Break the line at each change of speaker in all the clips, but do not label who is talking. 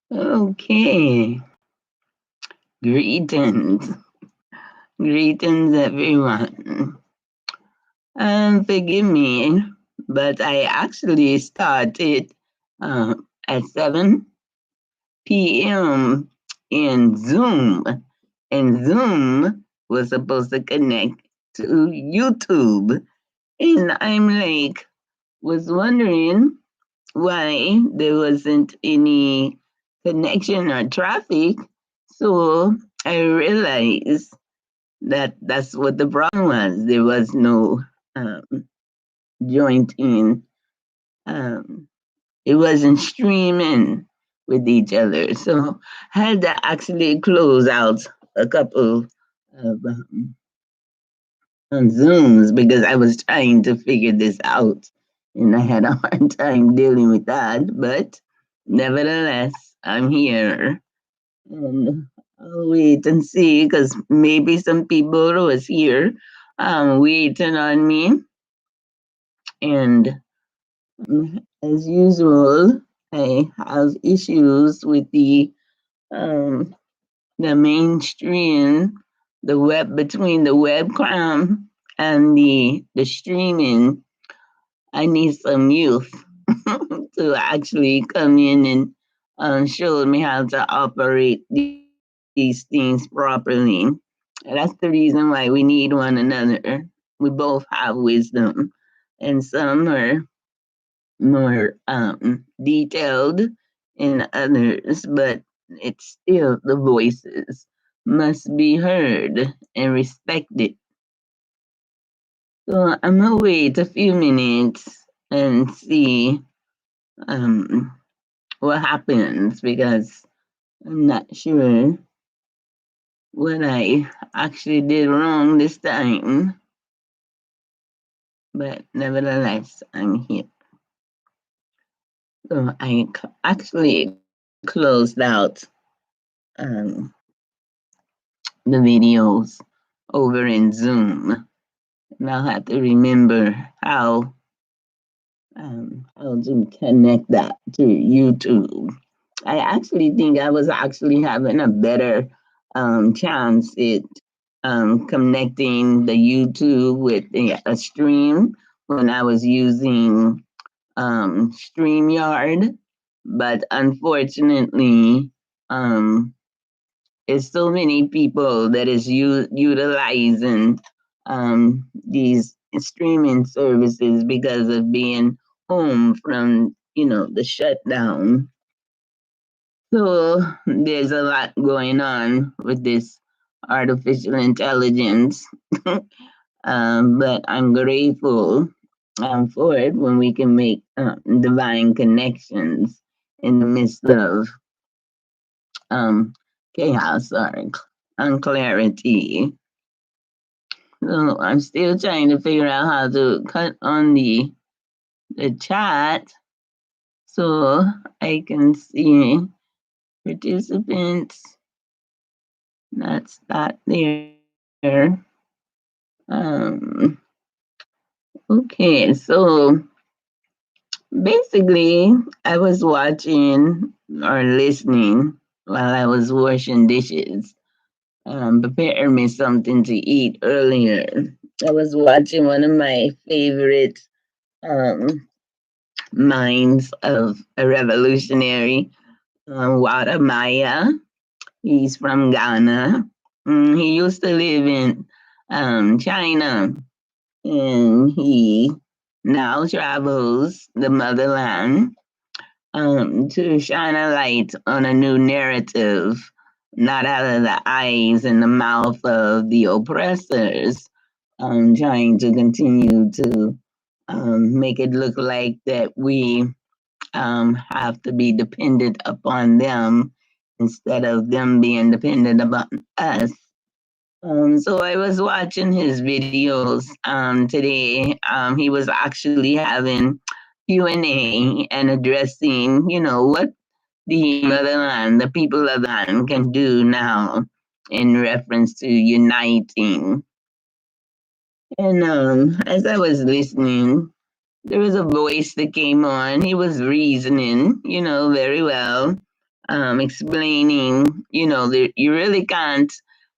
Okay, greetings. Greetings, everyone. Forgive me, but I actually started at 7 p.m. in Zoom, and Zoom was supposed to connect to YouTube. And I'm like, was wondering why there wasn't any connection or traffic. So I realized that that's what the problem was. There was no um, joint in. Um, it wasn't streaming with each other. So I had to actually close out a couple of Zooms because I was trying to figure this out. And I had a hard time dealing with that. But nevertheless, I'm here. And I'll wait and see because maybe some people was here waiting on me. And as usual, I have issues with the mainstream, the web between the webcam and the streaming. I need some youth to actually come in and show me how to operate these things properly. That's the reason why we need one another. We both have wisdom, and some are more detailed in others, but it's still the voices must be heard and respected. So I'm gonna wait a few minutes and see um, what happens because I'm not sure what I actually did wrong this time, but nevertheless, I'm here. So I actually closed out um, the videos over in Zoom. And I'll have to remember how to connect that to YouTube. I actually think I was actually having a better chance at connecting the YouTube with a stream when I was using StreamYard. But unfortunately, um, there's so many people that is utilizing these streaming services because of being home from the shutdown. So there's a lot going on with this artificial intelligence. But I'm grateful for it when we can make divine connections in the midst of um, chaos or unclarity. So I'm still trying to figure out how to cut on the chat so I can see participants. That's that there. Um, okay, so basically, I was watching or listening while I was washing dishes, preparing me something to eat earlier. I was watching one of my favorite um, minds of a revolutionary, Wada Maya. He's from Ghana. He used to live in China, and he now travels the motherland to shine a light on a new narrative, not out of the eyes and the mouth of the oppressors, trying to continue to make it look like that we have to be dependent upon them instead of them being dependent upon us. So I was watching his videos today. He was actually having Q&A and addressing, what the motherland, the people of the land can do now in reference to uniting. And as I was listening, there was a voice that came on. He was reasoning, very well. explaining, you really can't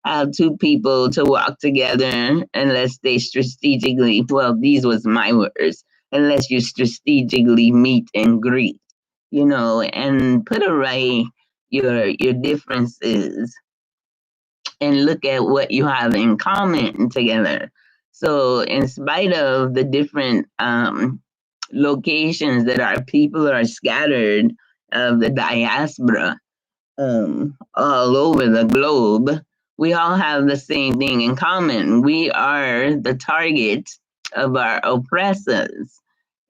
have two people to walk together unless they strategically, well, these was my words, unless you strategically meet and greet, and put away your differences and look at what you have in common together. So, in spite of the different locations that our people are scattered of the diaspora all over the globe, we all have the same thing in common. We are the target of our oppressors.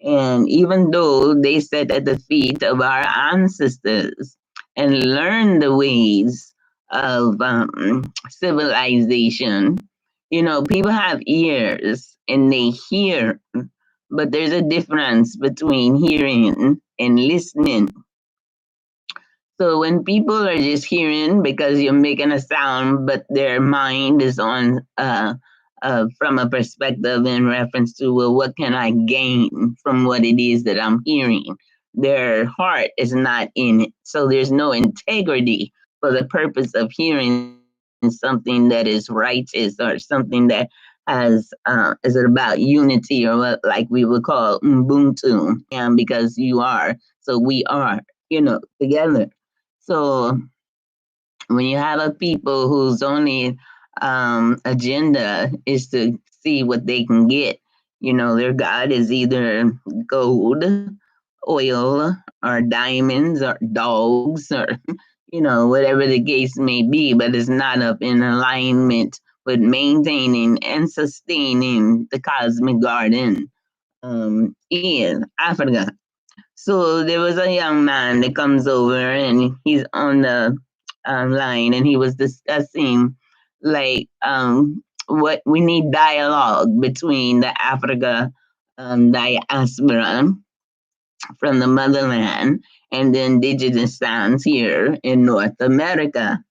And even though they sat at the feet of our ancestors and learned the ways of civilization, people have ears and they hear, but there's a difference between hearing and listening. So when people are just hearing because you're making a sound, but their mind is on from a perspective in reference to, well, what can I gain from what it is that I'm hearing? Their heart is not in it, so there's no integrity for the purpose of hearing something that is righteous or something that has is it about unity or what like we would call Ubuntu, and because you are, so we are, together. So when you have a people whose only agenda is to see what they can get, their God is either gold, oil, or diamonds, or dogs, or whatever the case may be, but it's not up in alignment with maintaining and sustaining the cosmic garden in Africa. So there was a young man that comes over and he's on the line and he was discussing like what we need dialogue between the Africa diaspora from the motherland and the indigenous sounds here in North America.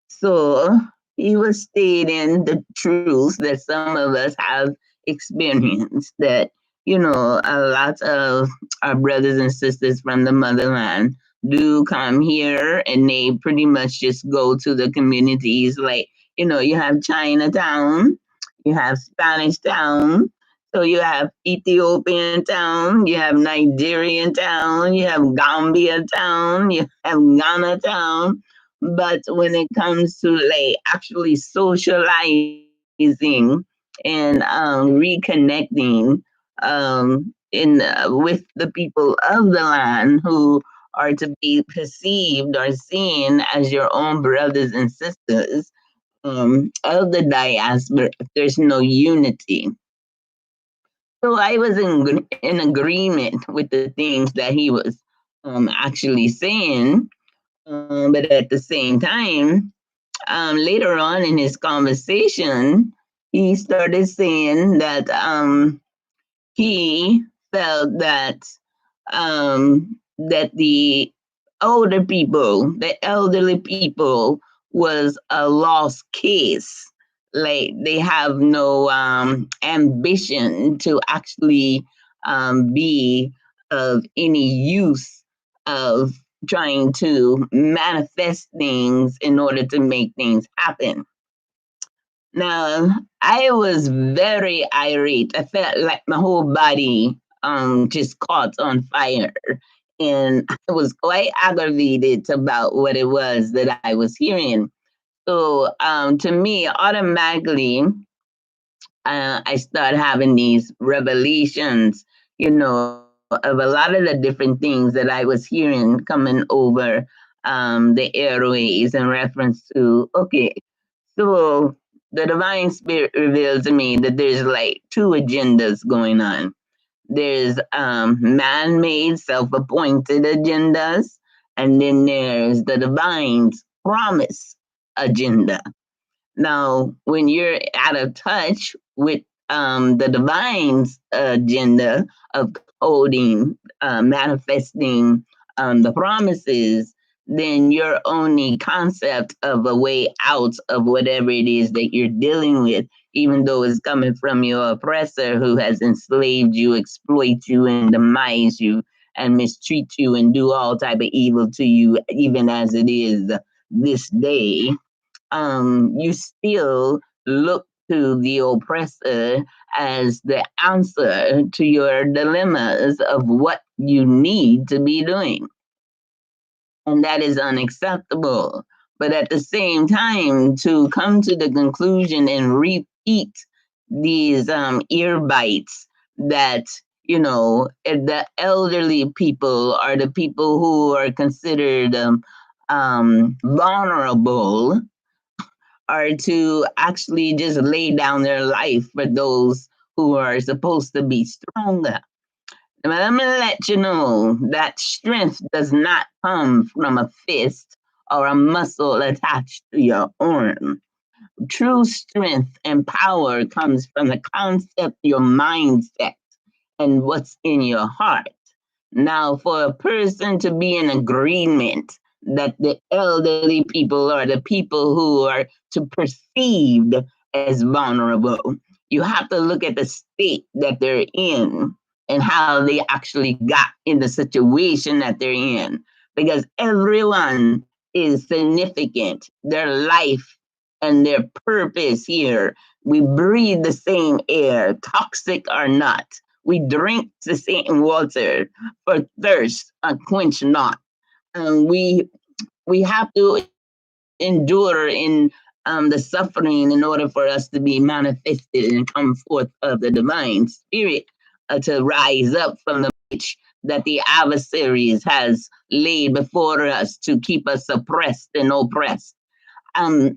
So he was stating the truths that some of us have experienced that, a lot of our brothers and sisters from the motherland do come here and they pretty much just go to the communities like, you have Chinatown, you have Spanish Town, so you have Ethiopian town, you have Nigerian town, you have Gambia town, you have Ghana town, but when it comes to like actually socializing and reconnecting with the people of the land who are to be perceived or seen as your own brothers and sisters of the diaspora, there's no unity. So I was in agreement with the things that he was actually saying, but at the same time, later on in his conversation, he started saying that he felt that the older people, the elderly people, was a lost case. Like they have no ambition to actually be of any use of trying to manifest things in order to make things happen. Now, I was very irate. I felt like my whole body just caught on fire. And I was quite aggravated about what it was that I was hearing. So to me, automatically, I started having these revelations, of a lot of the different things that I was hearing coming over the airways in reference to, okay, so the divine spirit revealed to me that there's like two agendas going on. There's man-made, self-appointed agendas, and then there's the divine's promise agenda. Now, when you're out of touch with the divine's agenda of coding, manifesting the promises, then your only concept of a way out of whatever it is that you're dealing with, even though it's coming from your oppressor who has enslaved you, exploit you, and demise you, and mistreat you and do all type of evil to you, even as it is this day, you still look to the oppressor as the answer to your dilemmas of what you need to be doing. And that is unacceptable. But at the same time, to come to the conclusion and repeat these ear bites that, the elderly people are the people who are considered vulnerable, are to actually just lay down their life for those who are supposed to be stronger. But I'm going to let you know that strength does not come from a fist or a muscle attached to your arm. True strength and power comes from the concept, your mindset, and what's in your heart. Now, for a person to be in agreement that the elderly people are the people who are to perceived as vulnerable, you have to look at the state that they're in and how they actually got in the situation that they're in. Because everyone is significant. Their life and their purpose here. We breathe the same air, toxic or not. We drink the same water, for thirst quench not. We have to endure in the suffering in order for us to be manifested and come forth of the divine spirit, to rise up from the pitch that the adversaries has laid before us to keep us oppressed and oppressed. Um,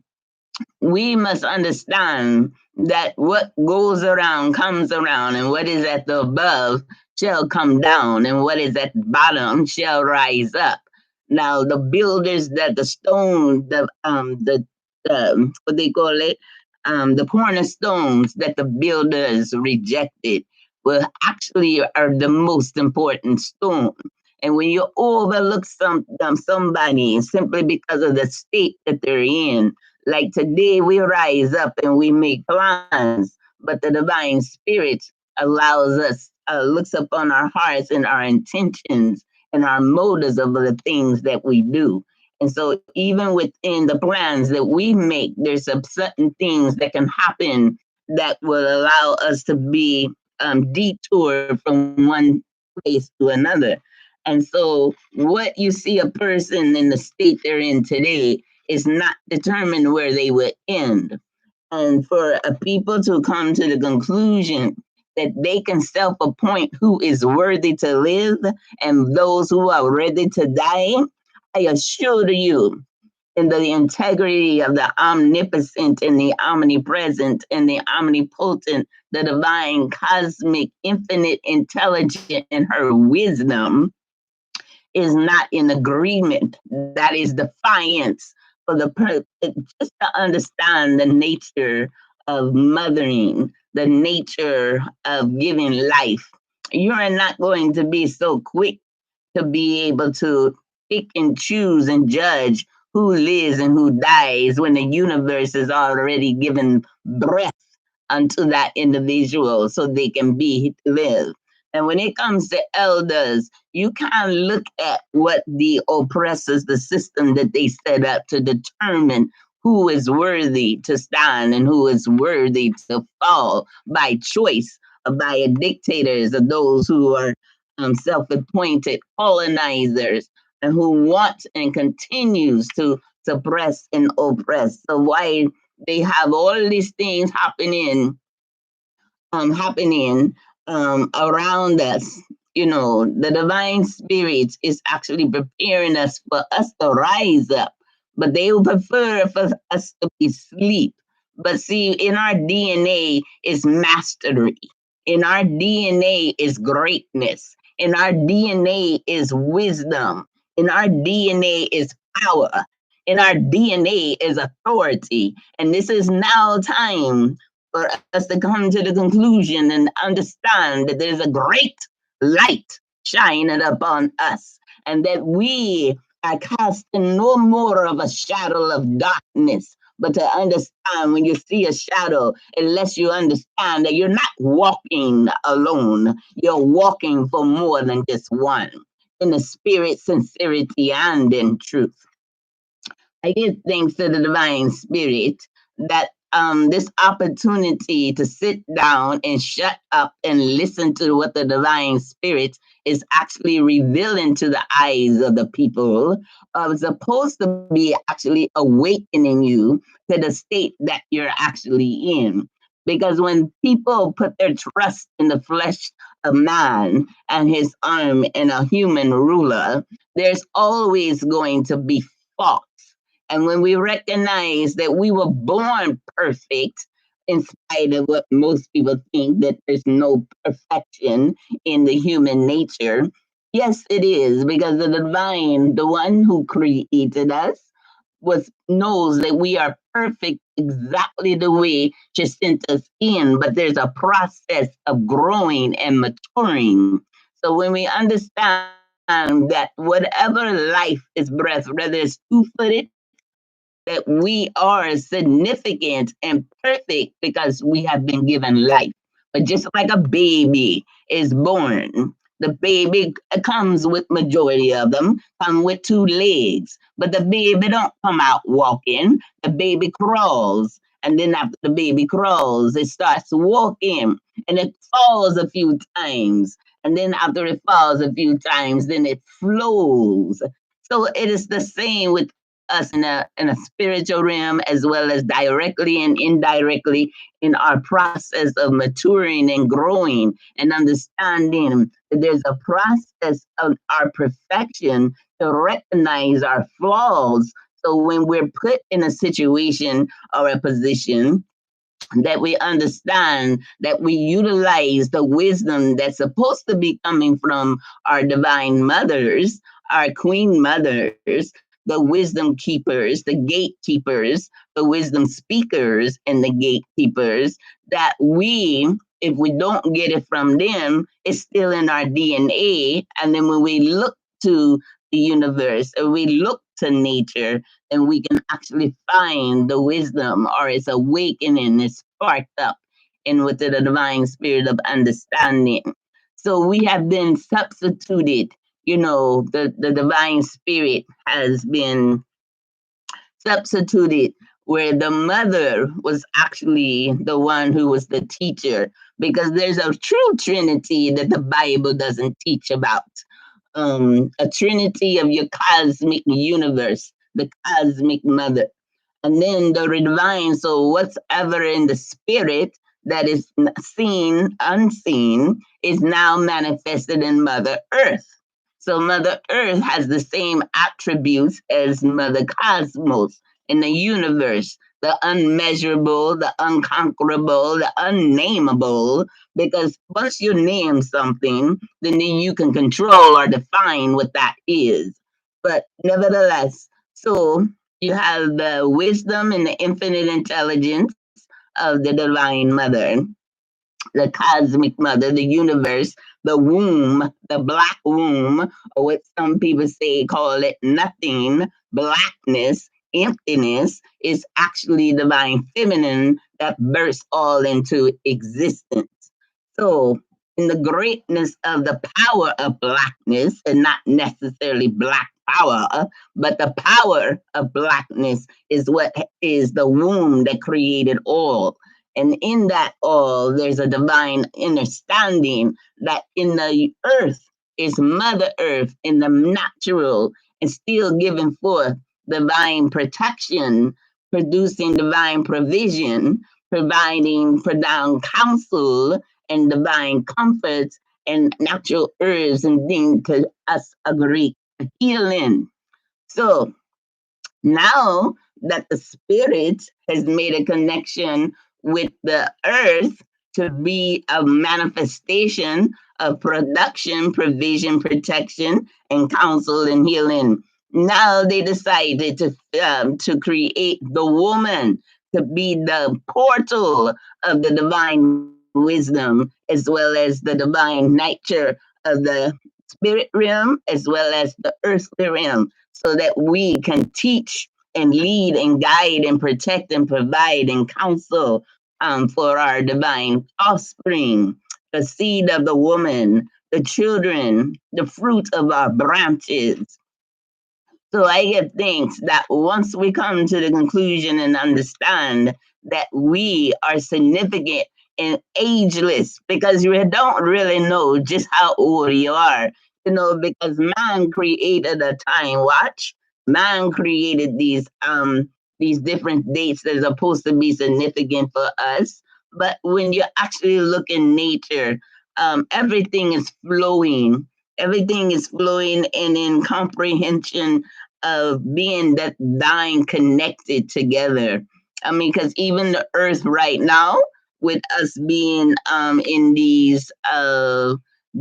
we must understand that what goes around comes around, and what is at the above shall come down, and what is at the bottom shall rise up. Now, the builders that the stone, what they call it, the cornerstones that the builders rejected, will actually are the most important stone. And when you overlook somebody simply because of the state that they're in, like today, we rise up and we make plans, but the divine spirit allows us, looks upon our hearts and our intentions and our motives of the things that we do. And so, even within the plans that we make, there's some certain things that can happen that will allow us to be detoured from one place to another. And so, what you see a person in the state they're in today is not determined where they will end. And for a people to come to the conclusion that they can self appoint who is worthy to live and those who are ready to die, I assure you, in the integrity of the omnipotent and the omnipresent and the omnipotent, the divine, cosmic, infinite, intelligent, and her wisdom is not in agreement. That is defiance for just to understand the nature of mothering, the nature of giving life. You are not going to be so quick to be able to pick and choose and judge who lives and who dies when the universe has already given breath unto that individual so they can be live. And when it comes to elders, you can't look at what the oppressors, the system that they set up to determine who is worthy to stand and who is worthy to fall by choice, by dictators or those who are self-appointed colonizers and who want and continues to suppress and oppress. So why they have all these things happening around us. The divine spirit is actually preparing us for us to rise up, but they would prefer for us to be asleep. But see, in our DNA is mastery. In our DNA is greatness. In our DNA is wisdom. In our DNA is power. In our DNA is authority. And this is now time for us to come to the conclusion and understand that there's a great light shining upon us and that we are casting no more of a shadow of darkness. But to understand when you see a shadow, unless you understand that you're not walking alone, you're walking for more than just one. in the spirit, sincerity, and in truth. I give thanks to the divine spirit that this opportunity to sit down and shut up and listen to what the divine spirit is actually revealing to the eyes of the people supposed to be actually awakening you to the state that you're actually in. Because when people put their trust in the flesh of man and his arm in a human ruler, there's always going to be fault. And when we recognize that we were born perfect, in spite of what most people think that there's no perfection in the human nature, yes, it is, because the divine, the one who created us, was knows that we are perfect exactly the way she sent us in, but there's a process of growing and maturing. So when we understand that whatever life is breath, whether it's two-footed, that we are significant and perfect because we have been given life. But just like a baby is born, the baby comes with majority of them come with two legs, but the baby don't come out walking. The baby crawls, and then after the baby crawls, it starts walking, and it falls a few times, and then after it falls a few times, then it flows. So it is the same with us in a spiritual realm as well as directly and indirectly in our process of maturing and growing and understanding that there's a process of our perfection to recognize our flaws. So when we're put in a situation or a position that we understand that we utilize the wisdom that's supposed to be coming from our divine mothers, our queen mothers, the wisdom keepers, the gatekeepers, the wisdom speakers, and the gatekeepers, that we, if we don't get it from them, it's still in our DNA. And then when we look to the universe or we look to nature, then we can actually find the wisdom or its awakening is sparked up in within the divine spirit of understanding. So we have been substituted, the divine spirit has been substituted where the mother was actually the one who was the teacher, because there's a true trinity that the Bible doesn't teach about, a trinity of your cosmic universe, the cosmic mother, and then the divine. So what's ever in the spirit that is seen, unseen, is now manifested in Mother Earth. So Mother Earth has the same attributes as Mother Cosmos in the universe, the unmeasurable, the unconquerable, the unnameable, because once you name something, then you can control or define what that is. But nevertheless, so you have the wisdom and the infinite intelligence of the divine mother, the cosmic mother, the universe, the womb, the black womb, or what some people say call it nothing, blackness, emptiness, is actually divine feminine that bursts all into existence. So, in the greatness of the power of blackness, and not necessarily black power, but the power of blackness is what is the womb that created all. And in that all, there's a divine understanding that in the earth is Mother Earth in the natural and still giving forth divine protection, producing divine provision, providing for down counsel and divine comforts and natural herbs and things to us agree healing. So now that the spirit has made a connection with the earth to be a manifestation of production, provision, protection, and counsel and healing. Now they decided to create the woman to be the portal of the divine wisdom, as well as the divine nature of the spirit realm, as well as the earthly realm, so that we can teach and lead and guide and protect and provide and counsel for our divine offspring, the seed of the woman, the children, the fruit of our branches. So I give thanks that once we come to the conclusion and understand that we are significant and ageless, because you don't really know just how old you are, because man created a time watch. Man created these different dates that are supposed to be significant for us. But when you actually look in nature, everything is flowing. Everything is flowing and in comprehension of being that dying connected together. I mean, because even the earth right now, with us being in these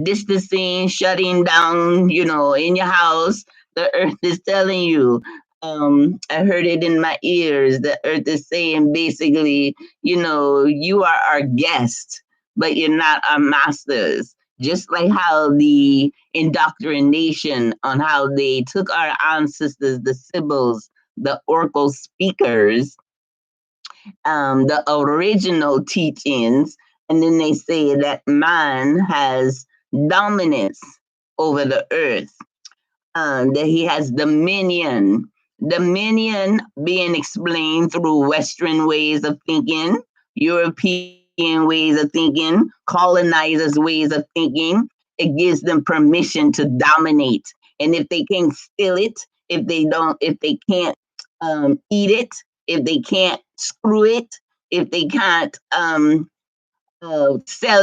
distancing, shutting down, in your house, the earth is telling you. I heard it in my ears. The earth is saying basically, you are our guest, but you're not our masters. Just like how the indoctrination on how they took our ancestors, the Sibyls, the Oracle speakers, the original teachings, and then they say that man has dominance over the earth, that he has dominion. Dominion being explained through Western ways of thinking, European ways of thinking, colonizers' ways of thinking. It gives them permission to dominate. And if they can't steal it, if they can't eat it, if they can't screw it, if they can't sell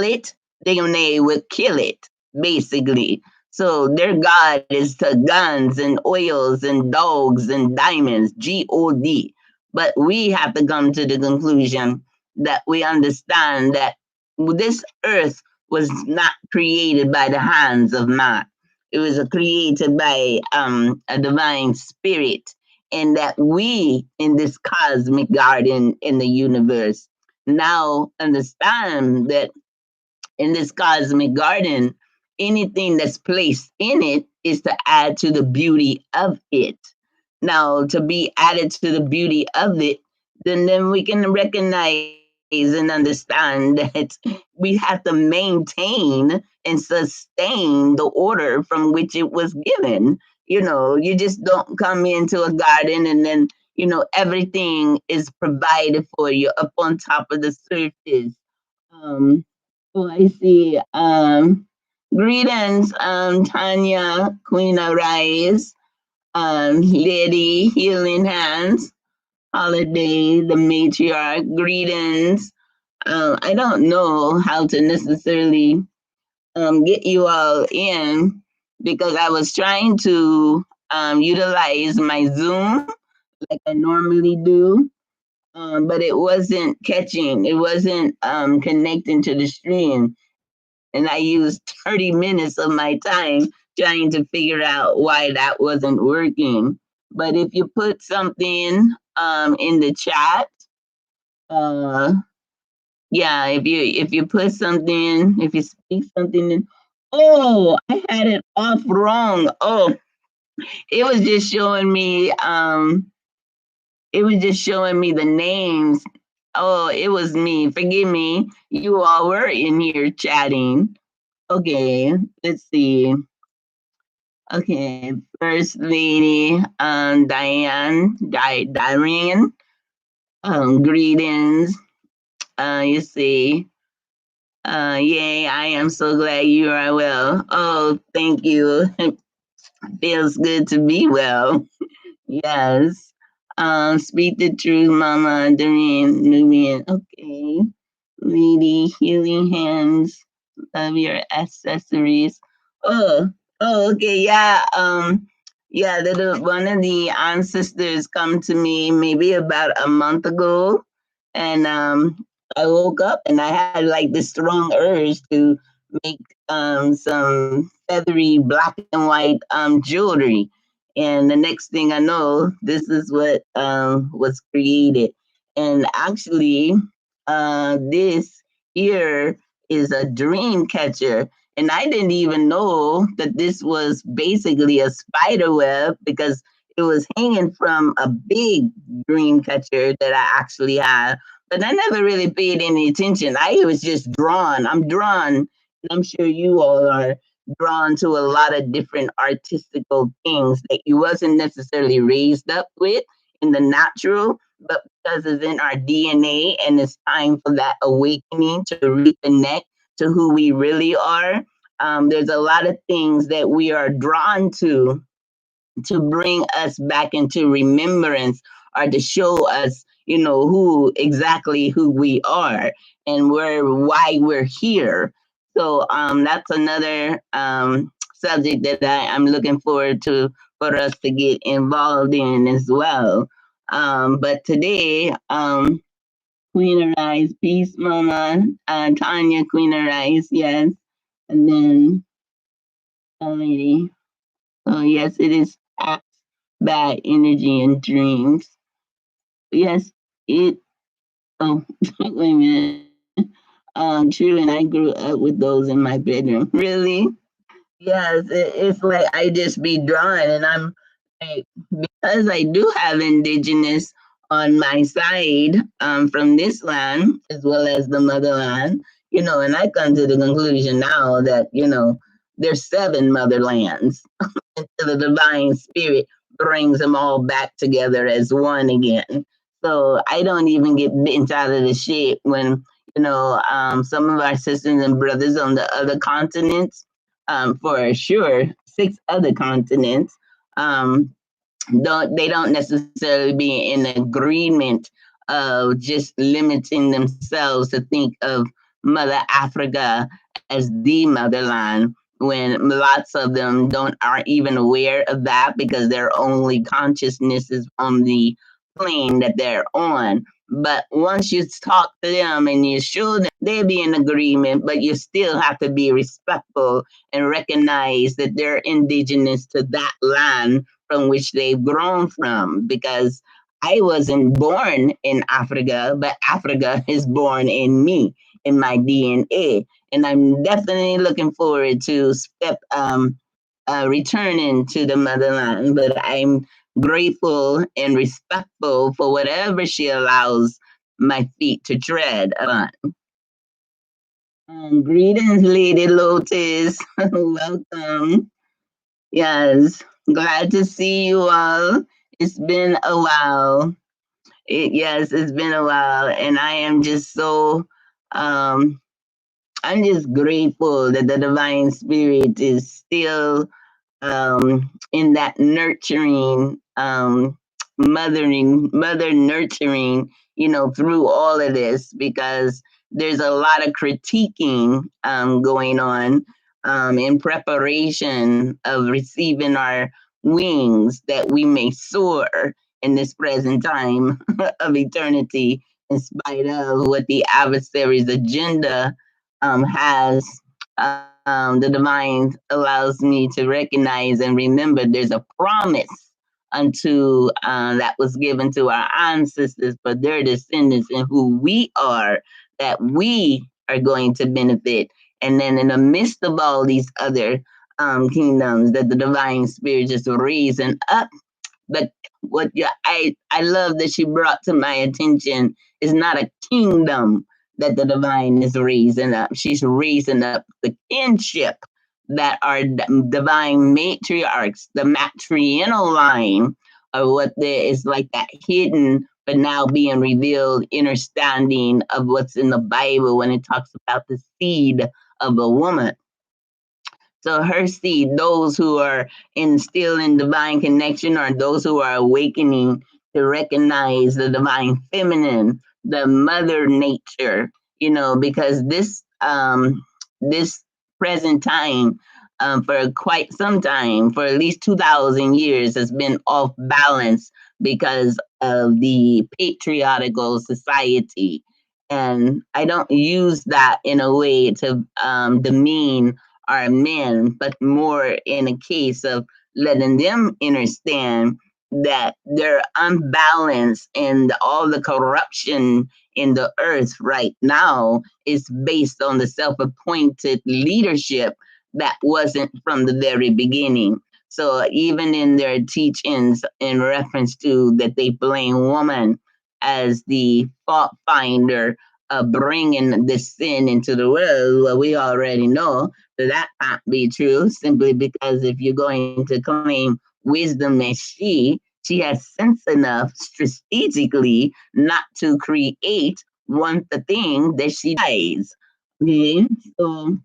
it, then they would kill it, basically. So their God is to guns and oils and dogs and diamonds, God. But we have to come to the conclusion that we understand that this earth was not created by the hands of man. It was created by a divine spirit, and that we in this cosmic garden in the universe now understand that in this cosmic garden, anything that's placed in it is to add to the beauty of it. Now, to be added to the beauty of it, then we can recognize and understand that we have to maintain and sustain the order from which it was given. You just don't come into a garden and then, everything is provided for you up on top of the surface. Um, oh, I see. Greetings, Tanya, Queen of Rise, Lady Healing Hands, Holiday, the matriarch. Greetings. I don't know how to necessarily get you all in because I was trying to utilize my Zoom like I normally do, but it wasn't catching. It wasn't connecting to the stream, and I used 30 minutes of my time trying to figure out why that wasn't working. But if you put something in the chat, uh, yeah, if you put something, if you speak something in, oh, I had it off wrong. Oh, it was just showing me the names. Oh, it was me. Forgive me. You all were in here chatting. Okay, let's see. Okay, First Lady Diane, greetings. You see, yay, I am so glad you are well. Oh, thank you. It feels good to be well. Yes. Speak the truth, Mama Doreen Nubian. Okay. Lady Healing Hands, love your accessories. Oh, okay, yeah. Yeah, one of the ancestors come to me maybe about a month ago, and I woke up and I had like this strong urge to make some feathery black and white jewelry. And the next thing I know, this is what was created. And actually, this here is a dream catcher. And I didn't even know that this was basically a spider web because it was hanging from a big dream catcher that I actually had. But I never really paid any attention. I was just drawn. I'm drawn, and I'm sure you all are. drawn to a lot of different artistical things that you wasn't necessarily raised up with in the natural, but because it's in our DNA and it's time for that awakening to reconnect to who we really are. There's a lot of things that we are drawn to bring us back into remembrance or to show us, who we are and why we're here. So that's another subject that I'm looking forward to for us to get involved in as well. But today, Queen Arise, peace, Mama, Tanya, Queen Arise, yes, and then a lady. Oh, yes, it is acts, bad energy, and dreams. Yes, it. Oh, wait a minute. True, and I grew up with those in my bedroom. Really? Yes, it's like I just be drawing, and I'm like, because I do have indigenous on my side from this land as well as the motherland, and I come to the conclusion now that, there's seven motherlands until the divine spirit brings them all back together as one again. So I don't even get bent out of the shit when, some of our sisters and brothers on the other continents, for sure, six other continents, um, don't necessarily be in agreement of just limiting themselves to think of Mother Africa as the motherland when lots of them don't aren't even aware of that because their only consciousness is on the plane that they're on. But once you talk to them and you show them, they'll be in agreement, but you still have to be respectful and recognize that they're indigenous to that land from which they've grown from because I wasn't born in Africa, but Africa is born in me, in my DNA. And I'm definitely looking forward to returning to the motherland. But I'm grateful and respectful for whatever she allows my feet to tread upon. Greetings, Lady Lotus. Welcome. Yes, glad to see you all. It's been a while. Yes, it's been a while, and I am just so I'm just grateful that the divine spirit is still in that nurturing, mother nurturing, through all of this because there's a lot of critiquing going on in preparation of receiving our wings that we may soar in this present time of eternity in spite of what the adversary's agenda has. The divine allows me to recognize and remember there's a promise unto that was given to our ancestors for their descendants and who we are that we are going to benefit. And then in the midst of all these other kingdoms that the divine spirit just raising up, but I love that she brought to my attention is not a kingdom that the divine is raising up. She's raising up the kinship that are divine matriarchs, the matriarchal line, or what there is like that hidden but now being revealed understanding of what's in the Bible when it talks about the seed of a woman. So her seed, those who are still in divine connection or those who are awakening to recognize the divine feminine, the mother nature, because this present time for quite some time, for at least 2,000 years, has been off balance because of the patriarchal society. And I don't use that in a way to demean are men, but more in a case of letting them understand that they're unbalanced and all the corruption in the earth right now is based on the self appointed leadership that wasn't from the very beginning. So even in their teachings in reference to that they blame woman as the fault finder bringing this sin into the world. Well, we already know that that can't be true simply because if you're going to claim wisdom as she has sense enough strategically not to create one the thing that she dies. Okay, so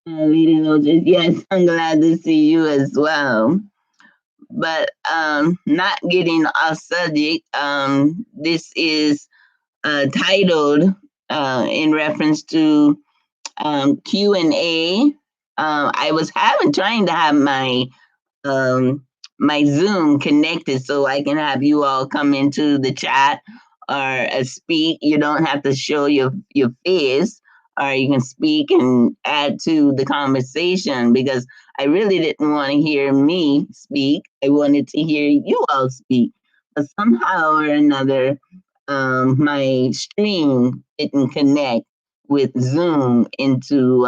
Lady Lotus, yes, I'm glad to see you as well. But not getting off subject, this is titled in reference to Q&A. I was trying to have um, my Zoom connected so I can have you all come into the chat or speak. You don't have to show your face, or you can speak and add to the conversation because I really didn't want to hear me speak. I wanted to hear you all speak. But somehow or another, my stream didn't connect with Zoom into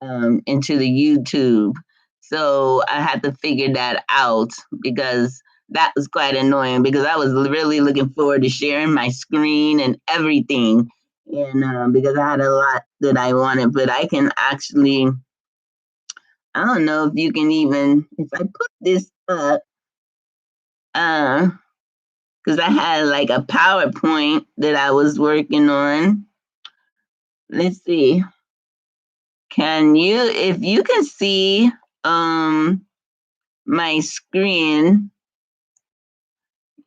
the YouTube. So I had to figure that out because that was quite annoying because I was really looking forward to sharing my screen and everything. And because I had a lot that I wanted, but I can actually, I don't know if you can even, if I put this up, because I had like a PowerPoint that I was working on. Let's see. Can you, if you can see my screen,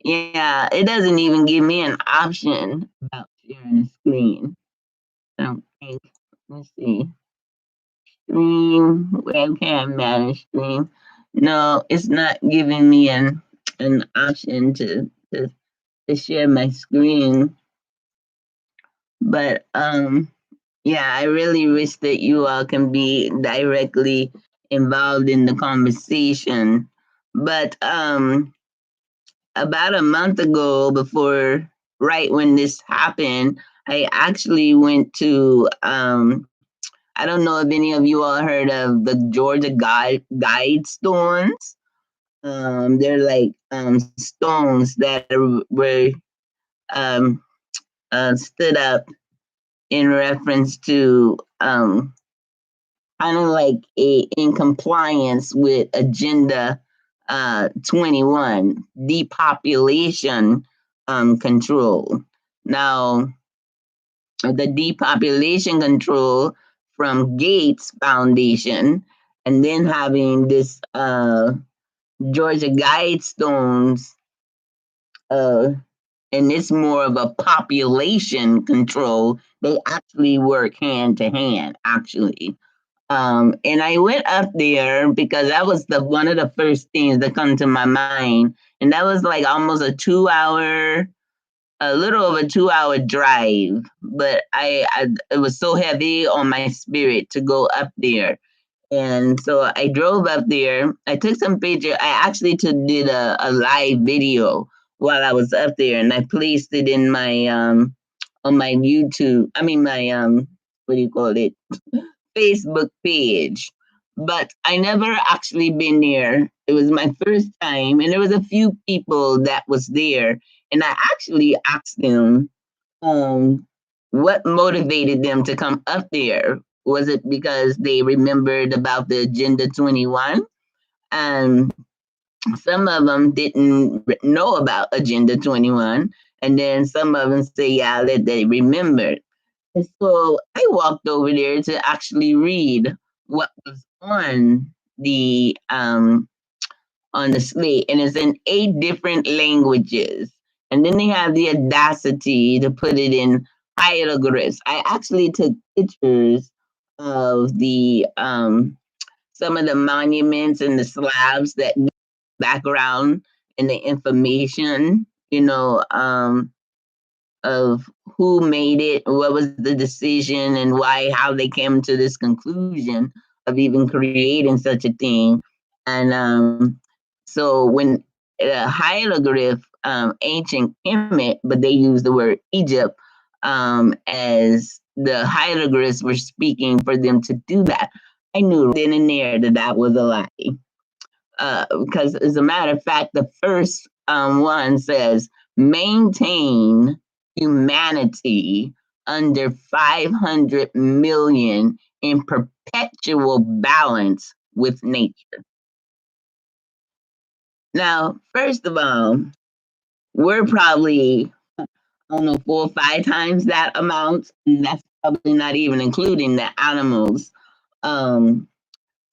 yeah, it doesn't even give me an option about sharing a screen. I don't think. Let's see. Stream, webcam manage stream. No, it's not giving me an option to share my screen. But yeah, I really wish that you all can be directly involved in the conversation. But about a month ago, before right when this happened, I actually went to I don't know if any of you all heard of the Georgia Guidestones. They're like stones that were um, stood up in reference to kind of like in compliance with Agenda 21, depopulation control. Now, the depopulation control from Gates Foundation, and then having this Georgia Guidestones, uh, and it's more of a population control. They actually work hand to hand, actually. And I went up there because that was the one of the first things that come to my mind, and that was like almost a little over 2 hour drive. But I it was so heavy on my spirit to go up there, and so I drove up there. I took some picture. I actually did a live video while I was up there, and I placed it in my on my YouTube. I mean my what do you call it? Facebook page, but I never actually been there. It was my first time, and there was a few people that was there, and I actually asked them um, what motivated them to come up there. Was it because they remembered about the Agenda 21? And some of them didn't know about Agenda 21, and then some of them say, yeah, that they remembered. And so I walked over there to actually read what was on the slate, and it's in 8 different languages. And then they have the audacity to put it in hieroglyphs. I actually took pictures of the some of the monuments and the slabs that background and the information, of who made it, what was the decision, and why, how they came to this conclusion of even creating such a thing. And so when hieroglyph, ancient Kemet, but they use the word Egypt as the hieroglyphs were speaking for them to do that. I knew then and there that that was a lie. Because as a matter of fact, the first one says maintain humanity under 500 million in perpetual balance with nature. Now, first of all, we're probably, I don't know, 4 or 5 times that amount. And that's probably not even including the animals. Um,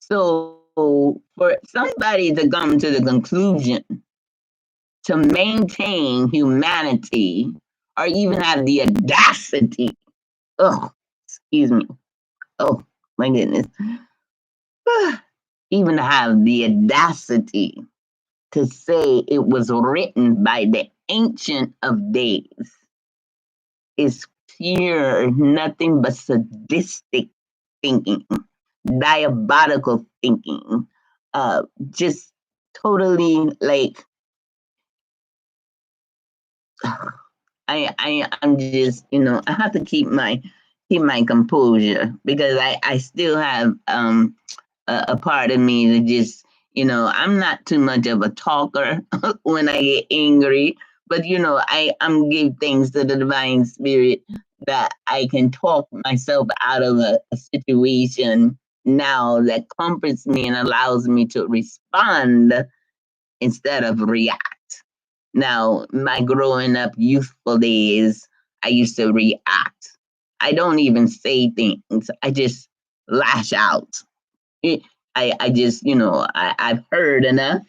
so for somebody to come to the conclusion to maintain humanity or even have the audacity, oh, excuse me, oh my goodness, even have the audacity to say it was written by the Ancient of Days is pure, nothing but sadistic thinking, diabolical thinking, just totally like I'm just, I have to keep my composure because I still have a part of me that just, I'm not too much of a talker when I get angry, but I'm give things to the divine spirit that I can talk myself out of a situation now that comforts me and allows me to respond instead of react. Now, my growing up youthful days, I used to react. I don't even say things. I just lash out. I just, I've heard enough.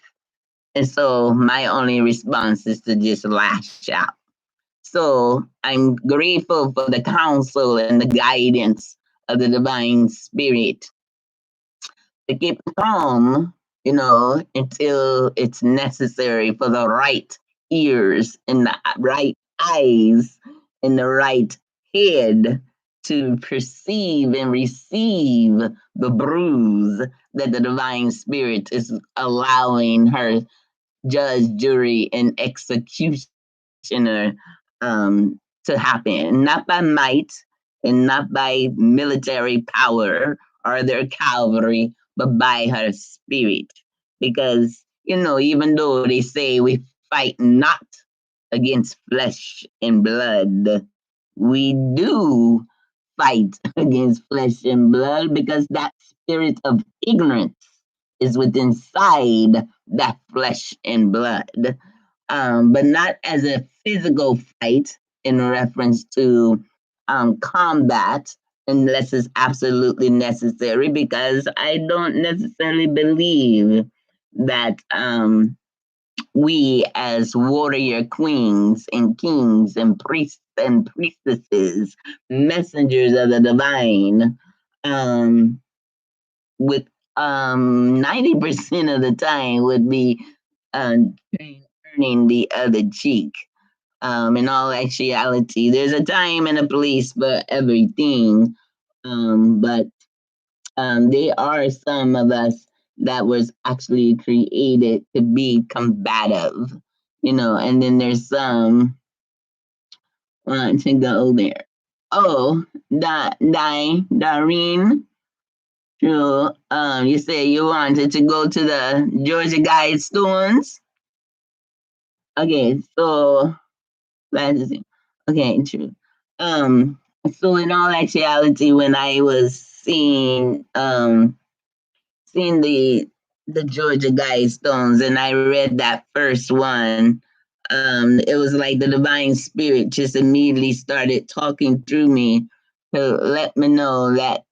And so my only response is to just lash out. So I'm grateful for the counsel and the guidance of the divine spirit to keep calm, until it's necessary for the right ears and the right eyes and the right head to perceive and receive the bruise that the divine spirit is allowing her judge, jury, and executioner to happen, not by might and not by military power or their cavalry, but by her spirit. Because, even though they say we fight not against flesh and blood, we do fight against flesh and blood because that spirit of ignorance is within inside that flesh and blood, but not as a physical fight in reference to combat unless it's absolutely necessary, because I don't necessarily believe that we as warrior queens and kings and priests and priestesses, messengers of the divine, um, with 90% of the time would be turning the other cheek. In all actuality, there's a time and a place for everything. But there are some of us that was actually created to be combative, and then there's some to go there. Oh, Dareen, true. You say you wanted to go to the Georgia Guidestones. Okay, so that's okay, true. Um, so in all actuality, when I was seeing the Georgia Guidestones, and I read that first one, it was like the divine spirit just immediately started talking through me to let me know that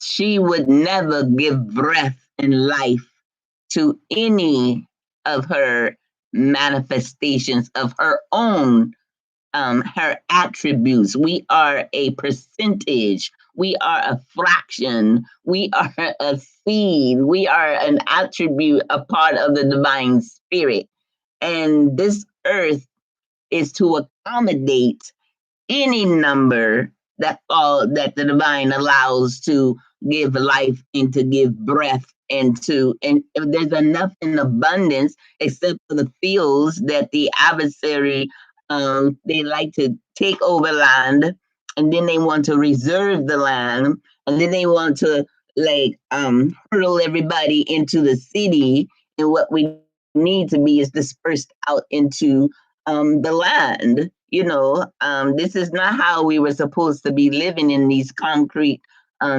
she would never give breath and life to any of her manifestations of her own, her attributes. We are a percentage. We are a fraction. We are a seed. We are an attribute, a part of the divine spirit. And this earth is to accommodate any number that the divine allows to give life and to give breath and if there's enough in abundance, except for the fields that the adversary, they like to take over land, and then they want to reserve the land, and then they want to like hurl everybody into the city, and what we need to be is dispersed out into the land, This is not how we were supposed to be living in these concrete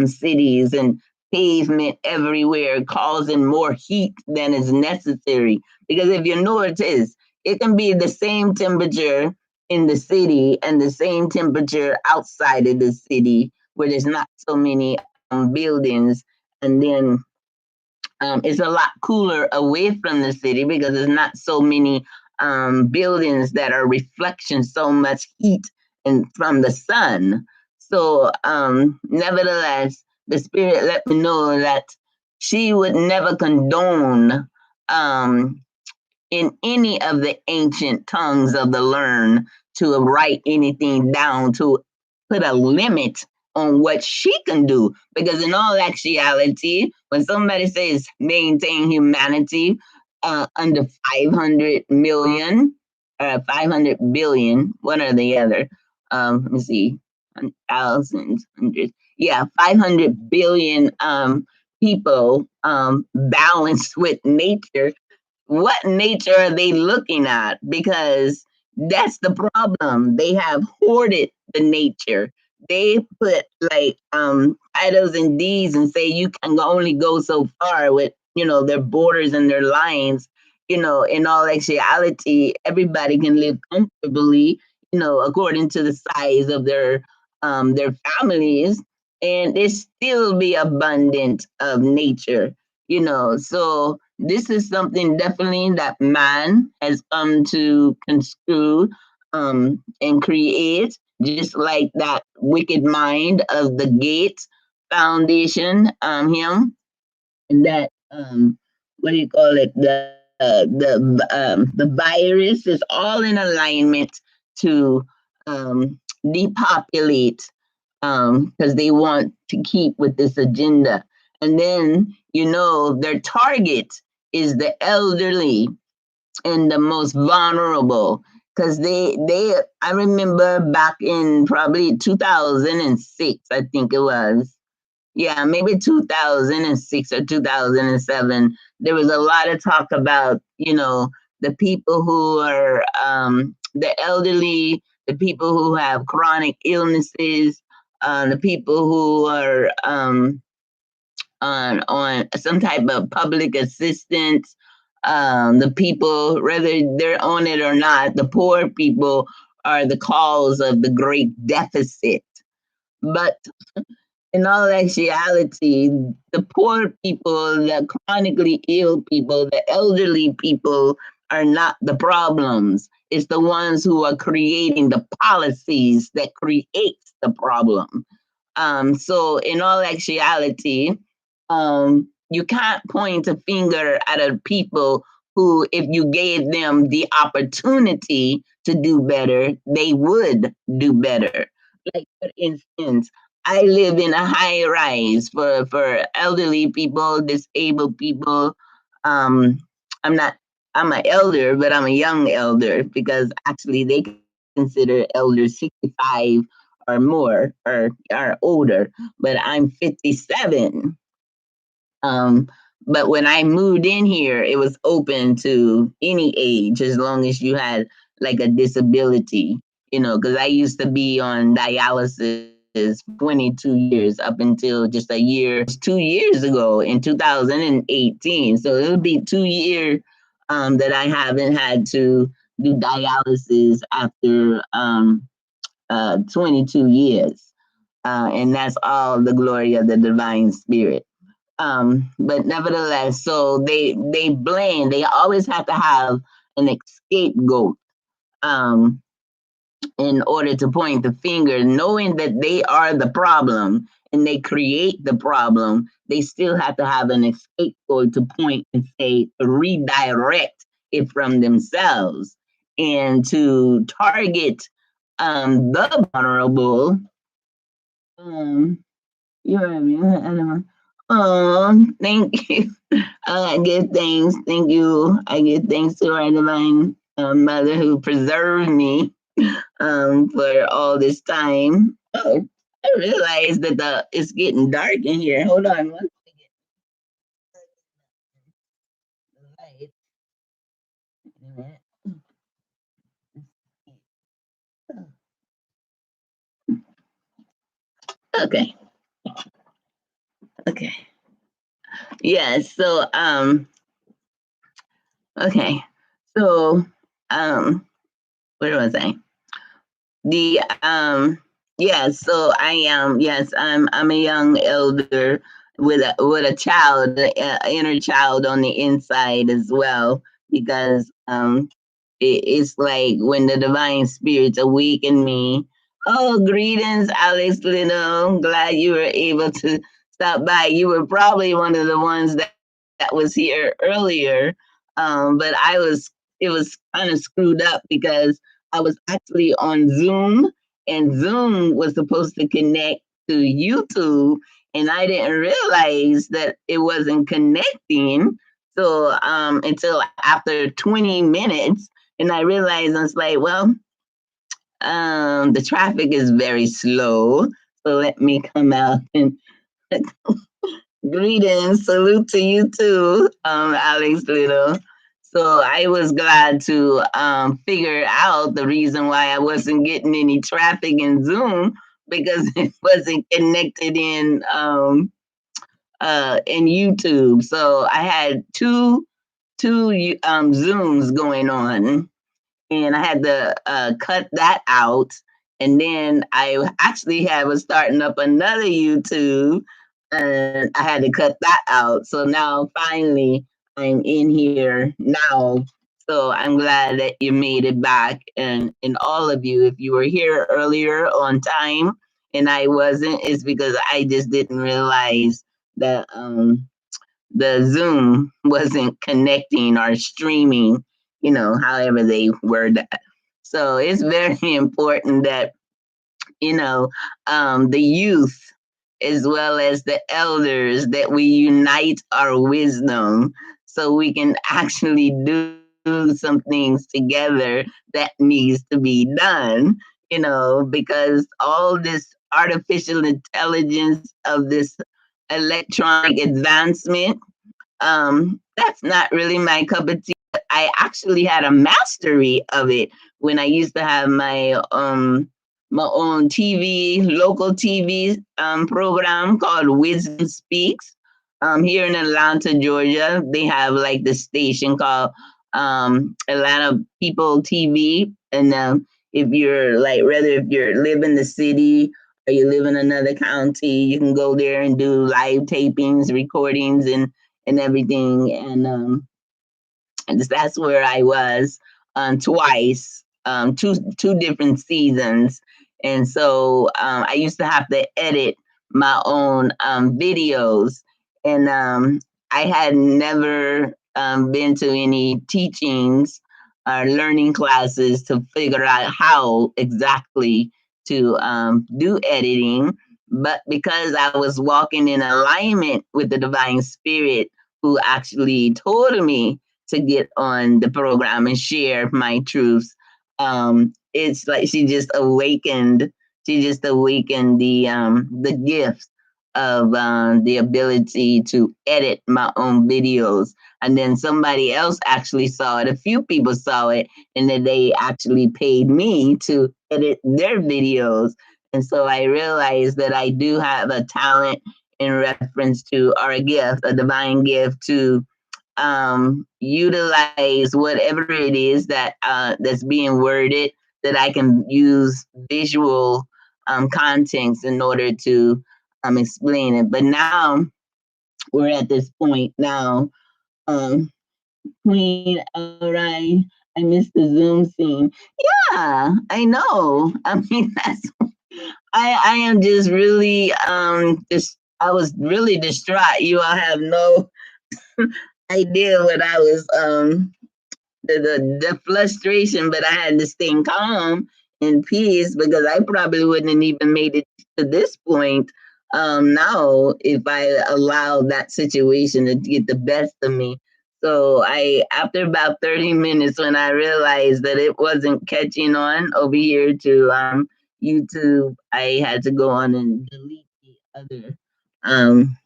cities and pavement everywhere, causing more heat than is necessary. Because if you notice, it can be the same temperature in the city and the same temperature outside of the city where there's not so many buildings. And then it's a lot cooler away from the city because there's not so many buildings that are reflecting so much heat from the sun. So, nevertheless, the spirit let me know that she would never condone um, in any of the ancient tongues of the learned to write anything down to put a limit on what she can do. Because in all actuality, when somebody says maintain humanity under 500 million or 500 billion, one or the other, let me see, thousands, hundreds, yeah, 500 billion people balanced with nature, what nature are they looking at? Because that's the problem. They have hoarded the nature. They put like titles and deeds and say you can only go so far with their borders and their lines. In all actuality, everybody can live comfortably, according to the size of their families, and it still be abundant of nature. So this is something definitely that man has come to construe and create, just like that wicked mind of the Gates Foundation, him, and that what do you call it, the virus is all in alignment to depopulate because they want to keep with this agenda. And then, their target is the elderly and the most vulnerable. Because I remember back in probably 2006, I think it was. Yeah, maybe 2006 or 2007. There was a lot of talk about, the people who are the elderly, the people who have chronic illnesses, the people who are on some type of public assistance. The people, whether they're on it or not, the poor people are the cause of the great deficit. But in all actuality, the poor people, the chronically ill people, the elderly people are not the problems. It's the ones who are creating the policies that creates the problem. So in all actuality, you can't point a finger at a people who, if you gave them the opportunity to do better, they would do better. Like for instance, I live in a high rise for elderly people, disabled people. Um, I'm not. I'm an elder, but I'm a young elder because actually they consider elders 65 or more or are older, but I'm 57. Um, but when I moved in here, it was open to any age as long as you had like a disability, because I used to be on dialysis for 22 years up until just a year, 2 years ago in 2018. So it'll be 2 years that I haven't had to do dialysis after 22 years. And that's all the glory of the divine spirit. But nevertheless, so they blame. They always have to have an scapegoat in order to point the finger, knowing that they are the problem and they create the problem. They still have to have an scapegoat to point and say redirect it from themselves and to target the vulnerable. Um, you know what I mean? Thank you. I give thanks. Thank you. I give thanks to our divine mother who preserved me for all this time. Oh, I realized that it's getting dark in here. Hold on one second. Okay. Okay. Yeah. So okay. So where was I? The yeah, so I am, yes, I'm a young elder with a child, inner child on the inside as well, because it's like when the divine spirits awaken me. Oh, greetings, Alex Little. Glad you were able to stop by. You were probably one of the ones that was here earlier, but it was kind of screwed up because I was actually on Zoom, and Zoom was supposed to connect to YouTube, and I didn't realize that it wasn't connecting. So until after 20 minutes, and I realized I was like, well, the traffic is very slow. So let me come out and greetings, salute to you too, Alex Little. So I was glad to figure out the reason why I wasn't getting any traffic in Zoom because it wasn't connected in YouTube. So I had two Zooms going on, and I had to cut that out. And then I actually was starting up another YouTube, and I had to cut that out. So now finally I'm in here now. So I'm glad that you made it back, and all of you, if you were here earlier on time and I wasn't, it's because I just didn't realize that the Zoom wasn't connecting or streaming, however they word that. So it's very important that, the youth as well as the elders, that we unite our wisdom so we can actually do some things together that needs to be done, because all this artificial intelligence of this electronic advancement, that's not really my cup of tea. I actually had a mastery of it when I used to have my own local TV program called Wisdom Speaks. Here in Atlanta, Georgia, they have like the station called Atlanta People TV, and if you're like, whether if you live in the city or you live in another county, you can go there and do live tapings, recordings, and everything. And that's where I was twice, two different seasons. And so I used to have to edit my own videos, and I had never been to any teachings or learning classes to figure out how exactly to do editing. But because I was walking in alignment with the divine spirit, who actually told me to get on the program and share my truths. It's like she just awakened the gift of the ability to edit my own videos. And then somebody else actually saw it. A few people saw it, and then they actually paid me to edit their videos. And so I realized that I do have a talent in reference to, or a gift, a divine gift to utilize whatever it is that's being worded, that I can use visual contents in order to explain it. But now we're at this point now. Um, Queen, all right. I missed the Zoom scene. Yeah, I know. I mean, I am just really I was really distraught. You all have no idea what I was the frustration, but I had to stay calm and peace, because I probably wouldn't have even made it to this point now if I allowed that situation to get the best of me. So after about 30 minutes, when I realized that it wasn't catching on over here to YouTube, I had to go on and delete the other um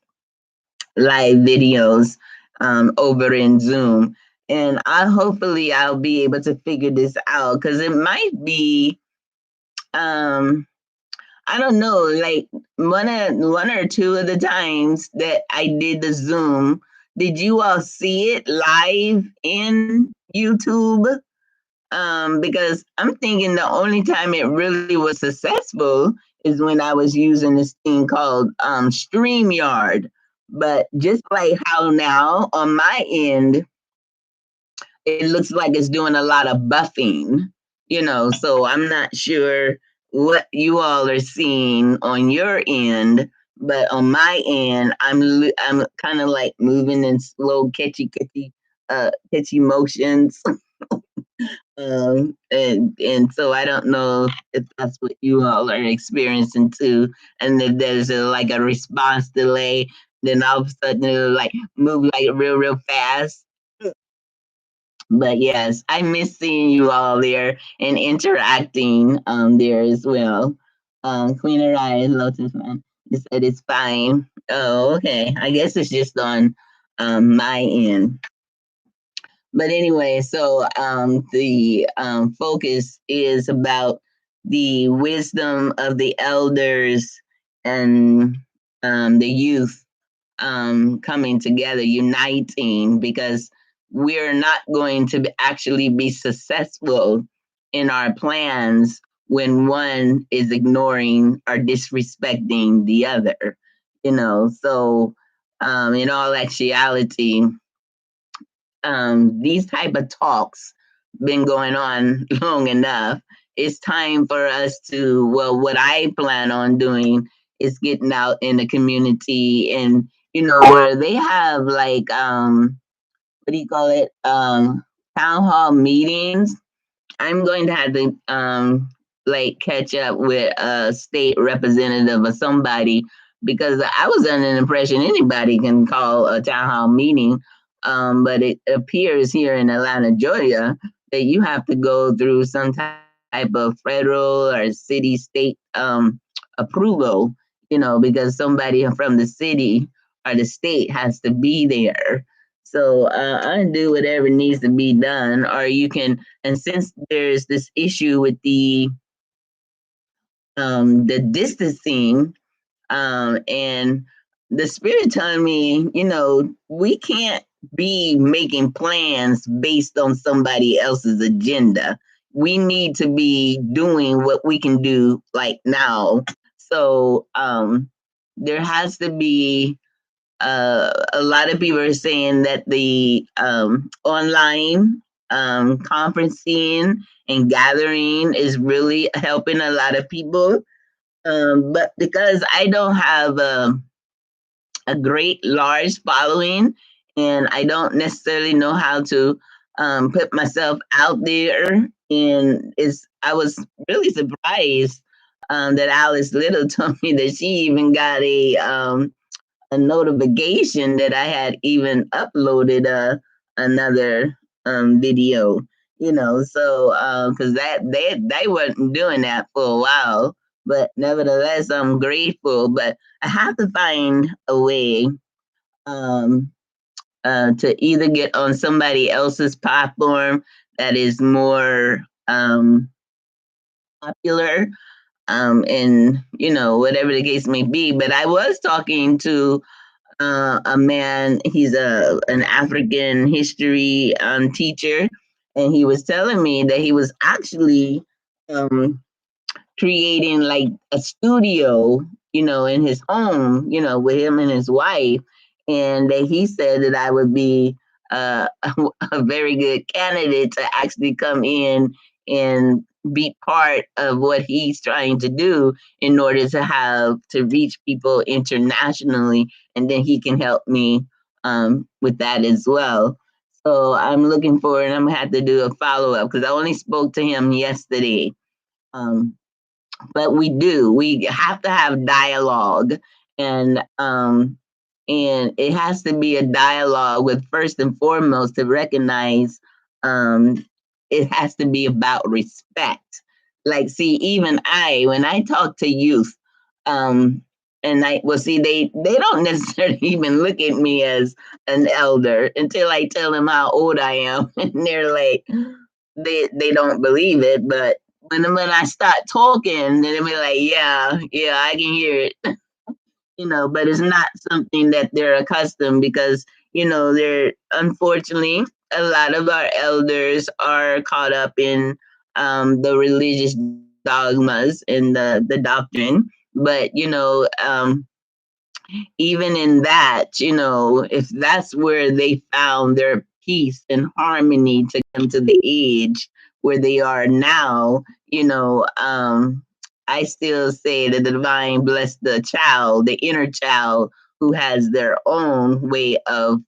live videos over in Zoom. And hopefully I'll be able to figure this out, because it might be um I don't know, like one or two of the times that I did the Zoom, did you all see it live in YouTube? Because I'm thinking the only time it really was successful is when I was using this thing called StreamYard. But just like how now on my end, it looks like it's doing a lot of buffing, so I'm not sure what you all are seeing on your end, but on my end, I'm kind of like moving in slow, catchy motions. And so I don't know if that's what you all are experiencing too, and if there's like a response delay, then all of a sudden it'll like move like real fast. But yes, I miss seeing you all there and interacting there as well. Queen Araya, Lotus Man, you said it's fine. Oh, okay. I guess it's just on my end. But anyway, so the focus is about the wisdom of the elders and the youth coming together, uniting, because we're not going to actually be successful in our plans when one is ignoring or disrespecting the other. So in all actuality, these type of talks been going on long enough. It's time for us to, well, what I plan on doing is getting out in the community, and where they have like what do you call it, town hall meetings. I'm going to have to like catch up with a state representative or somebody, because I was under the impression anybody can call a town hall meeting. But it appears here in Atlanta, Georgia, that you have to go through some type of federal or city state approval, because somebody from the city or the state has to be there. So I do whatever needs to be done, or you can. And since there's this issue with the distancing, and the spirit telling me, we can't be making plans based on somebody else's agenda. We need to be doing what we can do like now. So there has to be a lot of people are saying that the online conferencing and gathering is really helping a lot of people. But because I don't have a great large following, and I don't necessarily know how to put myself out there, and I was really surprised that Alice Little told me that she even got a notification that I had even uploaded another video, so because that they weren't doing that for a while, but nevertheless I'm grateful. But I have to find a way um, to either get on somebody else's platform that is more popular, and whatever the case may be. But I was talking to a man. He's an African history teacher, and he was telling me that he was actually um, creating like a studio, in his home, with him and his wife, and that he said that I would be a very good candidate to actually come in and be part of what he's trying to do in order to reach people internationally, and then he can help me with that as well. So I'm looking forward, and I'm gonna have to do a follow up because I only spoke to him yesterday. Um, but we have to have dialogue, and it has to be a dialogue with, first and foremost, to recognize um it has to be about respect. Like, see, even when I talk to youth, um and I well see they don't necessarily even look at me as an elder until I tell them how old I am, and they're like, they don't believe it. But when I start talking, then they'll be like, yeah, yeah, I can hear it, but it's not something that they're accustomed because, they're unfortunately a lot of our elders are caught up in the religious dogmas and the doctrine. But, even in that, if that's where they found their peace and harmony to come to the age where they are now, I still say that the divine bless the child, the inner child who has their own way of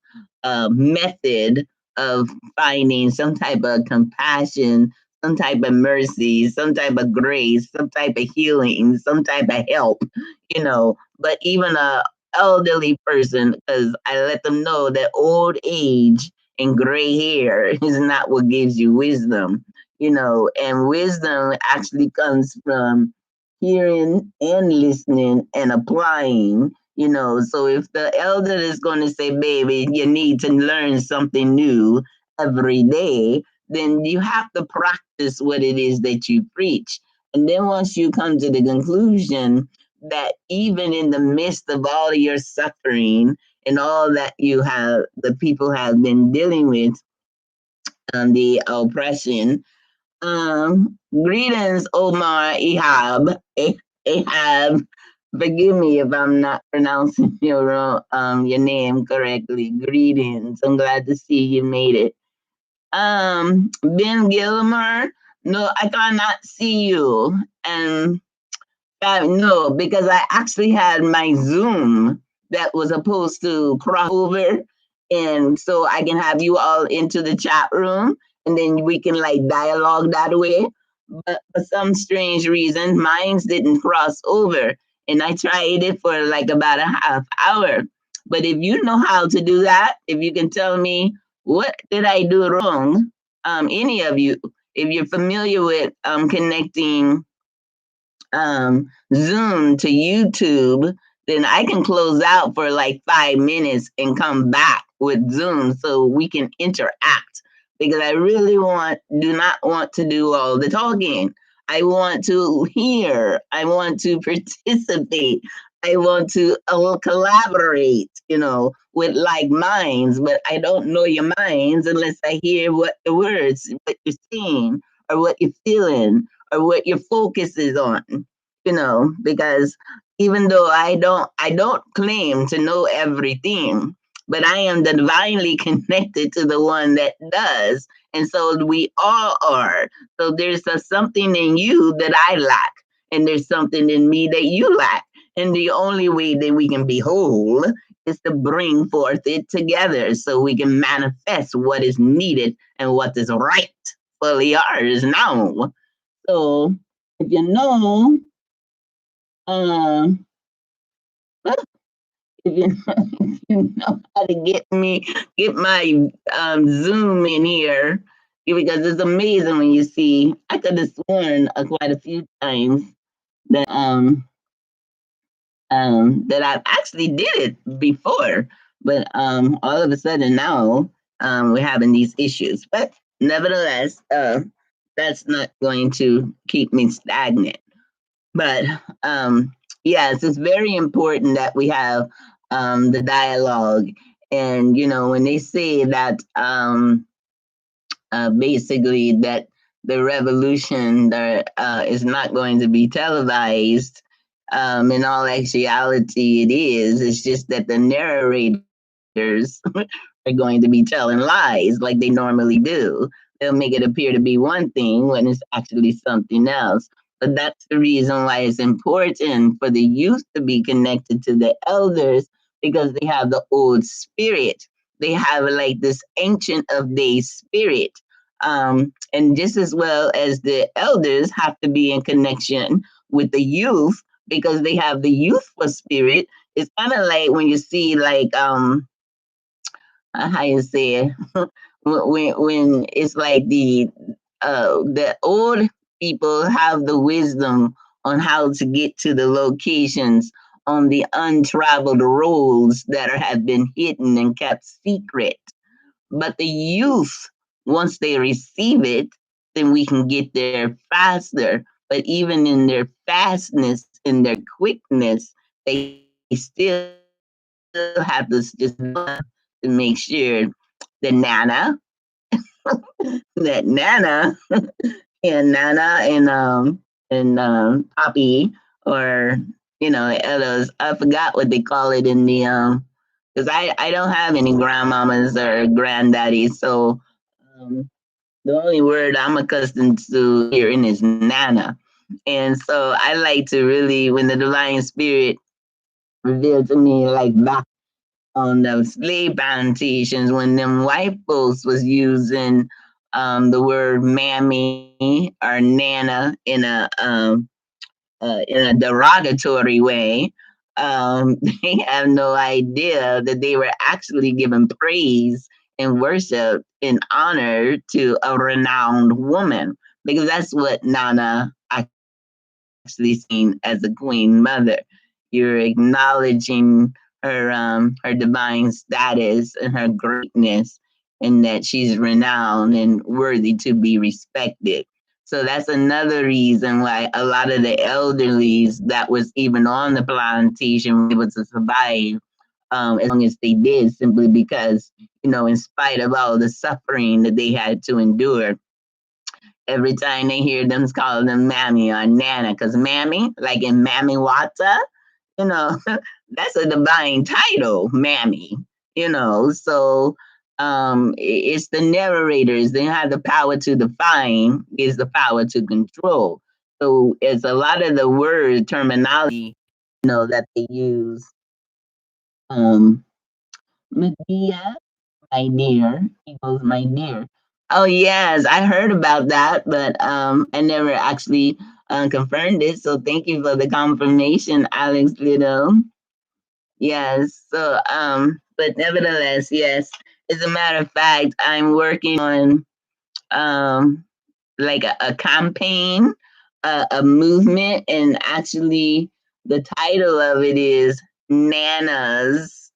method of finding some type of compassion, some type of mercy, some type of grace, some type of healing, some type of help, but even a elderly person, because I let them know that old age and gray hair is not what gives you wisdom, and wisdom actually comes from hearing and listening and applying. So if the elder is going to say, baby, you need to learn something new every day, then you have to practice what it is that you preach. And then once you come to the conclusion that even in the midst of all of your suffering and all that the people have been dealing with, the oppression, greetings, Omar Ahab. Forgive me if I'm not pronouncing your name correctly. Greetings. I'm glad to see you made it. Ben Gilmer. No, I cannot see you. And no, because I actually had my Zoom that was supposed to cross over, and so I can have you all into the chat room, and then we can like dialogue that way. But for some strange reason, mine didn't cross over, and I tried it for like about a half hour. But if you know how to do that, if you can tell me what did I do wrong, any of you, if you're familiar with connecting Zoom to YouTube, then I can close out for like 5 minutes and come back with Zoom so we can interact. Because I really do not want to do all the talking. I want to hear. I want to participate. I want to collaborate, with like minds, but I don't know your minds unless I hear what the words, what you're saying, or what you're feeling, or what your focus is on, because even though I don't claim to know everything, but I am divinely connected to the one that does. And so we all are. So there's something in you that I lack, and there's something in me that you lack. And the only way that we can be whole is to bring forth it together so we can manifest what is needed and what is rightfully ours now. So if you know, um, if you, if you know how to get my Zoom in here, because it's amazing when you see. I could have sworn quite a few times that I've actually did it before, but all of a sudden now we're having these issues. But nevertheless, that's not going to keep me stagnant. But yes, it's very important that we have the dialogue. And when they say that basically that the revolution that is not going to be televised, in all actuality, it is. It's just that the narrators are going to be telling lies like they normally do. They'll make it appear to be one thing when it's actually something else. But that's the reason why it's important for the youth to be connected to the elders, because they have the old spirit. They have like this ancient of days spirit. And just as well as the elders have to be in connection with the youth because they have the youthful spirit. It's kind of like when you see like how you say it when it's like the old people have the wisdom on how to get to the locations on the untraveled roads that have been hidden and kept secret. But the youth, once they receive it, then we can get there faster. But even in their fastness, in their quickness, they still have to just to make sure the Nana, that Nana and Nana and Poppy, or others. I forgot what they call it in the because I don't have any grandmamas or granddaddies, so um the only word I'm accustomed to hearing is Nana. And so I like to really, when the divine spirit revealed to me, like back on the slave plantations, when them white folks was using the word mammy or nana in a derogatory way, they have no idea that they were actually giving praise and worship and honor to a renowned woman, because that's what Nana actually seen as a queen mother. You're acknowledging her divine status and her greatness, and that she's renowned and worthy to be respected. So that's another reason why a lot of the elderlies that was even on the plantation were able to survive as long as they did, simply because, in spite of all the suffering that they had to endure, every time they hear them call them mammy or nana, because mammy, like in Mammy Wata, you know, that's a divine title, mammy, So it's the narrators. They have the power to define, is the power to control. So it's a lot of the word terminology, that they use. Um, Medea, my dear. He goes, my dear. Oh yes, I heard about that, but I never actually confirmed it. So thank you for the confirmation, Alex Little. Yes. So but nevertheless, yes. As a matter of fact, I'm working on um like a campaign, a movement, and actually the title of it is Nana's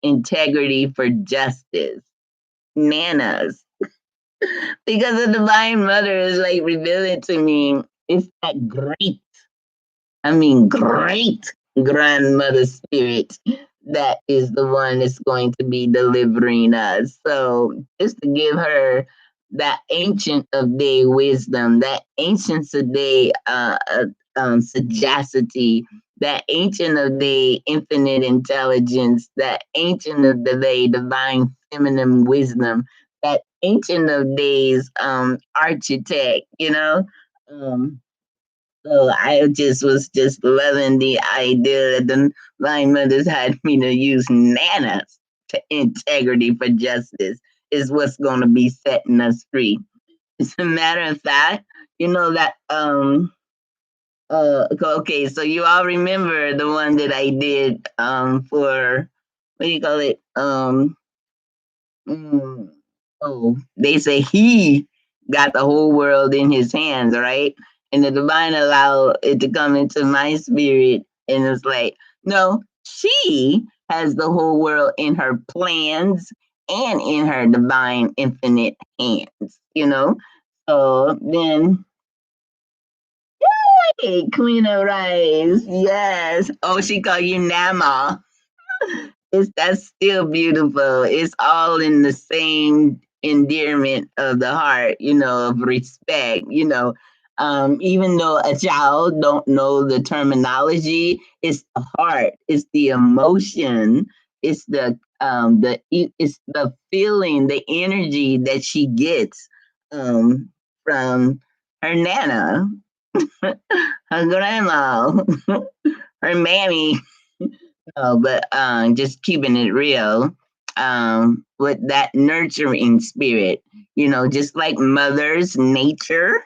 Integrity for Justice. Nanas. Because the Divine Mother is like revealing to me, it's that great, I mean, great grandmother spirit that is the one that's going to be delivering us. So just to give her that ancient of day wisdom, that ancient of day sagacity, that ancient of day infinite intelligence, that ancient of the day divine feminine wisdom, that ancient of days architect, Um, so I just was just loving the idea that the line mothers had me to use nanas to integrity for justice is what's going to be setting us free. As a matter of fact, you know that okay, so you all remember the one that I did for, what do you call it, Mm, oh, they say he got the whole world in his hands, right? And the divine allowed it to come into my spirit, and it's like, no, she has the whole world in her plans and in her divine infinite hands, So then, hey, Queen of Rice, yes. Oh, she called you Nama. That's still beautiful. It's all in the same endearment of the heart, of respect, even though a child don't know the terminology, it's the heart, it's the emotion, it's it's the feeling, the energy that she gets from her nana, her grandma, her mammy. But just keeping it real, with that nurturing spirit, just like mother's nature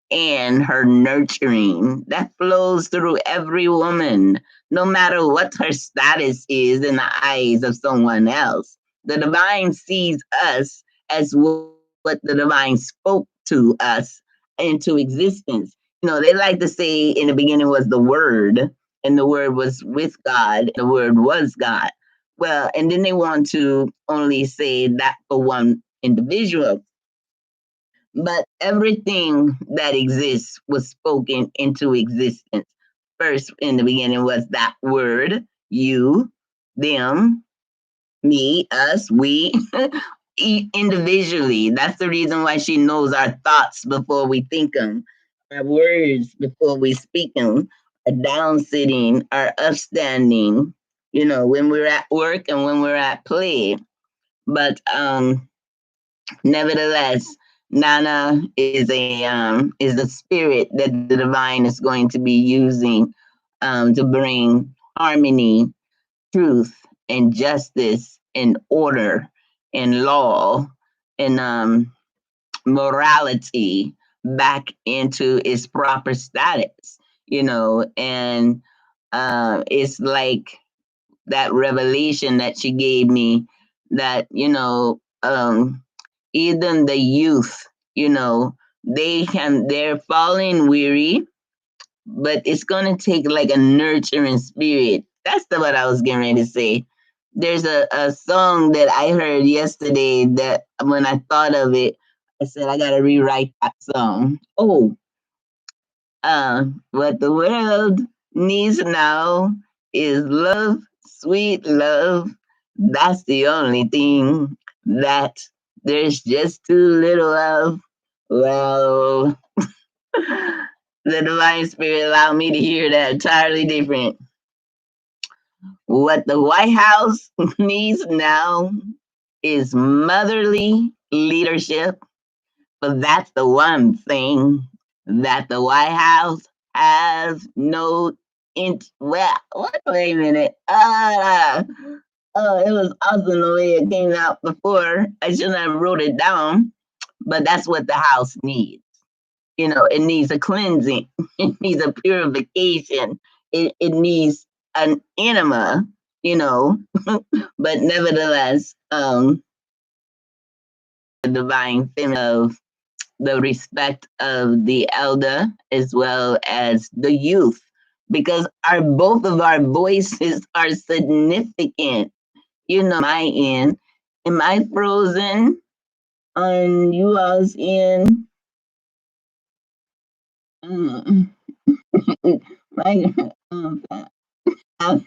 and her nurturing that flows through every woman, no matter what her status is in the eyes of someone else. The divine sees us as what the divine spoke to us into existence. They like to say in the beginning was the word, and the word was with God, and the word was God. Well, and then they want to only say that for one individual. But everything that exists was spoken into existence. First, in the beginning, was that word, you, them, me, us, we, individually. That's the reason why she knows our thoughts before we think them, our words before we speak them, our down sitting, our upstanding, when we're at work and when we're at play. But nevertheless, Nana is the spirit that the divine is going to be using to bring harmony, truth, and justice, and order, and law, and morality back into its proper status. And it's like that revelation that she gave me that even the youth, they're falling weary, but it's gonna take like a nurturing spirit. That's what I was getting ready to say. There's a song that I heard yesterday that when I thought of it, I said I gotta rewrite that song. Oh, what the world needs now is love, sweet love. That's the only thing that there's just too little of. Well, the divine spirit allowed me to hear that entirely different. What the White House needs now is motherly leadership, but that's the one thing that the White House has no well, wait a minute. Oh, it was awesome the way it came out before. I shouldn't have wrote it down, but that's what the house needs. It needs a cleansing. It needs a purification. It needs an enema, you know. But nevertheless, the divine feminine of the respect of the elder as well as the youth, because our both of our voices are significant. My end. Am I frozen on you all's end? Mm. My, um, uh,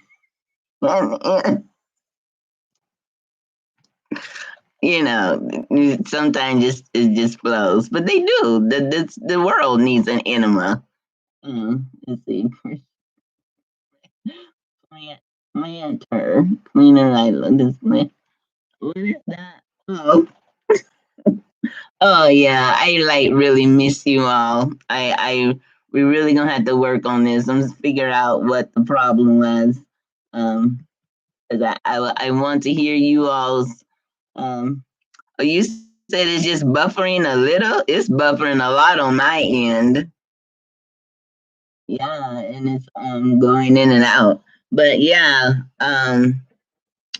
sometimes it just flows, but they do. The world needs an enema. Let's see. Plant, planter, cleaner island. What is that? Oh yeah, I like really miss you all. We really gonna have to work on this. I'm just figure out what the problem was. Um, 'Cause I want to hear you all's. Oh, you said it's just buffering a little. It's buffering a lot on my end. Yeah, and it's going in and out. But yeah,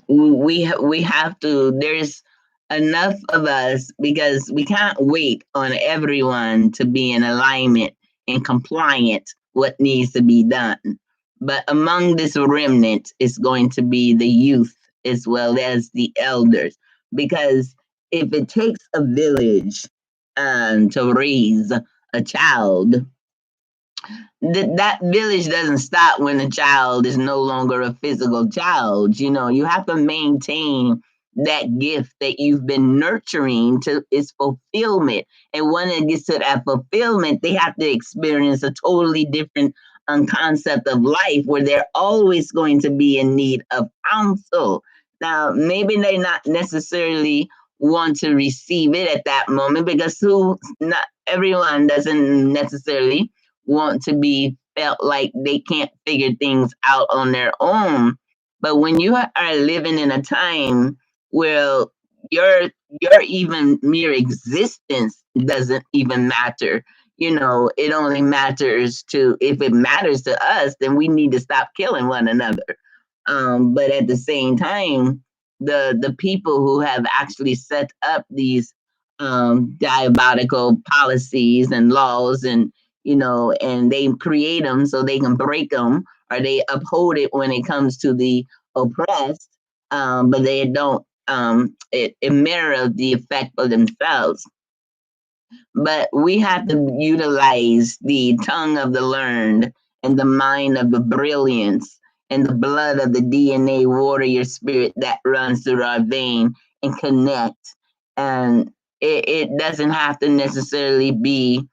we have to. There's enough of us because we can't wait on everyone to be in alignment and compliant what needs to be done. But among this remnant is going to be the youth as well as the elders, because if it takes a village to raise a child, that village doesn't stop when the child is no longer a physical child. You have to maintain that gift that you've been nurturing to its fulfillment. And when it gets to that fulfillment, they have to experience a totally different concept of life where they're always going to be in need of counsel. Now, maybe they not necessarily want to receive it at that moment, because not everyone doesn't necessarily want to be felt like they can't figure things out on their own. But when you are living in a time where your even mere existence doesn't even matter, it only matters to, if it matters to us, then we need to stop killing one another. But at the same time, the people who have actually set up these diabolical policies and laws, and they create them so they can break them, or they uphold it when it comes to the oppressed, but they don't. It mirrors the effect of themselves. But we have to utilize the tongue of the learned and the mind of the brilliance and the blood of the DNA warrior spirit that runs through our vein and connect. And it doesn't have to necessarily be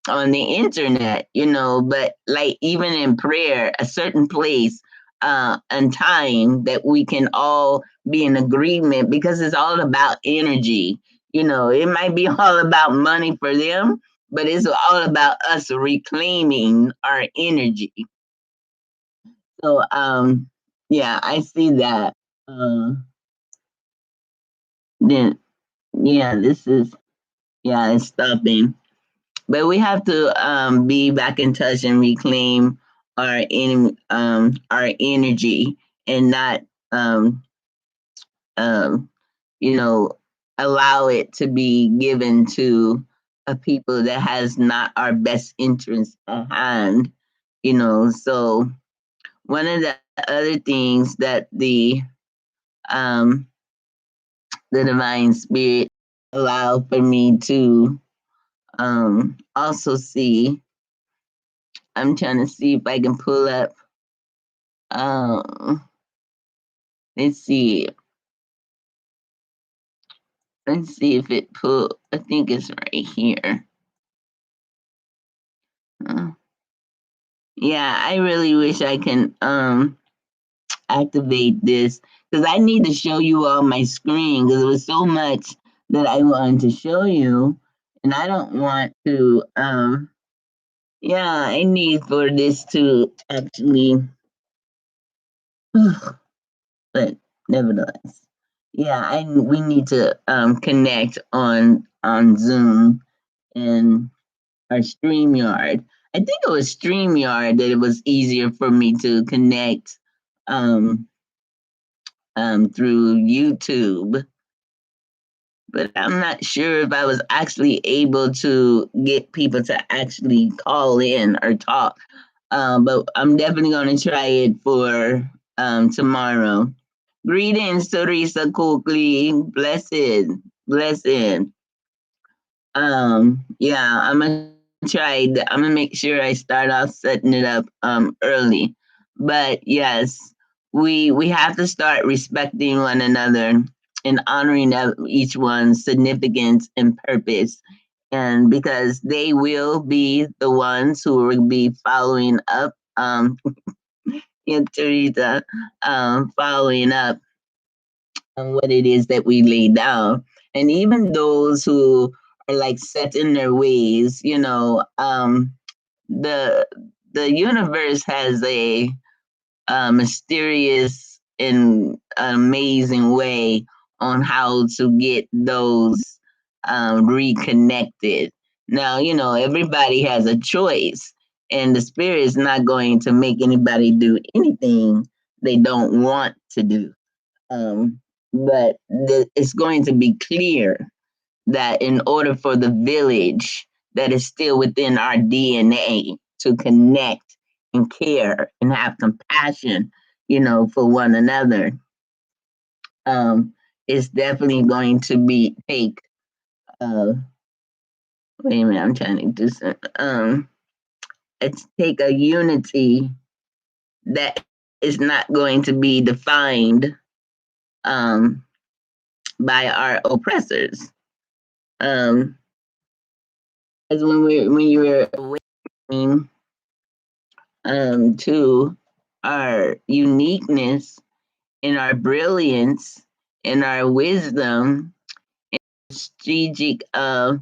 on the internet, but like even in prayer, a certain place and time that we can all be in agreement because it's all about energy. It might be all about money for them, but it's all about us reclaiming our energy. So, yeah, I see that. Uh, then, yeah, it's stopping. But we have to be back in touch and reclaim our energy and not um, um, you know allow it to be given to a people that has not our best interest at hand. So one of the other things that um, the divine spirit allow for me to also see. I'm trying to see if I can pull up. Um, let's see. Let's see if it pull. I think it's right here. Uh, yeah, I really wish I can activate this because I need to show you all my screen because it was so much that I wanted to show you, and I don't want to. Yeah, I need for this to actually. But nevertheless, yeah, we need to connect on Zoom and our StreamYard. I think it was StreamYard that it was easier for me to connect um, through YouTube, but I'm not sure if I was actually able to get people to actually call in or talk. But I'm definitely going to try it for tomorrow. Greetings, Teresa Coakley. Blessed, blessed. Yeah, I'm gonna try. I'm gonna make sure I start off setting it up early. But yes, we have to start respecting one another and honoring each one's significance and purpose. And because they will be the ones who will be following up, and Teresa, following up on what it is that we lay down. And even those who are like set in their ways, the the universe has a mysterious and amazing way on how to get those reconnected. Now, everybody has a choice, and the spirit is not going to make anybody do anything they don't want to do. Um, but it's going to be clear that in order for the village that is still within our DNA to connect and care and have compassion, for one another, it's definitely going to be take. Wait a minute, I'm trying to do some. It's take a unity that is not going to be defined um, by our oppressors. Um, as when you were awakening to our uniqueness and our brilliance and our wisdom, strategic. Uh,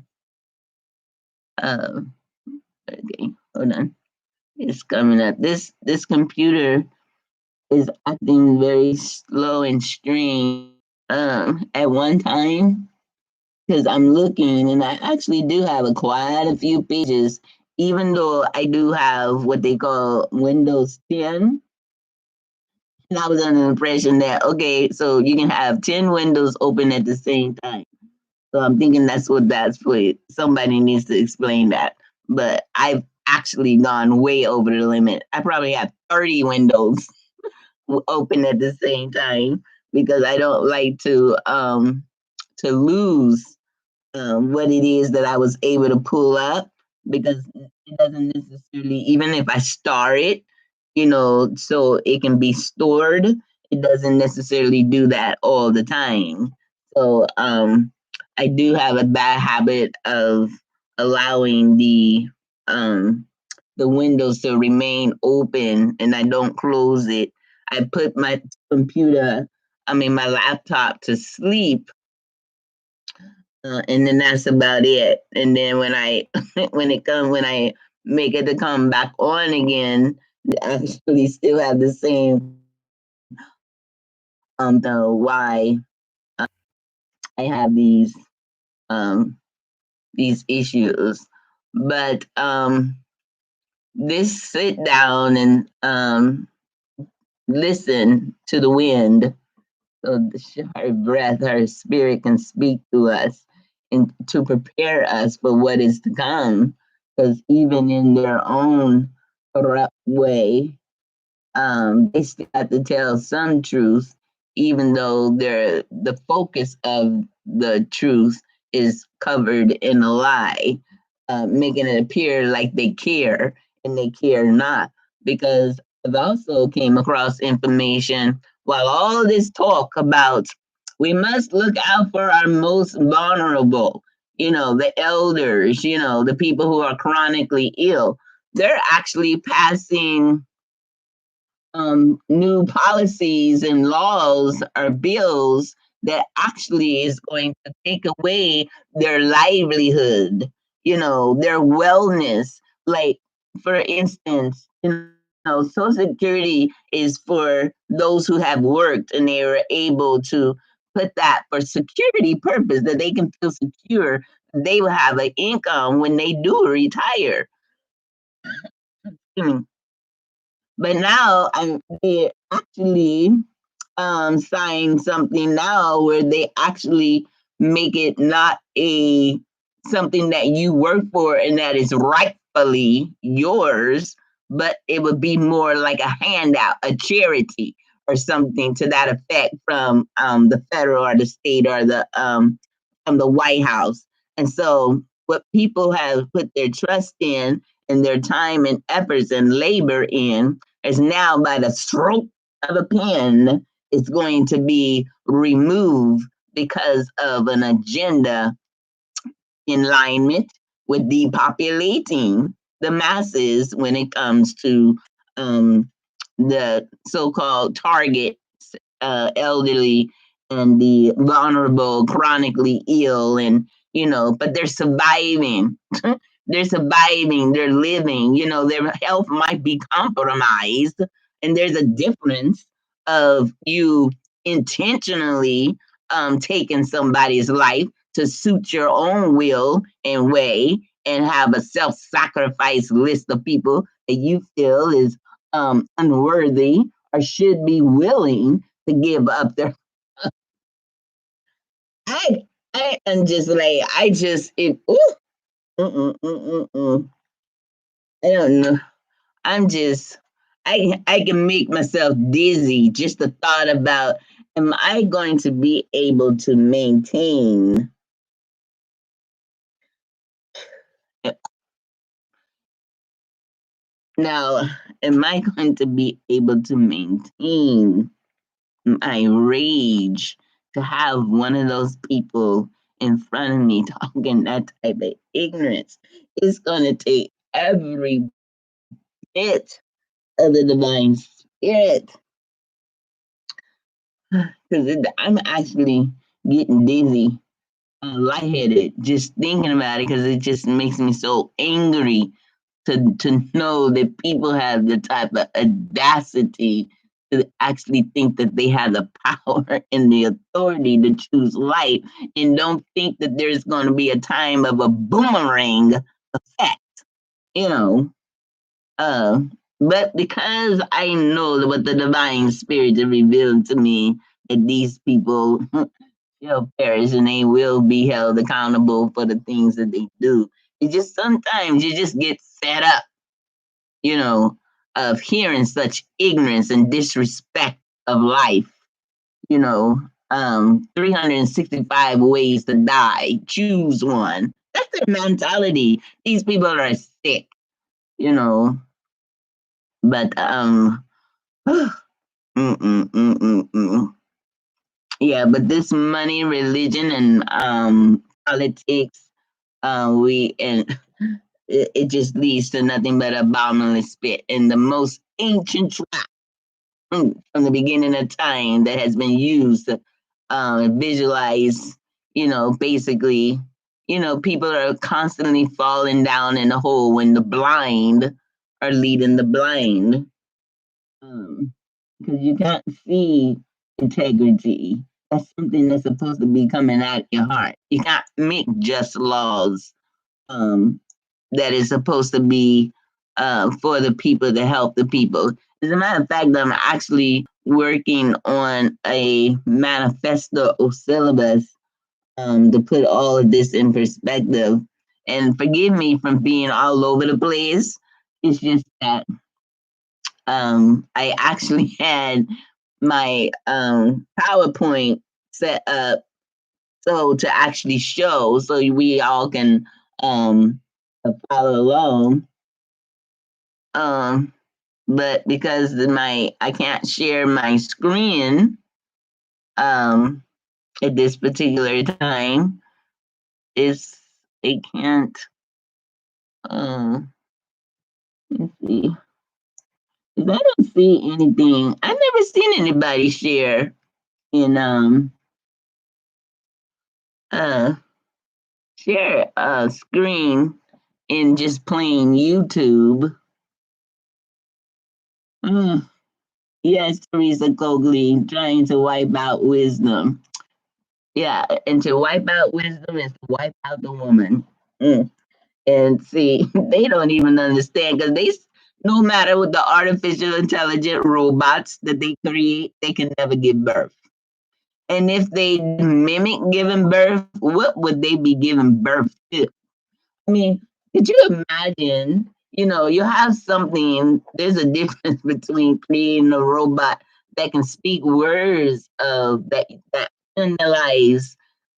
okay, hold on. It's coming up. This computer is acting very slow and strange. At one time, because I'm looking and I actually do have quite a few pages, even though I do have what they call Windows 10. And I was under the impression that, okay, so you can have 10 windows open at the same time. So I'm thinking that's what that's for. Somebody needs to explain that. But I've actually gone way over the limit. I probably have 30 windows open at the same time because I don't like to lose what it is that I was able to pull up, because it doesn't necessarily, even if I star it, so it can be stored, it doesn't necessarily do that all the time. So I do have a bad habit of allowing the windows to remain open, and I don't close it. I put my my laptop to sleep, and then that's about it. And then when I when I make it to come back on again, I actually still have the same the why I have um these issues. But this sit down and listen to the wind, so her breath, her spirit can speak to us and to prepare us for what is to come. Because even in their own corrupt way, they still have to tell some truth, even though the focus of the truth is covered in a lie, making it appear like they care, and they care not. Because I've also came across information while all this talk about we must look out for our most vulnerable, the elders, the people who are chronically ill. They're actually passing new policies and laws or bills that actually is going to take away their livelihood, their wellness. Like, for instance, Social Security is for those who have worked and they were able to put that for security purpose, that they can feel secure. They will have an income when they do retire. But now they actually sign something now where they actually make it not a something that you work for and that is rightfully yours, but it would be more like a handout, a charity, or something to that effect from the federal or the state or the from the White House. And so, what people have put their trust in and their time and efforts and labor in is now by the stroke of a pen is going to be removed because of an agenda in alignment with depopulating the masses when it comes to the so-called target elderly and the vulnerable, chronically ill, and but they're surviving. They're surviving. They're living. Their health might be compromised, and there's a difference of you intentionally taking somebody's life to suit your own will and way, and have a self-sacrifice list of people that you feel is unworthy or should be willing to give up their. I I am just like I just it. Ooh, mm. I don't know. I'm just I can make myself dizzy just the thought about, am I going to be able to maintain, now, am I going to be able to maintain my rage to have one of those people in front of me talking that type of ignorance? It's going to take every bit of the divine spirit, because I'm actually getting dizzy, lightheaded, just thinking about it, because it just makes me so angry to know that people have the type of audacity to actually think that they have the power and the authority to choose life, and don't think that there's going to be a time of a boomerang effect, you know. Uh, but because I know what the divine spirit has revealed to me, that these people shall perish and they will be held accountable for the things that they do. It just sometimes you just get fed up, you know, of hearing such ignorance and disrespect of life, you know. 365 ways to die. Choose one. That's their mentality. These people are sick, you know. But mm, mm, mm, mm, mm. Yeah, but this money, religion, and politics, we and it just leads to nothing but a bottomless pit. And the most ancient trap from the beginning of time that has been used to visualize, basically, people are constantly falling down in a hole when the blind are leading the blind. Because you can't see integrity. That's something that's supposed to be coming out of your heart. You can't make just laws um, that is supposed to be for the people to help the people. As a matter of fact, I'm actually working on a manifesto or syllabus to put all of this in perspective. And forgive me from being all over the place. It's just that I actually had my PowerPoint set up so to actually show so we all can um, follow along. Um, but because I can't share my screen um, at this particular time, it's it can't. Um, let's see. 'Cause I don't see anything. I've never seen anybody share in uh share a screen in just plain YouTube. Mm. Yes, Teresa Cogley trying to wipe out wisdom. Yeah, and to wipe out wisdom is to wipe out the woman. Mm. And see, they don't even understand because no matter what the artificial intelligent robots that they create, they can never give birth. And if they mimic giving birth, what would they be giving birth to? I mean, could you imagine? You have something. There's a difference between creating a robot that can speak words of that analyze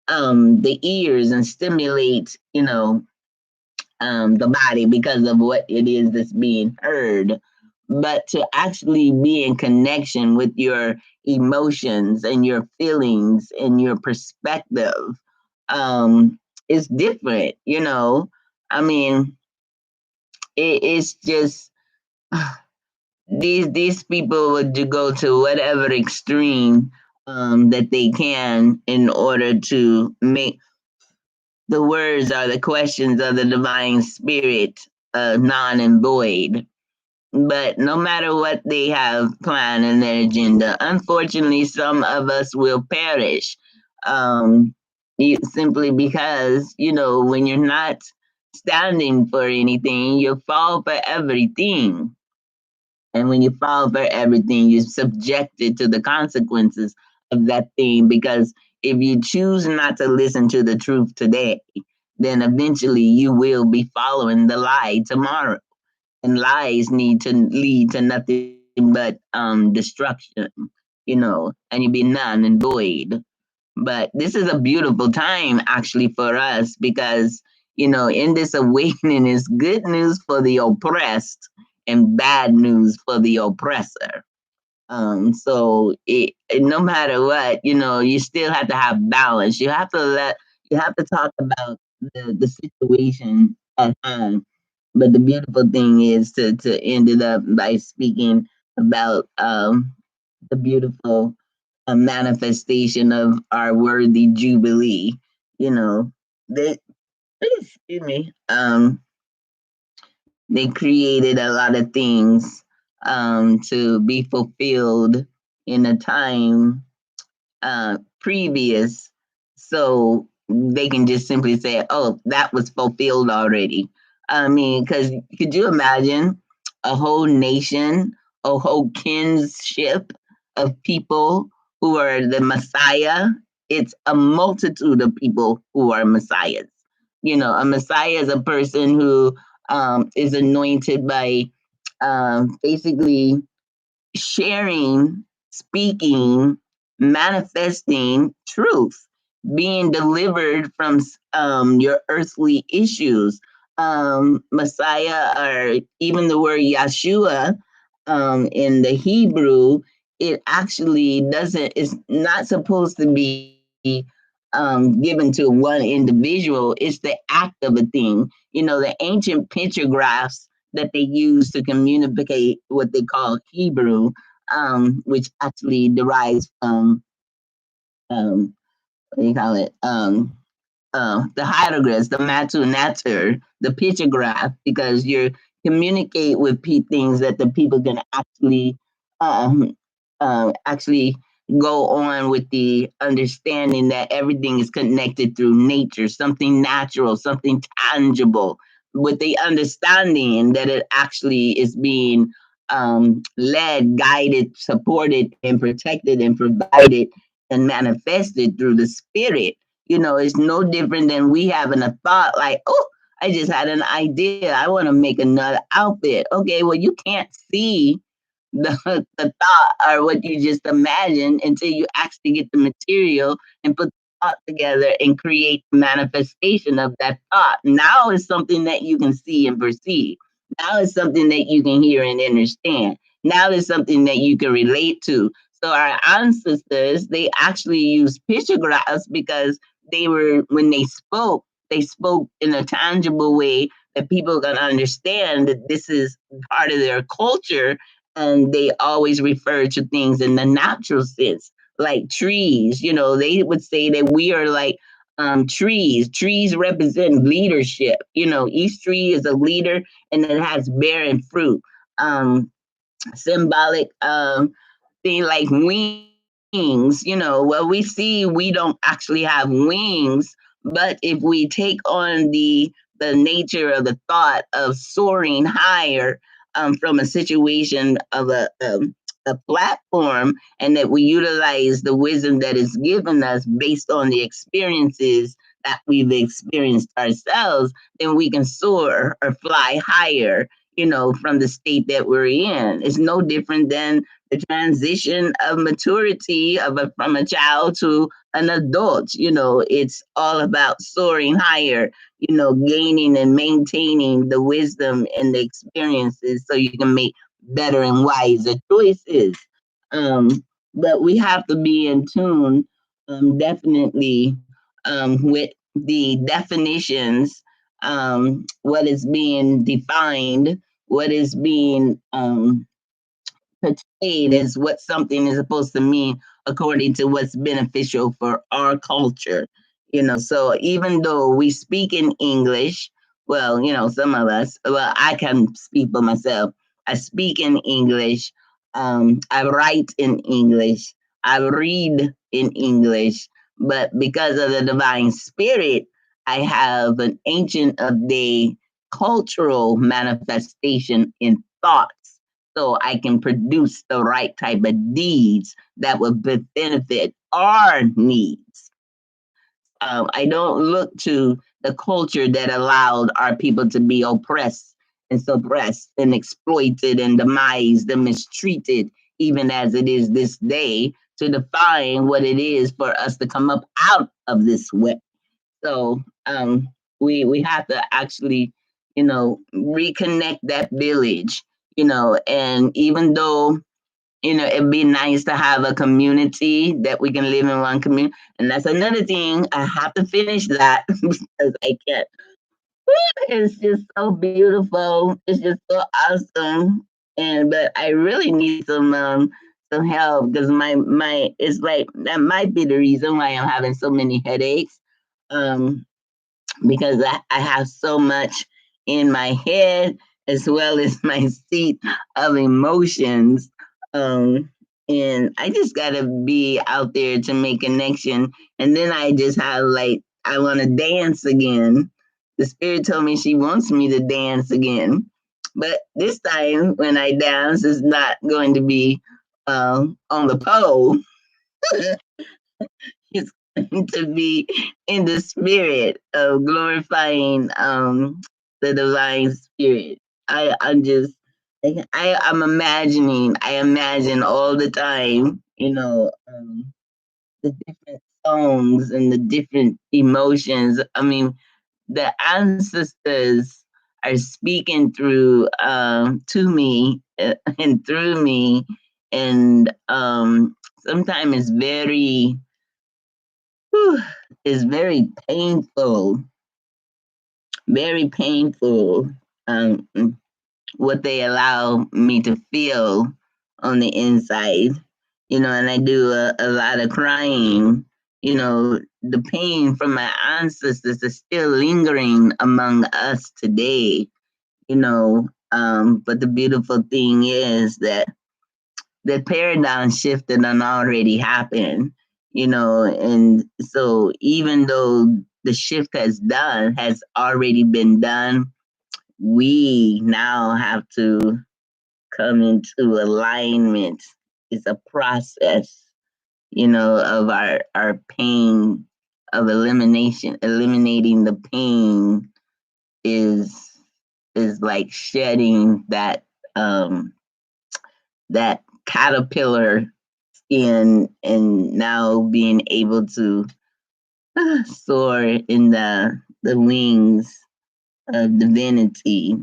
the ears and stimulate, the body because of what it is that's being heard, but to actually be in connection with your emotions and your feelings and your perspective is different. I mean, it's just these people would go to whatever extreme that they can in order to make the words or the questions of the divine spirit non and void. But no matter what they have planned in their agenda, unfortunately, some of us will perish simply because, when you're not standing for anything, you fall for everything. And when you fall for everything, you're subjected to the consequences of that thing. Because if you choose not to listen to the truth today, then eventually you will be following the lie tomorrow. And lies need to lead to nothing but destruction, and you be none and void. But this is a beautiful time actually for us because, in this awakening is good news for the oppressed and bad news for the oppressor. So no matter what, you still have to have balance. You have to talk about the situation at hand. But the beautiful thing is to end it up by speaking about the beautiful manifestation of our worthy jubilee. You know, they excuse me. They created a lot of things to be fulfilled in a time previous, so they can just simply say, "Oh, that was fulfilled already." I mean, because could you imagine a whole nation, a whole kinship of people who are the Messiah? It's a multitude of people who are Messiahs. A Messiah is a person who is anointed by basically sharing, speaking manifesting truth, being delivered from your earthly issues. Messiah, or even the word Yeshua, in the Hebrew, it actually doesn't, it's not supposed to be given to one individual. It's the act of a thing. The ancient pictographs that they use to communicate what they call Hebrew, which actually derives from, what do you call it? The hieroglyphs, the Matu Natur, the pictograph, because you communicate with things that the people can um, actually go on with the understanding that everything is connected through nature, something natural, something tangible, with the understanding that it actually is being led, guided, supported, and protected and provided and manifested through the spirit. It's no different than we having a thought like, oh, I just had an idea. I want to make another outfit. Okay, well, you can't see the thought or what you just imagined until you actually get the material and put the thought together and create the manifestation of that thought. Now it's something that you can see and perceive. Now it's something that you can hear and understand. Now it's something that you can relate to. So our ancestors, they actually used pictographs because when they spoke in a tangible way that people can understand that this is part of their culture, and they always refer to things in the natural sense, like trees. They would say that we are like trees. Trees represent leadership. Each tree is a leader, and it has bearing fruit. Symbolic thing like wings. Well, we see we don't actually have wings, but if we take on the nature of the thought of soaring higher, from a situation of a platform, and that we utilize the wisdom that is given us based on the experiences that we've experienced ourselves, then we can soar or fly higher, from the state that we're in. It's no different than the transition of maturity from a child to an adult. It's all about soaring higher, gaining and maintaining the wisdom and the experiences so you can make better and wiser choices. But we have to be in tune, definitely, with the definitions, what is being defined, what is being portrayed as what something is supposed to mean according to what's beneficial for our culture. So even though we speak in English, well, some of us, well, I can speak for myself. I speak in English. I write in English. I read in English. But because of the divine spirit, I have an ancient of day cultural manifestation in thought, so I can produce the right type of deeds that will benefit our needs. I don't look to the culture that allowed our people to be oppressed and suppressed and exploited and demised and mistreated, even as it is this day, to define what it is for us to come up out of this way. So we have to actually, reconnect that village, and even though, it'd be nice to have a community that we can live in one community. And that's another thing. I have to finish that because I can't. It's just so beautiful. It's just so awesome. But I really need some help because my it's like that might be the reason why I'm having so many headaches. Um, because I have so much in my head as well as my seat of emotions. Um, and I just gotta be out there to make connection. And then I just have like, I want to dance again. The spirit told me she wants me to dance again. But this time when I dance, it's not going to be on the pole. It's going to be in the spirit of glorifying the divine spirit. I'm just I imagine all the time, the different songs and the different emotions. I mean, the ancestors are speaking through to me and through me, and sometimes it's very whew, it's very painful. Um, what they allow me to feel on the inside, and I do a lot of crying. The pain from my ancestors is still lingering among us today, but the beautiful thing is that the paradigm shifted and already happened, and so even though the shift has already been done, we now have to come into alignment. It's a process, of our pain, of eliminating the pain is like shedding that caterpillar skin and now being able to soar in the wings of divinity,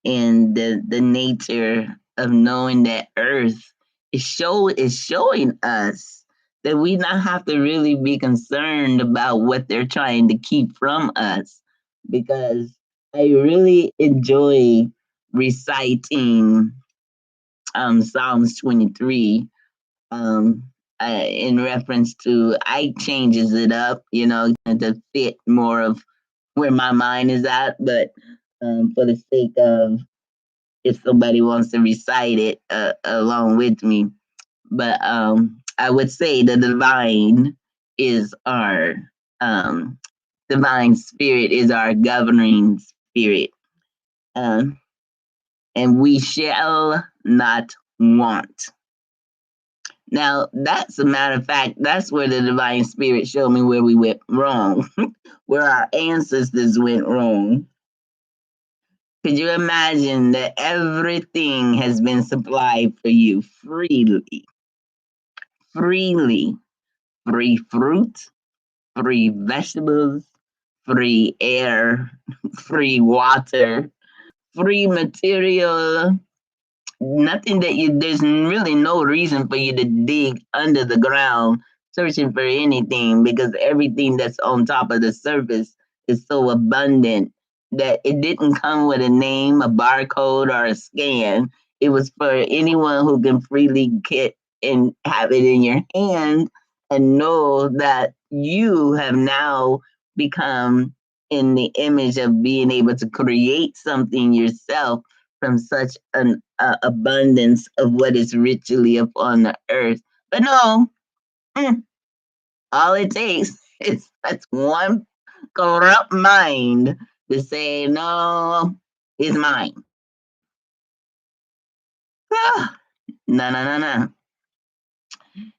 and the nature of knowing that earth is showing us that we not have to really be concerned about what they're trying to keep from us, because I really enjoy reciting Psalms 23, um, in reference to, I changes it up, to fit more of where my mind is at, but for the sake of if somebody wants to recite it along with me. But I would say the is our um, divine spirit is our governing spirit, um, and we shall not want. Now, that's a matter of fact, that's where the divine spirit showed me where we went wrong, where our ancestors went wrong. Could you imagine that everything has been supplied for you freely? Freely. Free fruit, free vegetables, free air, free water, free material. Nothing that there's really no reason for you to dig under the ground searching for anything, because everything that's on top of the surface is so abundant that it didn't come with a name, a barcode, or a scan. It was for anyone who can freely get and have it in your hand and know that you have now become in the image of being able to create something yourself from such an abundance of what is richly upon the earth. But no, mm, all it takes is that's one corrupt mind to say, no, it's mine. Ah, no, no, no, no.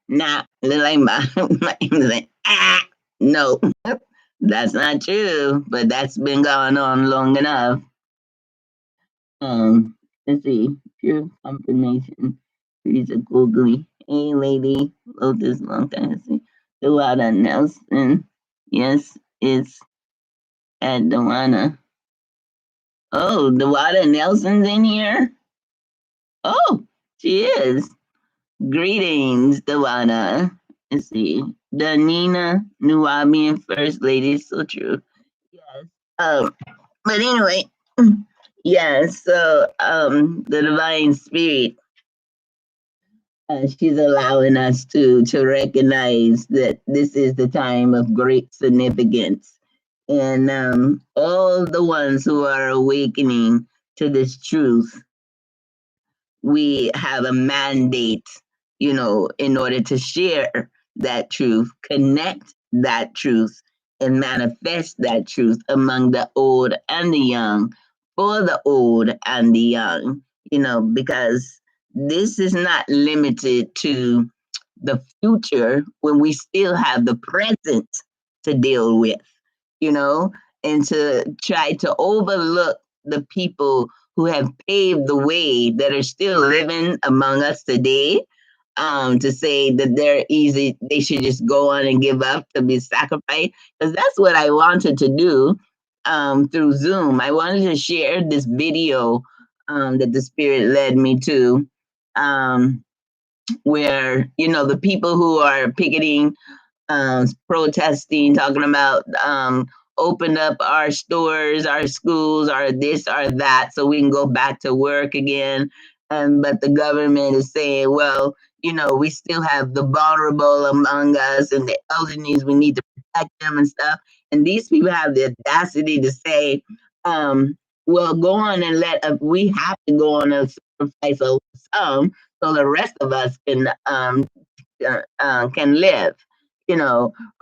Nah, like my no, that's not true, but that's been going on long enough. Let's see, pure confirmation. She's a googly. Hey, lady, Lotus, long time to see. Luana Nelson. Yes, it's at Dewana. Oh, Dewana Nelson's in here? Oh, she is. Greetings, Dewana. Let's see. Danina Nuwabian First Lady, so true. Yes. But anyway, yeah, so the divine spirit, she's allowing us to recognize that this is the time of great significance, and all the ones who are awakening to this truth, we have a mandate, in order to share that truth, connect that truth, and manifest that truth among the old and the young, for the old and the young, because this is not limited to the future when we still have the present to deal with, you know, and to try to overlook the people who have paved the way that are still living among us today. to say that they're easy, they should just go on and give up to be sacrificed. Because that's what I wanted to do through Zoom. I wanted to share this video that the Spirit led me to, um, where, the people who are picketing, protesting, talking about open up our stores, our schools, our this, our that, so we can go back to work again. But the government is saying, well, we still have the vulnerable among us and the elderly. We need to protect them and stuff. And these people have the audacity to say, well, go on and we have to go on a sacrifice of some so the rest of us can live,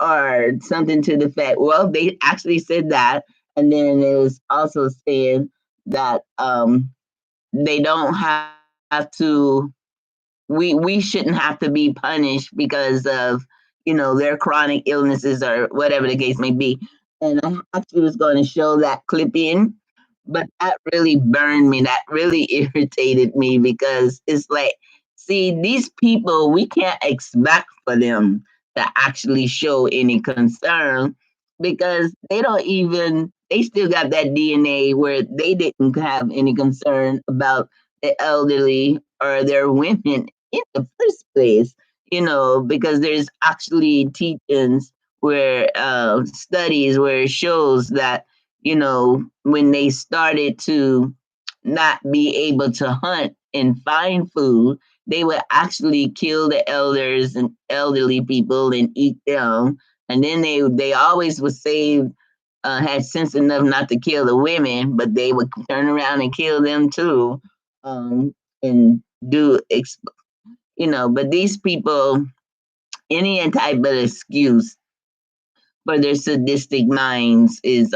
or something to the fact. Well, they actually said that, and then it was also saying that they don't have to. We shouldn't have to be punished because of their chronic illnesses or whatever the case may be. And I actually was going to show that clip in, but that really burned me. That really irritated me because it's like, see, these people, we can't expect for them to actually show any concern because they still got that DNA where they didn't have any concern about the elderly or their women in the first place, because there's actually teachings where studies where it shows that when they started to not be able to hunt and find food, they would actually kill the elders and elderly people and eat them. And then they always would save, had sense enough not to kill the women, but they would turn around and kill them too, and do but these people, any type of excuse for their sadistic minds is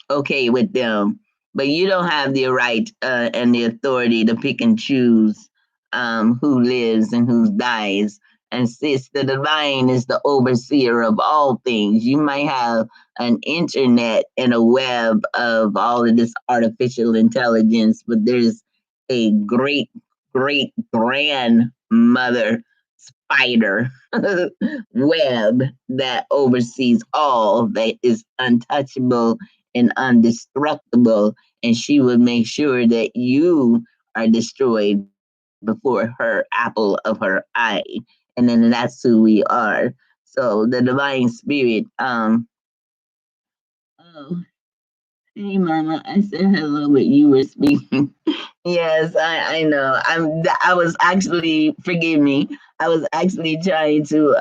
okay with them. But you don't have the right and the authority to pick and choose who lives and who dies. And since the divine is the overseer of all things, you might have an internet and a web of all of this artificial intelligence, but there's a great, great grandmother spider web that oversees all that is untouchable and undestructible, and she would make sure that you are destroyed before her apple of her eye. And then that's who we are. So the divine spirit, oh, hey mama, I said hello, but you were speaking. Yes, I know. I was actually, forgive me. I was actually trying to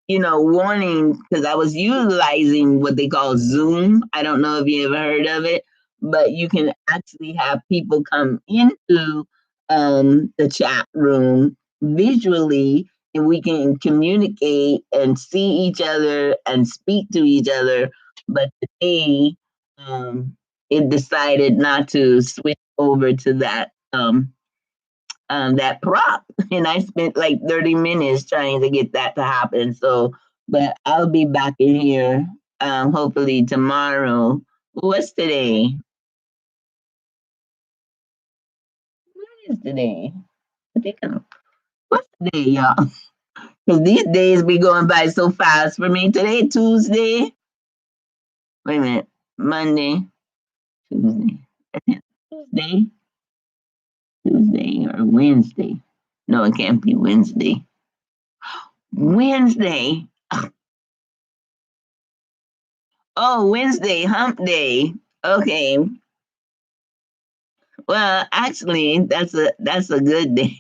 warning because I was utilizing what they call Zoom. I don't know if you ever heard of it, but you can actually have people come into the chat room visually, and we can communicate and see each other and speak to each other. But today, it decided not to switch over to that prop. And I spent like 30 minutes trying to get that to happen. So, but I'll be back in here hopefully tomorrow. What's today? What is today? I think what's today, y'all? Because these days be going by so fast for me. Today, Tuesday. Wait a minute. Monday, Tuesday. Tuesday, Tuesday, or Wednesday. No, it can't be Wednesday. Wednesday. Oh, Wednesday, hump day. Okay. Well, actually, that's a good day.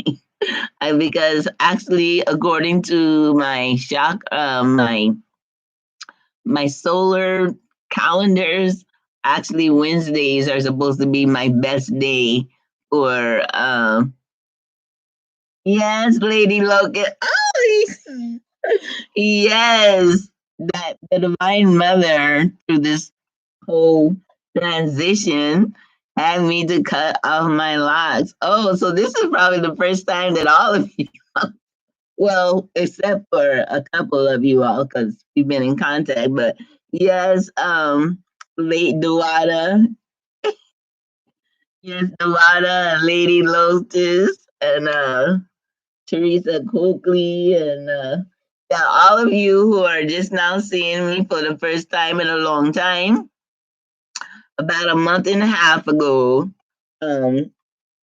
Because actually, according to my my solar calendars, actually Wednesdays are supposed to be my best day for yes, Lady Logan. Oh, yes, that the Divine Mother through this whole transition had me to cut off my locks. Oh, so this is probably the first time that all of you, well, except for a couple of you all, because we've been in contact, but yes, late Duwada, yes, Duwada, Lady Lotus, and Teresa Coakley, and yeah, all of you who are just now seeing me for the first time in a long time. About a month and a half ago, um,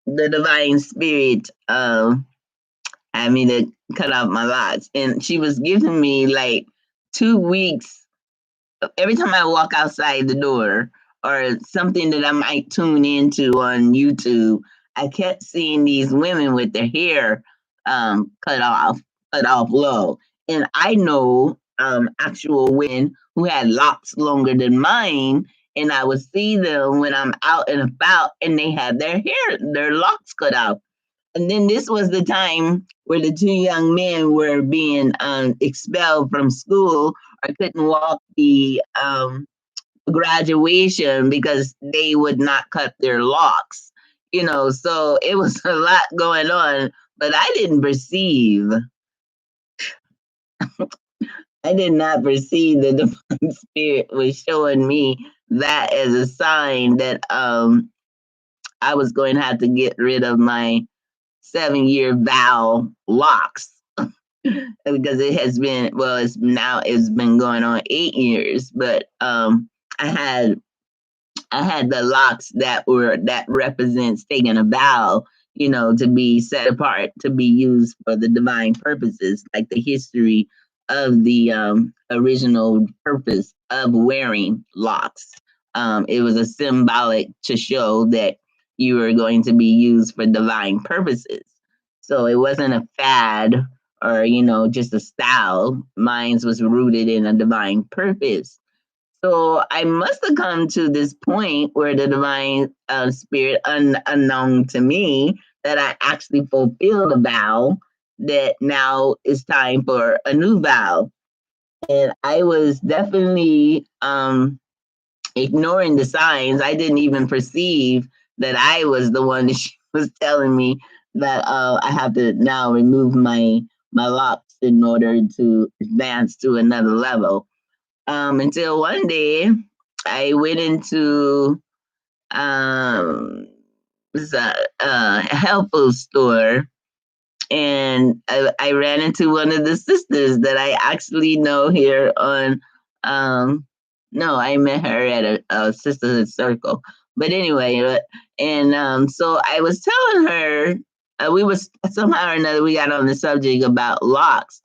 the divine spirit had me to cut off my locks, and she was giving me like 2 weeks every time I walk outside the door or something that I might tune into on YouTube. I kept seeing these women with their hair cut off, cut off low, and I know actual women who had locks longer than mine. And I would see them when I'm out and about, and they had their hair, their locks cut off. And then this was the time where the two young men were being expelled from school or couldn't walk the graduation because they would not cut their locks. You know, so it was a lot going on, but I didn't perceive. I did not perceive that the divine spirit was showing me that as a sign that I was going to have to get rid of my 7-year vow locks because it has been, well, it's been going on 8 years, but I had I had the locks that represents taking a vow, you know, to be set apart, to be used for the divine purposes, like the history of the original purpose of wearing locks. It was a symbolic to show that you were going to be used for divine purposes. So it wasn't a fad or, you know, just a style. Mine was rooted in a divine purpose. So I must have come to this point where the divine spirit, unknown to me, that I actually fulfilled a vow that now it's time for a new vow. And I was definitely ignoring the signs. I didn't even perceive that I was the one that she was telling me that I have to now remove my locks in order to advance to another level. Until one day I went into um, a health food store, and I ran into one of the sisters that I actually know here on. No, I met her at a sisterhood circle. But anyway, and so I was telling her, we was somehow or another we got on the subject about locks,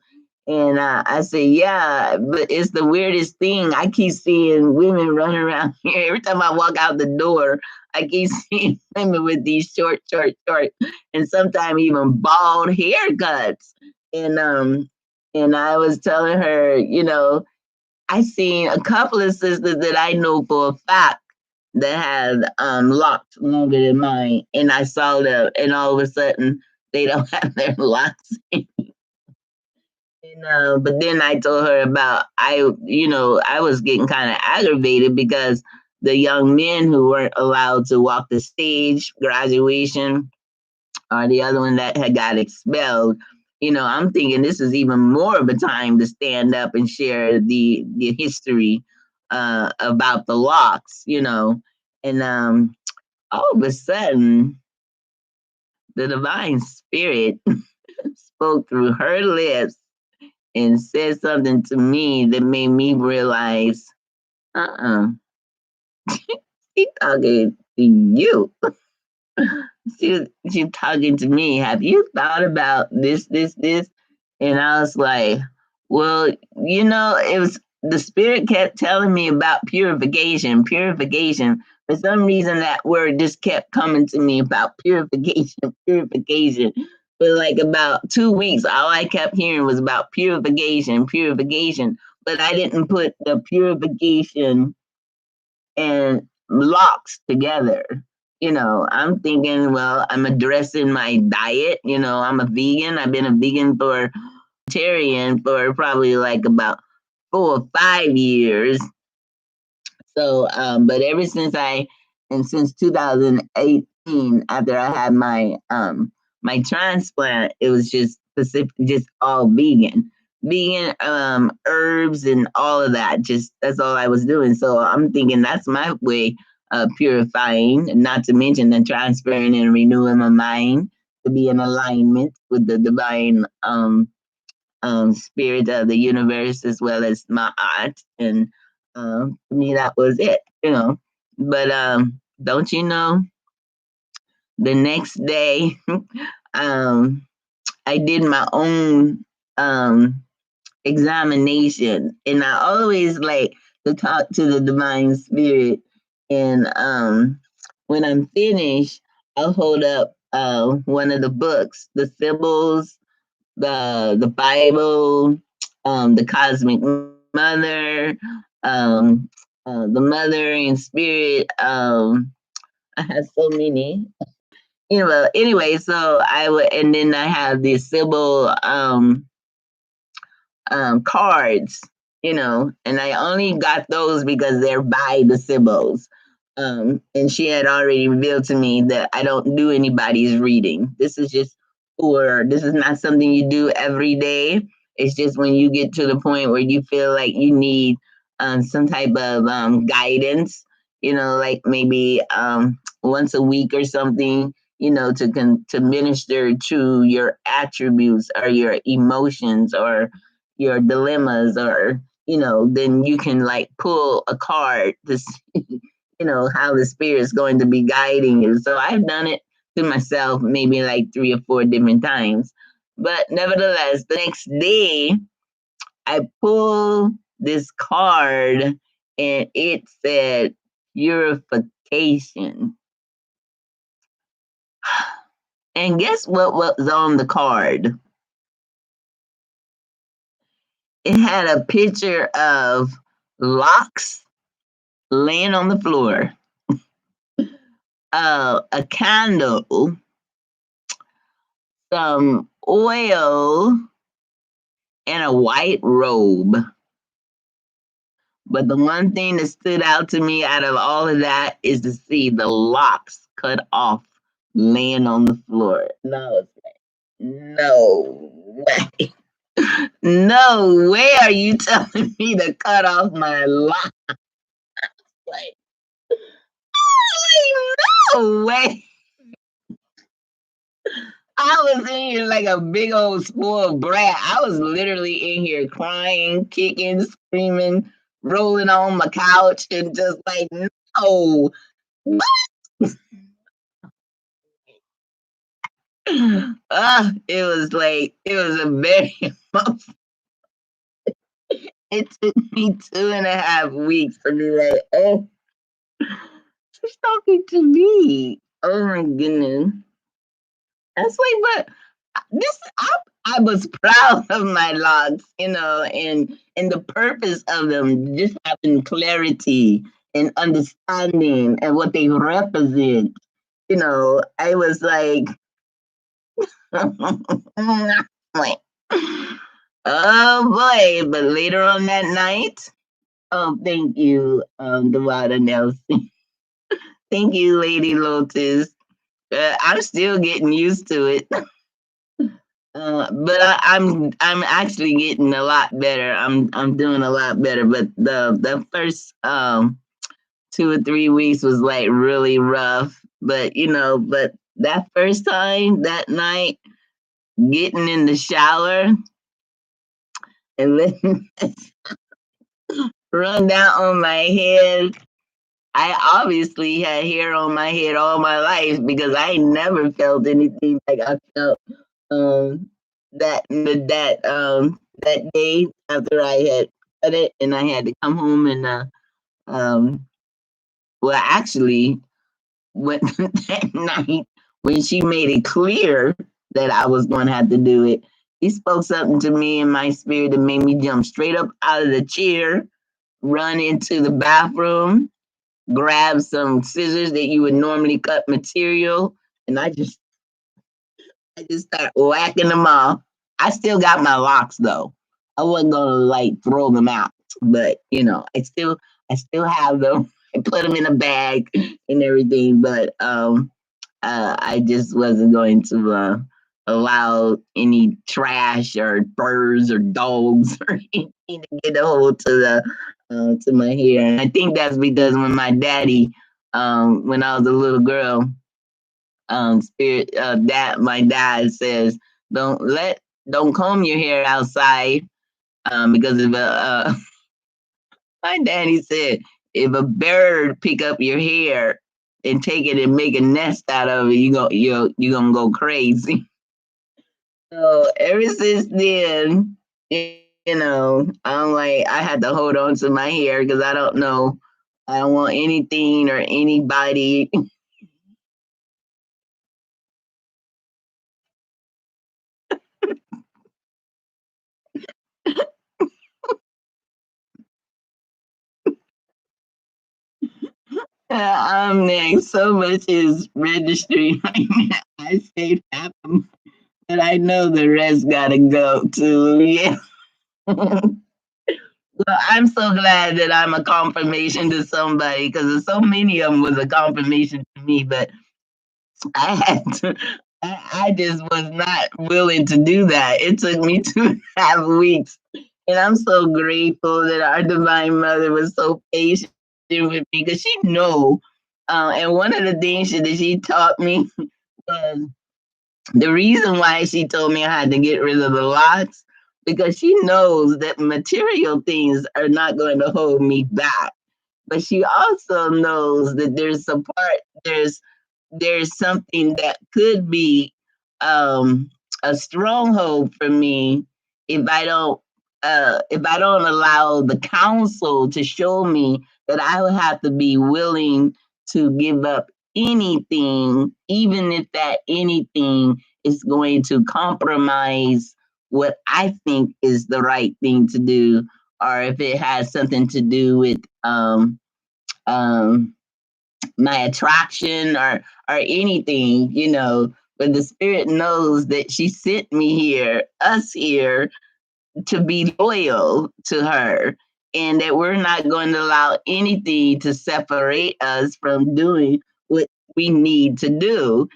and I said, yeah, but it's the weirdest thing. I keep seeing women running around here. Every time I walk out the door, I keep seeing women with these short, and sometimes even bald haircuts. And and I was telling her, you know, I seen a couple of sisters that I know for a fact that had locks longer than mine, and I saw them, and all of a sudden they don't have their locks. And, but then I told her about I was getting kind of aggravated because the young men who weren't allowed to walk the stage, graduation, or the other one that had got expelled. You know, I'm thinking this is even more of a time to stand up and share the history about the locks. You know, and all of a sudden, the divine spirit spoke through her lips and said something to me that made me realize, uh-uh, she's talking to you. She talking to me. Have you thought about this? And I was like, well, you know, it was the spirit kept telling me about purification. For some reason, that word just kept coming to me about purification. For like about 2 weeks, all I kept hearing was about purification. But I didn't put the purification and locks together. You know, I'm thinking, well, I'm addressing my diet. You know, I'm a vegan. I've been a vegan for vegetarian for probably like about 4 or 5 years. So, but ever since since 2018, after I had my transplant, it was just specific, just all vegan herbs and all of that. Just that's all I was doing. So I'm thinking that's my way of purifying, not to mention the transferring and renewing my mind. to be in alignment with the divine spirit of the universe as well as my art. And to me, that was it. But don't you know, the next day, um, I did my own examination, and I always like to talk to the divine spirit. And when I'm finished, I'll hold up one of the books, the symbols, the Bible, the Cosmic Mother, um, the Mother and Spirit. I have so many. Anyway, so I would, and then I have the symbol cards, and I only got those because they're by the symbols. And she had already revealed to me that I don't do anybody's reading. This is not something you do every day. It's just when you get to the point where you feel like you need some type of guidance, like maybe once a week or something, to minister to your attributes or your emotions or your dilemmas, or then you can like pull a card to see how the spirit is going to be guiding you. So I've done it to myself maybe like 3 or 4 different times, but nevertheless, the next day I pulled this card and it said purification. And guess what was on the card? It had a picture of locks laying on the floor, a candle, some oil, and a white robe. But the one thing that stood out to me out of all of that is to see the locks cut off laying on the floor. No, no way. No way are you telling me to cut off my locks? Like, no way. I was in here like a big old spoiled brat. I was literally in here crying, kicking, screaming, rolling on my couch, and just like, no. What? It was a very, it took me 2.5 weeks to be like, oh, she's talking to me. Oh my goodness. That's like, but this I was proud of my locks, and the purpose of them, just having clarity and understanding and what they represent. I was like, like, oh boy! But later on that night, oh, thank you, Dewada Nelson. Thank you, Lady Lotus. I'm still getting used to it. But I'm actually getting a lot better. I'm doing a lot better. But the first 2 or 3 weeks was like really rough. But that first time, that night, getting in the shower and then run down on my head. I obviously had hair on my head all my life because I never felt anything like I felt um that day after I had cut it, and I had to come home and um well, actually, when that night when she made it clear that I was going to have to do it, he spoke something to me in my spirit that made me jump straight up out of the chair, run into the bathroom, grab some scissors that you would normally cut material, and I just start whacking them off. I still got my locks though. I wasn't gonna like throw them out, but I still have them. I put them in a bag and everything, but I just wasn't going to allow any trash or birds or dogs or anything to get a hold to my hair. And I think that's because when my daddy, when I was a little girl, spirit. Dad, my dad says, don't comb your hair outside, because if my daddy said, if a bird pick up your hair and take it and make a nest out of it, you gonna go crazy. So ever since then, I'm like, I had to hold on to my hair because I don't know. I don't want anything or anybody. I'm next. So much is registry right now. I saved half of 'em, but I know the rest gotta go too. Yeah. Well, I'm so glad that I'm a confirmation to somebody because so many of them was a confirmation to me, but I had to. I just was not willing to do that. It took me 2.5 weeks, and I'm so grateful that our divine mother was so patient with me because she know. And one of the things that she taught me was the reason why she told me I had to get rid of the locks because she knows that material things are not going to hold me back. But she also knows that there's something that could be a stronghold for me if I don't allow the council to show me that I would have to be willing to give up anything, even if that anything is going to compromise what I think is the right thing to do, or if it has something to do with um, my attraction or anything, but the spirit knows that she sent me here, us here, to be loyal to her, and that we're not going to allow anything to separate us from doing what we need to do.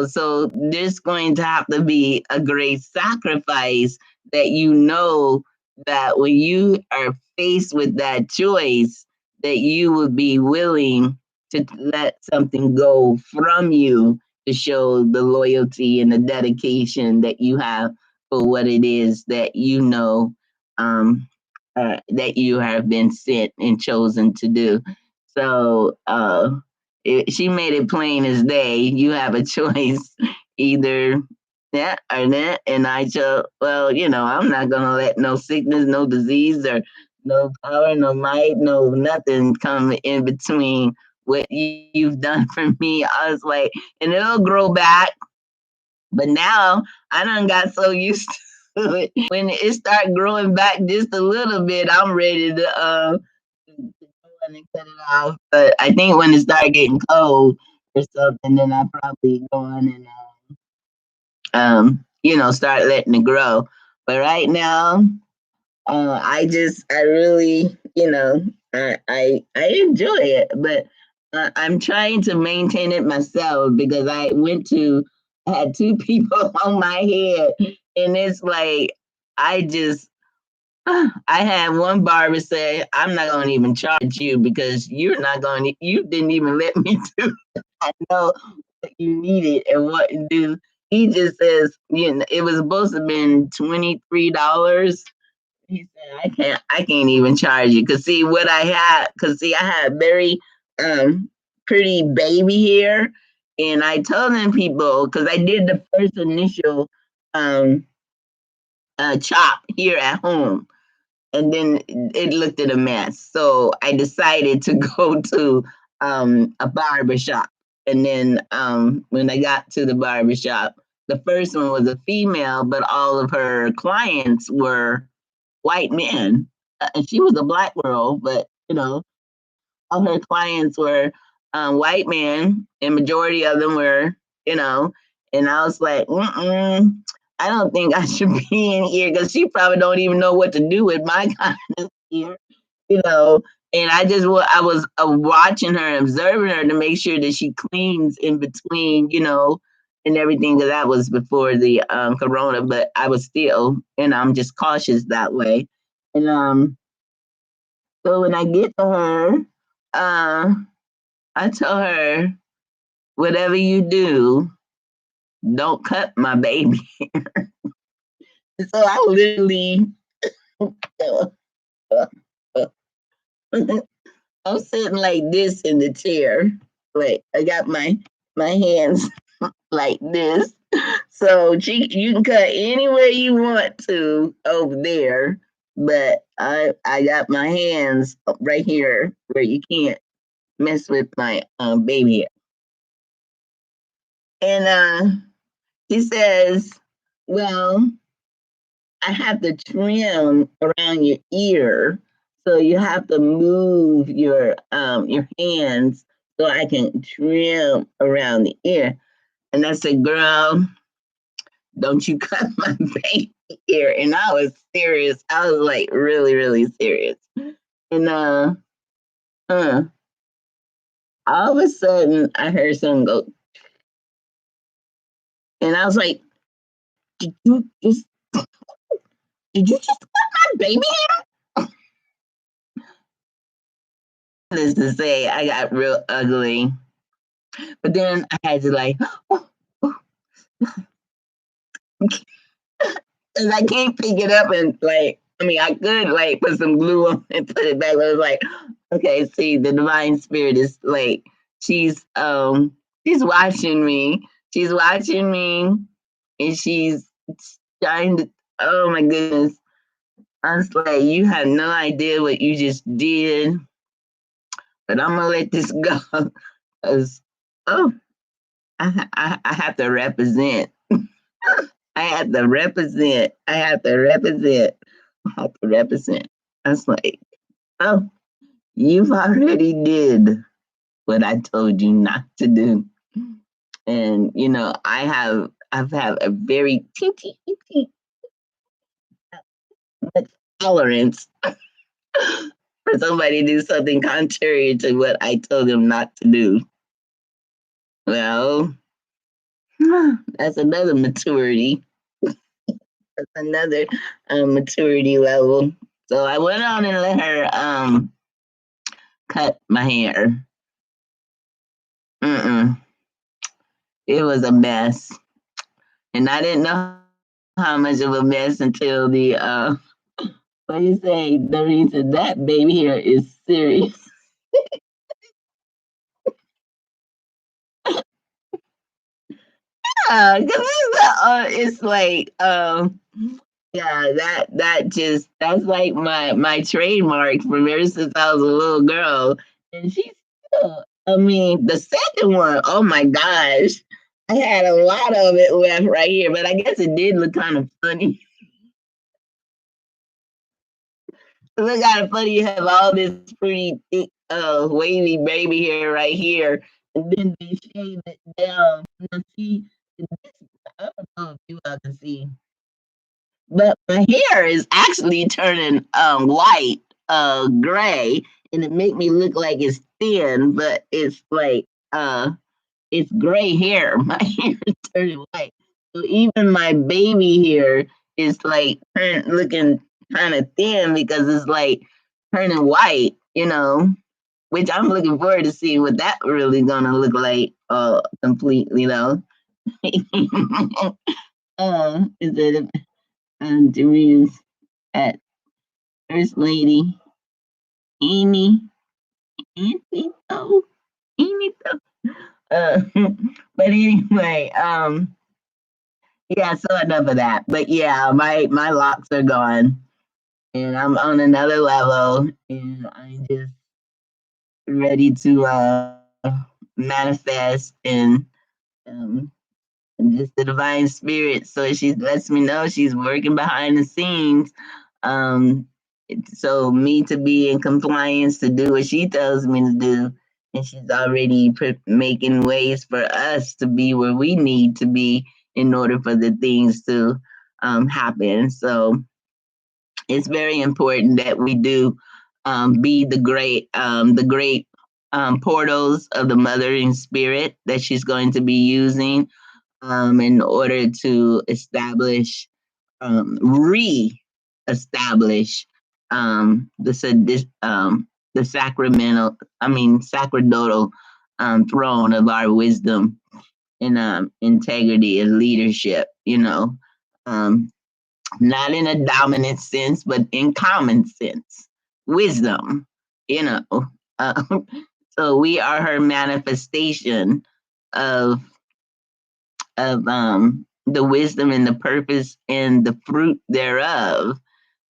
So there's going to have to be a great sacrifice that that when you are faced with that choice, that you would be willing to let something go from you to show the loyalty and the dedication that you have for what it is that um, that you have been sent and chosen to do. So she made it plain as day. You have a choice, either that or that. And I chose, well, I'm not going to let no sickness, no disease, or no power, no might, no nothing come in between what you've done for me. I was like, and it'll grow back, but now I done got so used to it. When it start growing back just a little bit, I'm ready to go in and cut it off. But I think when it start getting cold or something, then I probably go on and start letting it grow. But right now, I really, I enjoy it, but I'm trying to maintain it myself because I had two people on my head, and it's like I just. I had one barber say, "I'm not going to even charge you because you didn't even let me do. I know what you needed and what to do." He just says, it was supposed to have been $23. He said, I can't even charge you. Cause see, I had very pretty baby hair. And I told them people, cause I did the first initial um chop here at home. And then it looked at a mess. So I decided to go to a barber shop. And then when I got to the barber shop, the first one was a female, but all of her clients were white men. And she was a black girl, but all her clients were white men, and majority of them were, you know. And I was like, I don't think I should be in here because she probably don't even know what to do with my kind of hair, you know. And I was watching her, observing her to make sure that she cleans in between, and everything. Because that was before the corona, but I was still, and I'm just cautious that way. And so when I get to her, uh, I tell her, whatever you do, don't cut my baby. So I literally, I'm sitting like this in the chair. Like I got my hands like this. So you can cut anywhere you want to over there, but I got my hands right here where you can't mess with my baby hair. And he says, "Well, I have to trim around your ear, so you have to move your hands so I can trim around the ear." And I said, "Girl, don't you cut my baby ear." And I was serious. I was like really, really serious. And uh, all of a sudden I heard something go, and I was like, "Did you just did you just cut my baby hair?" This to say, I got real ugly. But then I had to like, and I can't pick it up and like, I mean, I could like put some glue on and put it back. But I was like, okay, see, the divine spirit is like, she's she's watching me. She's watching me, and she's trying to. Oh my goodness! I was like, you have no idea what you just did, but I'm gonna let this go because oh, I have to represent. I have to represent. I have to represent. I have to represent. I was like, oh, you've already did what I told you not to do. And I've had a very teeny, teeny much tolerance for somebody to do something contrary to what I told them not to do. Well, that's another maturity. That's another maturity level. So I went on and let her cut my hair. Mm-mm. It was a mess, and I didn't know how much of a mess until the what do you say? The reason that baby hair is serious. Yeah, because it's like yeah, that's like my trademark from ever since I was a little girl. And she's still, I mean, the second one, oh my gosh. I had a lot of it left right here, but I guess it did look kind of funny. It looked kind of funny. You have all this pretty thick, wavy baby hair right here, and then they shave it down. Now, see, I don't know if you all can see, but my hair is actually turning white, gray, and it make me look like it's thin, but it's like it's gray hair. My hair is turning white. So even my baby hair is like looking kind of thin because it's like turning white, which I'm looking forward to see what that really gonna look like completely though. Is it Darius at First Lady Amy Anthony? Amy but anyway, yeah, so enough of that. But yeah, my locks are gone, and I'm on another level, and I'm just ready to manifest um, and just the divine spirit. So she lets me know she's working behind the scenes. Um, so me to be in compliance to do what she tells me to do, and she's already making ways for us to be where we need to be in order for the things to happen. So it's very important that we do be the great portals of the mothering spirit that she's going to be using in order to re-establish the sacramental, I mean sacerdotal throne of our wisdom and integrity and leadership. Um, not in a dominant sense, but in common sense, wisdom. You know, uh, so we are her manifestation of the wisdom and the purpose and the fruit thereof.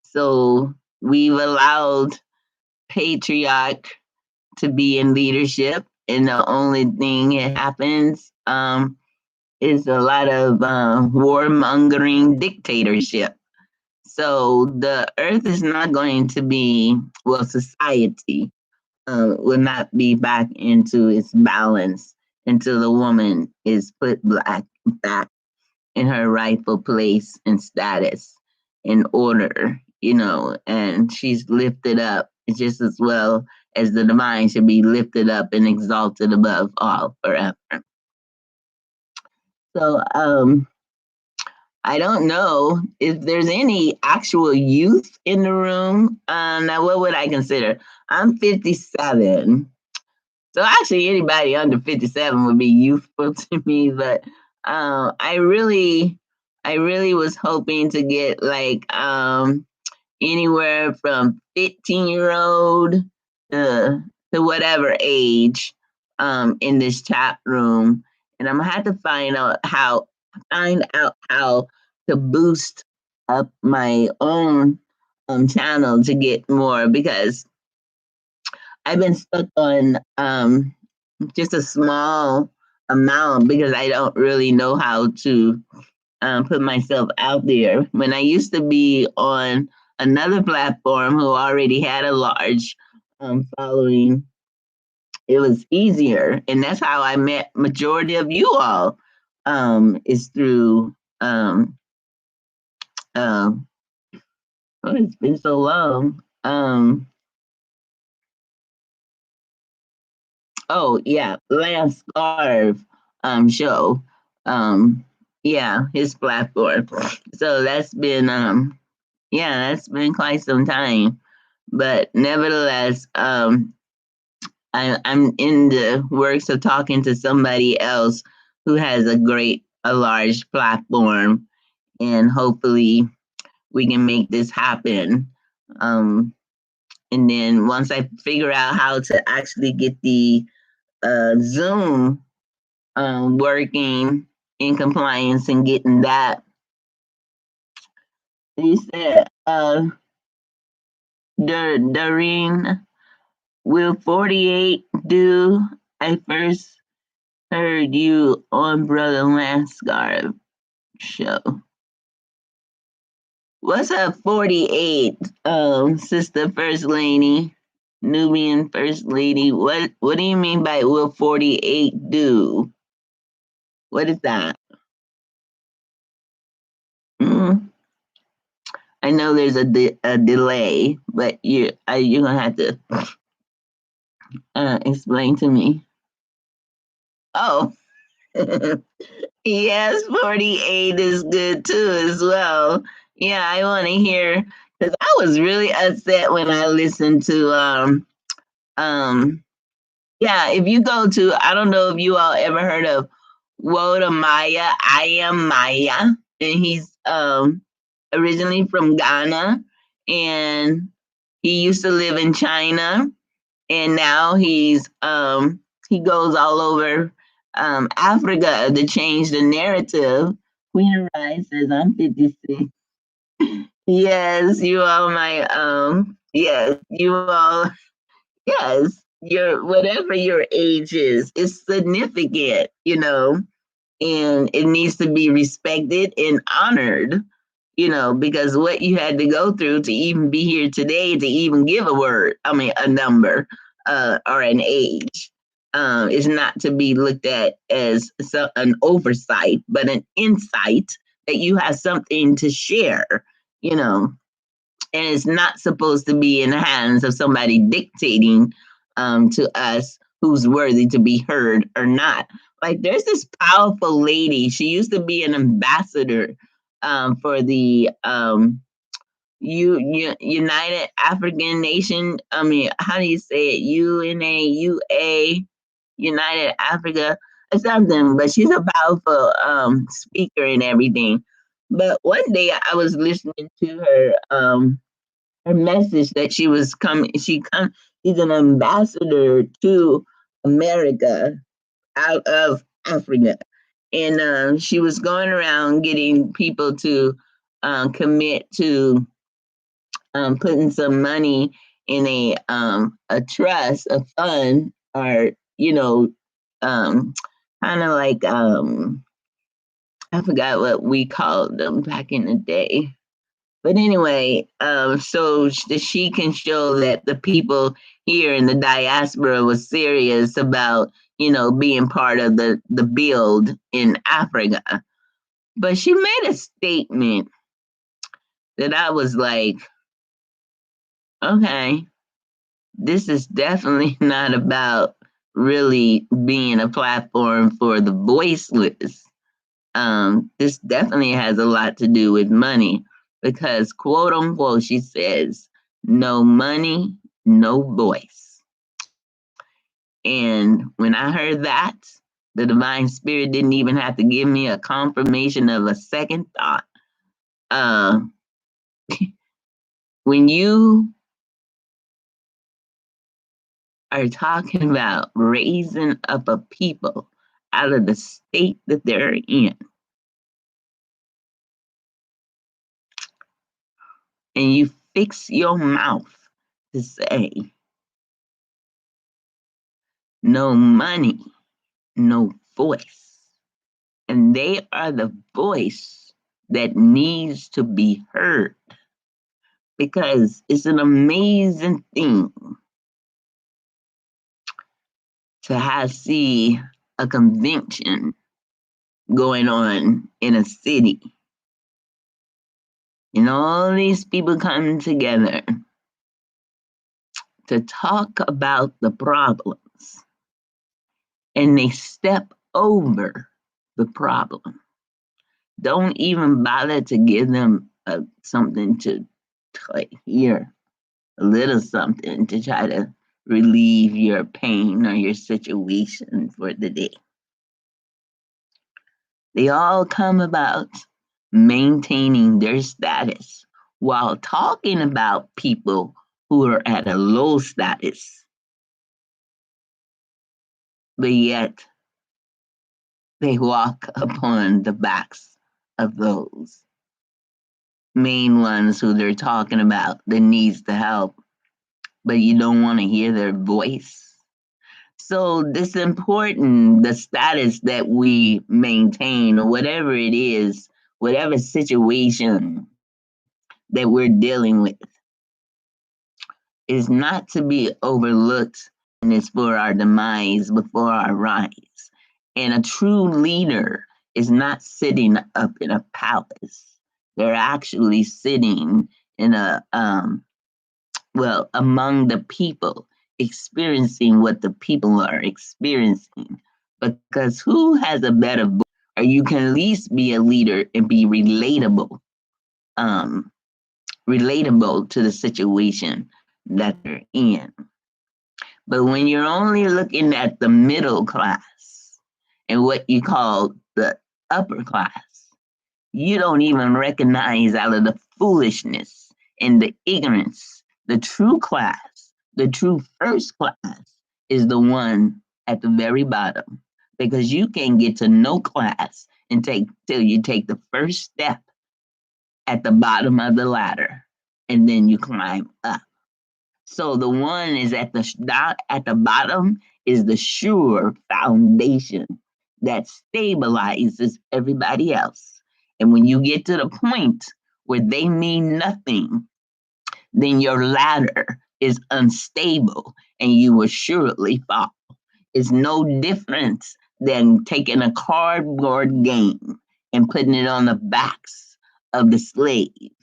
So we've allowed patriarch to be in leadership, and the only thing that happens is a lot of warmongering dictatorship. So the earth is not going to be, well, society will not be back into its balance until the woman is put back in her rightful place and status in order, and she's lifted up just as well as the divine should be lifted up and exalted above all forever. So, I don't know if there's any actual youth in the room. Now, what would I consider? I'm 57. So actually, anybody under 57 would be youthful to me. But I really was hoping to get like anywhere from 15-year-old to whatever age in this chat room, and I'm gonna have to find out how to boost up my own channel to get more, because I've been stuck on just a small amount because I don't really know how to put myself out there. When I used to be on another platform who already had a large following, it was easier, and that's how I met majority of you all. Is through um, oh, it's been so long. Oh yeah, Lance Scarve show. Yeah, his platform. So that's been quite some time. But nevertheless, I'm in the works of talking to somebody else who has a large platform, and hopefully we can make this happen. Um, and then once I figure out how to actually get the Zoom working in compliance and getting that, you said, Doreen, will 48 do? I first heard you on Brother Lanscar show. What's up, 48, Sister First Lady, Nubian First Lady? What do you mean by will 48 do? What is that? Mm, I know there's a delay, but you're gonna have to explain to me. Oh, yes, 48 is good too, as well. Yeah, I want to hear, because I was really upset when I listened to, yeah, if you go to, I don't know if you all ever heard of Woda Maya, I Am Maya, and he's originally from Ghana, and he used to live in China, and now he goes all over Africa to change the narrative. Queen Arise says I'm 56. Yes, you all my yes, you all, yes, your whatever your age is significant, and it needs to be respected and honored, because what you had to go through to even be here today, to even give a word, I mean, a number or an age, is not to be looked at as an oversight, but an insight that you have something to share, you know, and it's not supposed to be in the hands of somebody dictating to us who's worthy to be heard or not. Like, there's this powerful lady. She used to be an ambassador for the United African Nation. I mean, how do you say it? UNAUA. United Africa or something. But she's a powerful speaker and everything. But one day I was listening to her message that she was coming. She's an ambassador to America out of Africa, and she was going around getting people to commit to putting some money in a trust, a fund, or um, kind of like I forgot what we called them back in the day. But anyway, so that she can show that the people here in the diaspora was serious about, being part of the build in Africa. But she made a statement that I was like, okay, this is definitely not about really being a platform for the voiceless. This definitely has a lot to do with money because, quote unquote, she says, no money, no voice. And when I heard that, the divine spirit didn't even have to give me a confirmation of a second thought. Uh, when you are talking about raising up a people out of the state that they're in, and you fix your mouth to say, no money, no voice. And they are the voice that needs to be heard because it's an amazing thing to see a convention going on in a city and all these people come together to talk about the problems and they step over the problem. Don't even bother to give them something to hear, a little something to try to relieve your pain or your situation for the day. They all come about maintaining their status while talking about people who are at a low status. But yet they walk upon the backs of those main ones who they're talking about that needs the help, but you don't want to hear their voice. So this important, the status that we maintain or whatever it is, whatever situation that we're dealing with is not to be overlooked and it's for our demise before our rise. And a true leader is not sitting up in a palace. They're actually sitting in among the people, experiencing what the people are experiencing. Because who has a better voice? Or you can at least be a leader and be um, relatable to the situation that they're in. But when you're only looking at the middle class and what you call the upper class, you don't even recognize out of the foolishness and the ignorance, the true class, the true first class is the one at the very bottom. Because you can't get to no class and till you take the first step at the bottom of the ladder and then you climb up. So the one is at the bottom is the sure foundation that stabilizes everybody else. And when you get to the point where they mean nothing, then your ladder is unstable and you will surely fall. It's no different than taking a cardboard game and putting it on the backs of the slaves.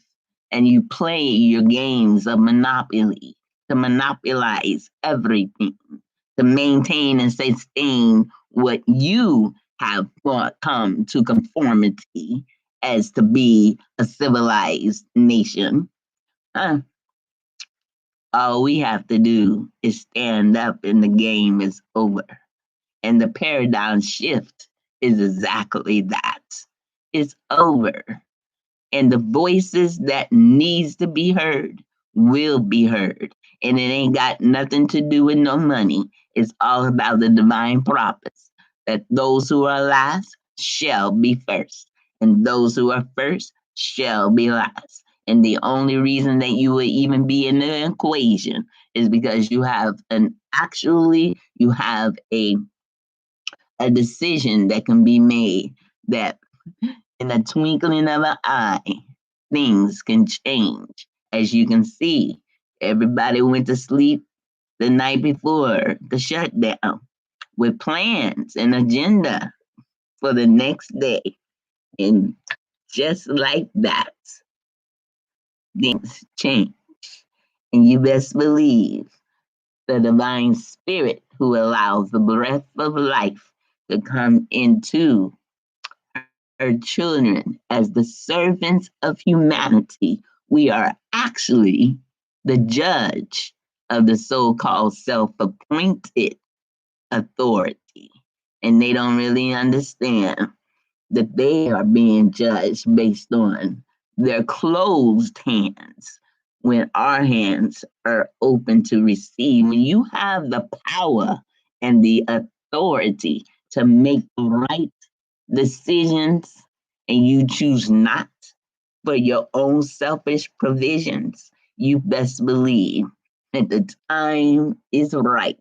And you play your games of Monopoly to monopolize everything, to maintain and sustain what you have come to conformity as to be a civilized nation. All we have to do is stand up and the game is over. And the paradigm shift is exactly that. It's over. And the voices that needs to be heard will be heard. And it ain't got nothing to do with no money. It's all about the divine prophets that those who are last shall be first, and those who are first shall be last. And the only reason that you would even be in the equation is because you have a decision that can be made that in the twinkling of an eye, things can change. As you can see, everybody went to sleep the night before the shutdown with plans and agenda for the next day. And just like that, things change. And you best believe the divine spirit who allows the breath of life to come into her children as the servants of humanity. We are actually the judge of the so called self appointed authority. And they don't really understand that they are being judged based on their closed hands when our hands are open to receive. When you have the power and the authority to make the right decisions and you choose not for your own selfish provisions, you best believe that the time is right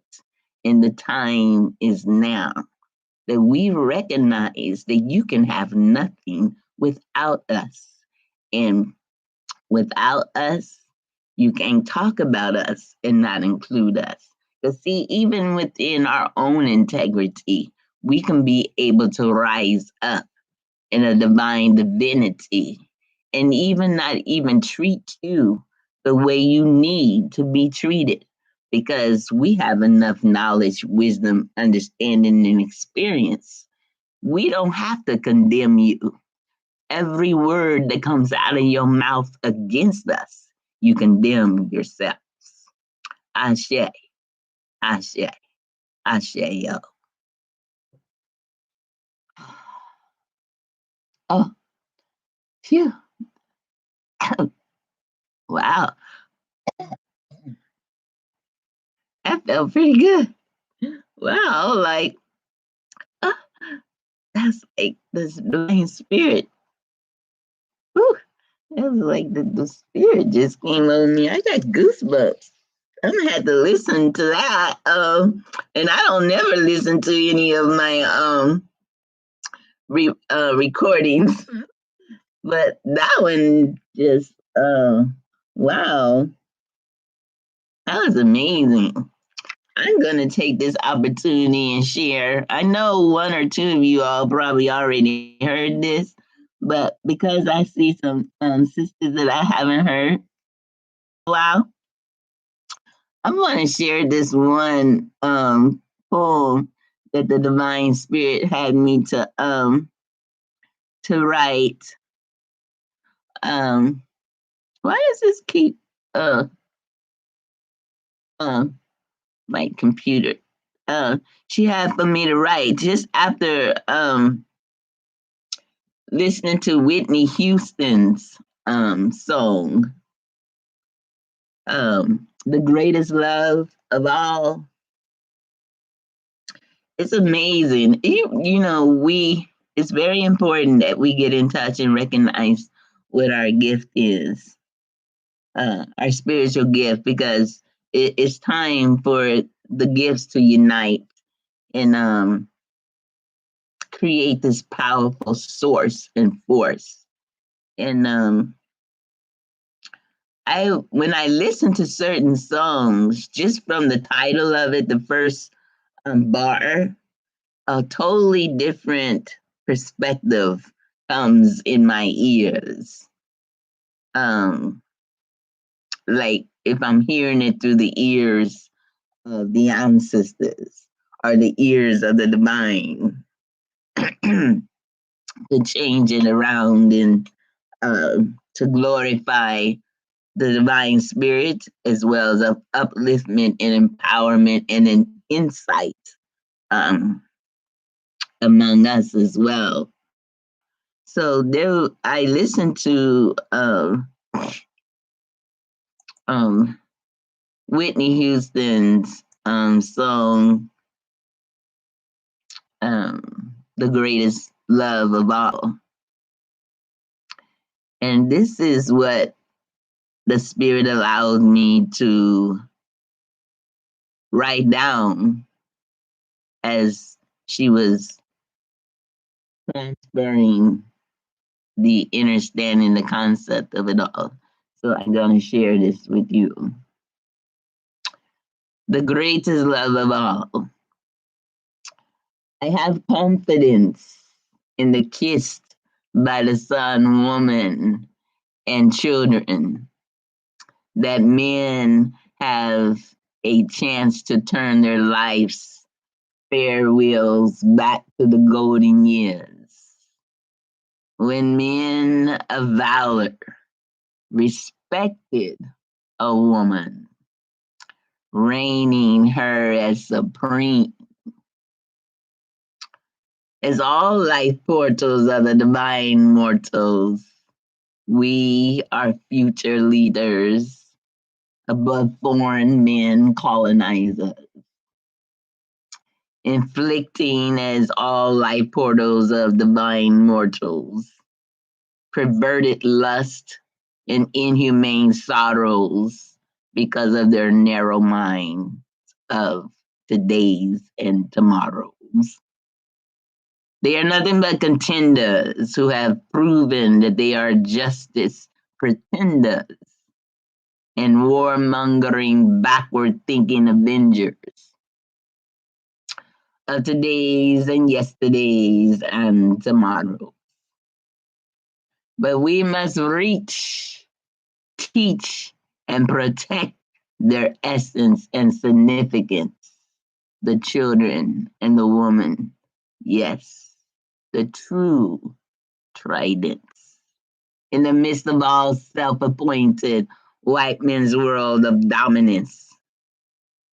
and the time is now. That we recognize that you can have nothing without us. And without us, you can't talk about us and not include us. Because, see, even within our own integrity, we can be able to rise up in a divine divinity and even not even treat you the way you need to be treated because we have enough knowledge, wisdom, understanding, and experience. We don't have to condemn you. Every word that comes out of your mouth against us, you condemn yourselves. Ashe, Ashe, Ashe, yo. Oh, phew. Wow, that felt pretty good. Wow, like, uh, that's like this divine spirit. Whew, it was like the spirit just came over me. I got goosebumps. I'm gonna have to listen to that. And I don't never listen to any of my recordings, but that one just wow, that was amazing. I'm gonna take this opportunity and share. I know one or two of you all probably already heard this, but because I see some sisters that I haven't heard, wow, I'm going to share this one poem that the divine spirit had me to write. Um, why does this keep uh um my computer? She had for me to write just after listening to Whitney Houston's song, "The Greatest Love of All." It's amazing. You know, it's very important that we get in touch and recognize what our gift is, our spiritual gift, because it's time for the gifts to unite and create this powerful source and force. And I when I listen to certain songs, just from the title of it, the first bar, a totally different perspective comes in my ears. Um, like if I'm hearing it through the ears of the ancestors or the ears of the divine, to change it around and to glorify the divine spirit as well as upliftment and empowerment and an insight. among us as well. So there, I listened to um, Whitney Houston's song, "The Greatest Love of All," and this is what the Spirit allowed me to write down as she was transferring the understanding, the concept of it all. So I'm going to share this with you. The greatest love of all. I have confidence in the kissed by the sun woman and children that men have a chance to turn their lives farewells back to the golden years when men of valor respected a woman, reigning her as supreme. As all life portals of the divine mortals, we are future leaders above foreign men colonizers, inflicting as all life portals of divine mortals, perverted lust and inhumane sorrows because of their narrow mind of today's and tomorrow's. They are nothing but contenders who have proven that they are justice pretenders and warmongering, backward thinking avengers of today's and yesterday's and tomorrow. But we must reach, teach, and protect their essence and significance, the children and the woman. Yes, the true tridents. In the midst of all self appointed white men's world of dominance,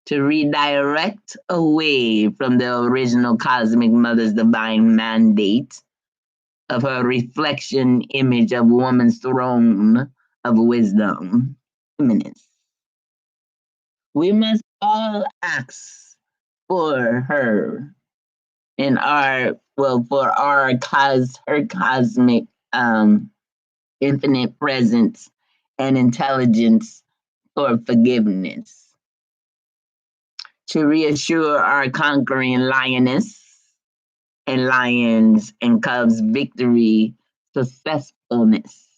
to redirect away from the original cosmic mother's divine mandate of her reflection image of woman's throne of wisdom, eminence. We must all ask for her in our, well, for her cosmic infinite presence and intelligence for forgiveness, to reassure our conquering lioness and lions and cubs victory, successfulness.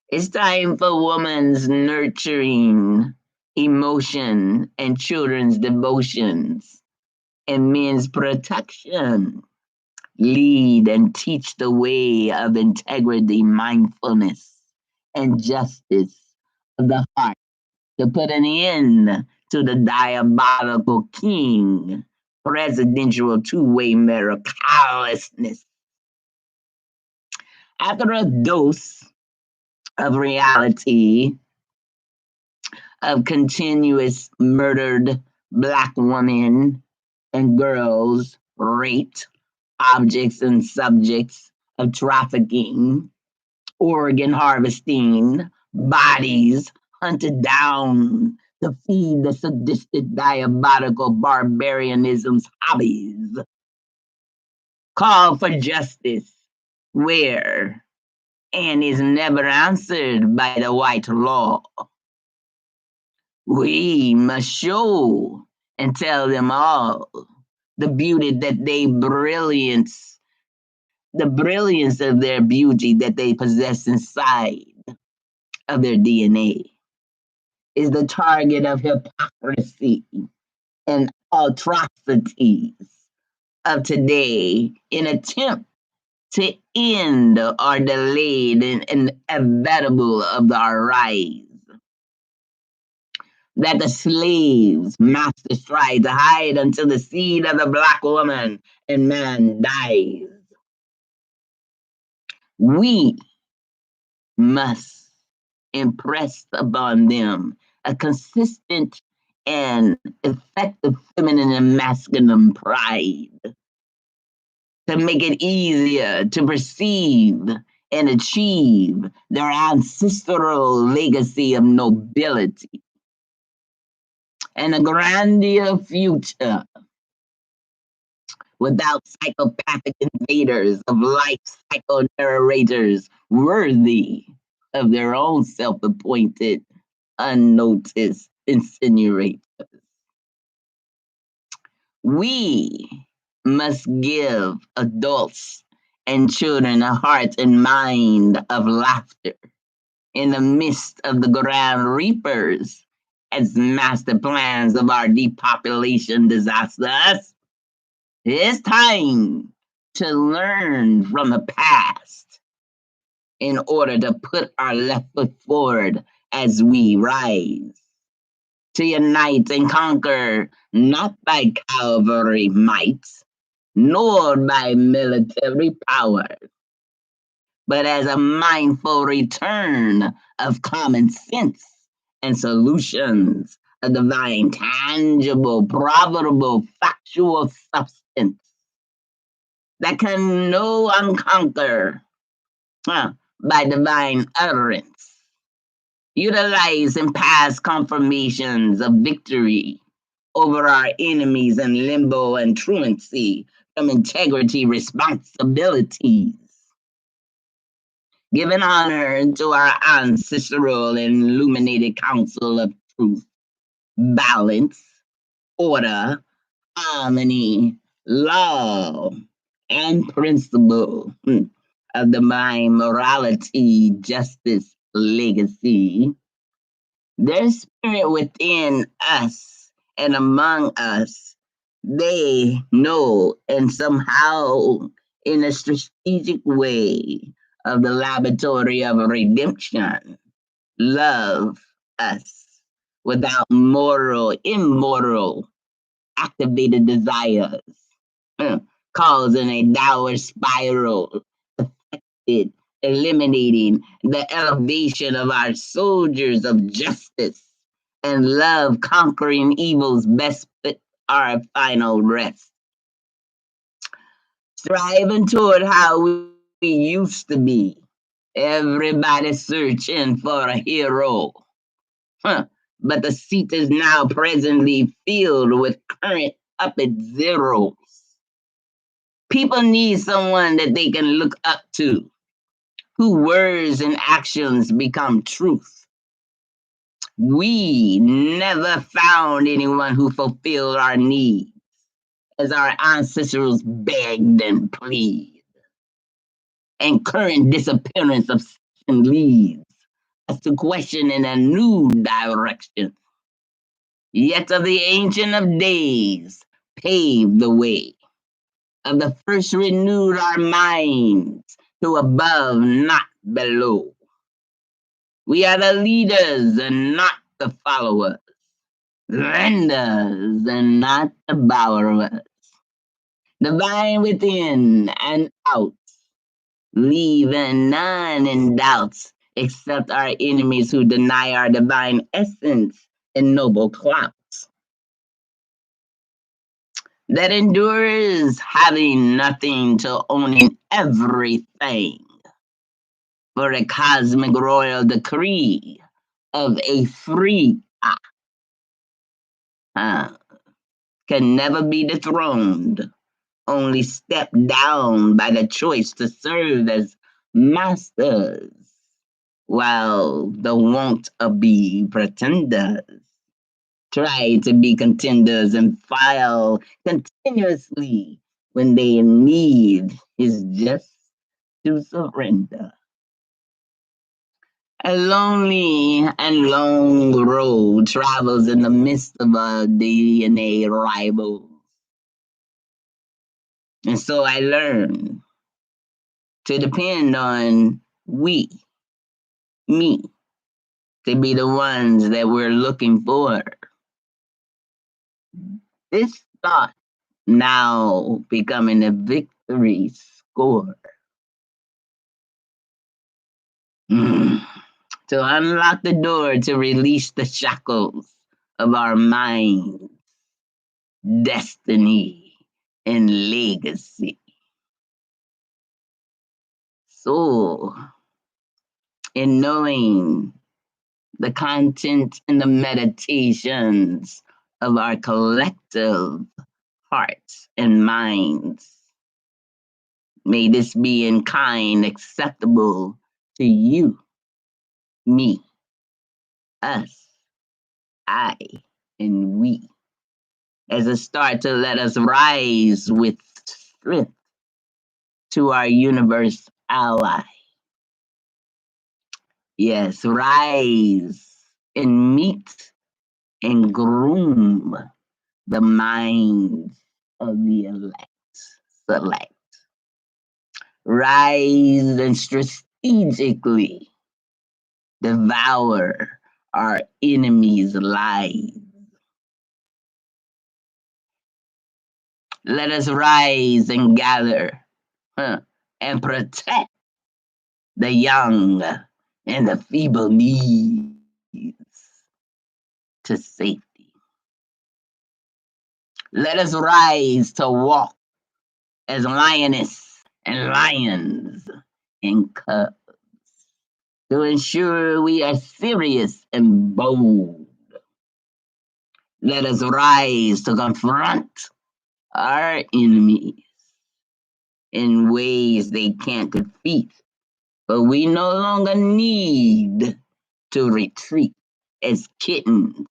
It's time for woman's nurturing emotion and children's devotions and men's protection. Lead and teach the way of integrity, mindfulness, and justice of the heart to put an end to the diabolical king, presidential two-way mirror callousness. After a dose of reality of continuous murdered Black women and girls, raped, objects and subjects of trafficking, organ harvesting, bodies hunted down to feed the sadistic, diabolical barbarianism's hobbies. Call for justice where and is never answered by the white law. We must show and tell them all the beauty that they brilliance, the brilliance of their beauty that they possess inside of their DNA is the target of hypocrisy and atrocities of today in attempt to end or delay the inevitable of our rise. That the slaves master strive to hide until the seed of the Black woman and man dies. We must impress upon them a consistent and effective feminine and masculine pride to make it easier to perceive and achieve their ancestral legacy of nobility and a grandeur future without psychopathic invaders of life cycle narrators worthy of their own self-appointed, unnoticed insinuators. We must give adults and children a heart and mind of laughter in the midst of the grand reapers as master plans of our depopulation disasters. It's time to learn from the past in order to put our left foot forward as we rise. To unite and conquer, not by cavalry might, nor by military power, but as a mindful return of common sense and solutions, a divine, tangible, profitable, factual substance that can no unconquer by divine utterance, utilizing past confirmations of victory over our enemies in limbo and truancy from integrity responsibilities. Giving honor to our ancestral and illuminated council of truth, balance, order, harmony, law, and principle of divine morality, justice, legacy. Their spirit within us and among us, they know and somehow in a strategic way of the laboratory of redemption, love us without moral, immoral, activated desires, causing a downward spiral, affected, eliminating the elevation of our soldiers of justice and love, conquering evil's best fit our final rest. Striving toward how we used to be. Everybody searching for a hero. But the seat is now presently filled with current up at zeros. People need someone that they can look up to, whose words and actions become truth. We never found anyone who fulfilled our needs as our ancestors begged and pleaded. And current disappearance of leads us to question in a new direction. Yet of the Ancient of Days paved the way. Of the first renewed our minds to above, not below. We are the leaders and not the followers, lenders and not the borrowers, divine within and out, leaving none in doubts except our enemies who deny our divine essence and noble clouds. That endures having nothing to owning everything. For a cosmic royal decree of a free can never be dethroned, only stepped down by the choice to serve as masters, while the want-to-be pretenders try to be contenders and file continuously when their need is just to surrender. A lonely and long road travels in the midst of our DNA rivals. And so I learned to depend on me, to be the ones that we're looking for. This thought now becoming a victory score. To unlock the door to release the shackles of our minds, destiny, and legacy. soul in knowing the content and the meditations of our collective hearts and minds. May this be in kind acceptable to you, me, us, I, and we, as a start to let us rise with strength to our universe ally. Yes, rise and meet and groom the minds of the select. Rise and strategically devour our enemies' lives. Let us rise and gather and protect the young and the feeble needs to safety. Let us rise to walk as lioness and lions in cubs to ensure we are serious and bold. Let us rise to confront our enemies in ways they can't defeat, but we no longer need to retreat as kittens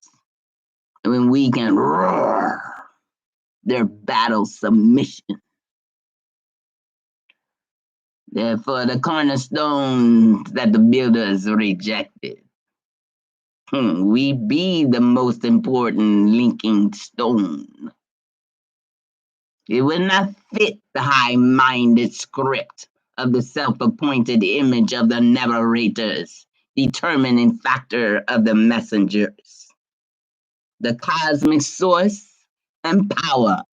when we can roar their battle submission. Therefore, the cornerstones that the builders rejected, we be the most important linking stone. It would not fit the high-minded script of the self-appointed image of the narrators, determining factor of the messengers. The cosmic source and power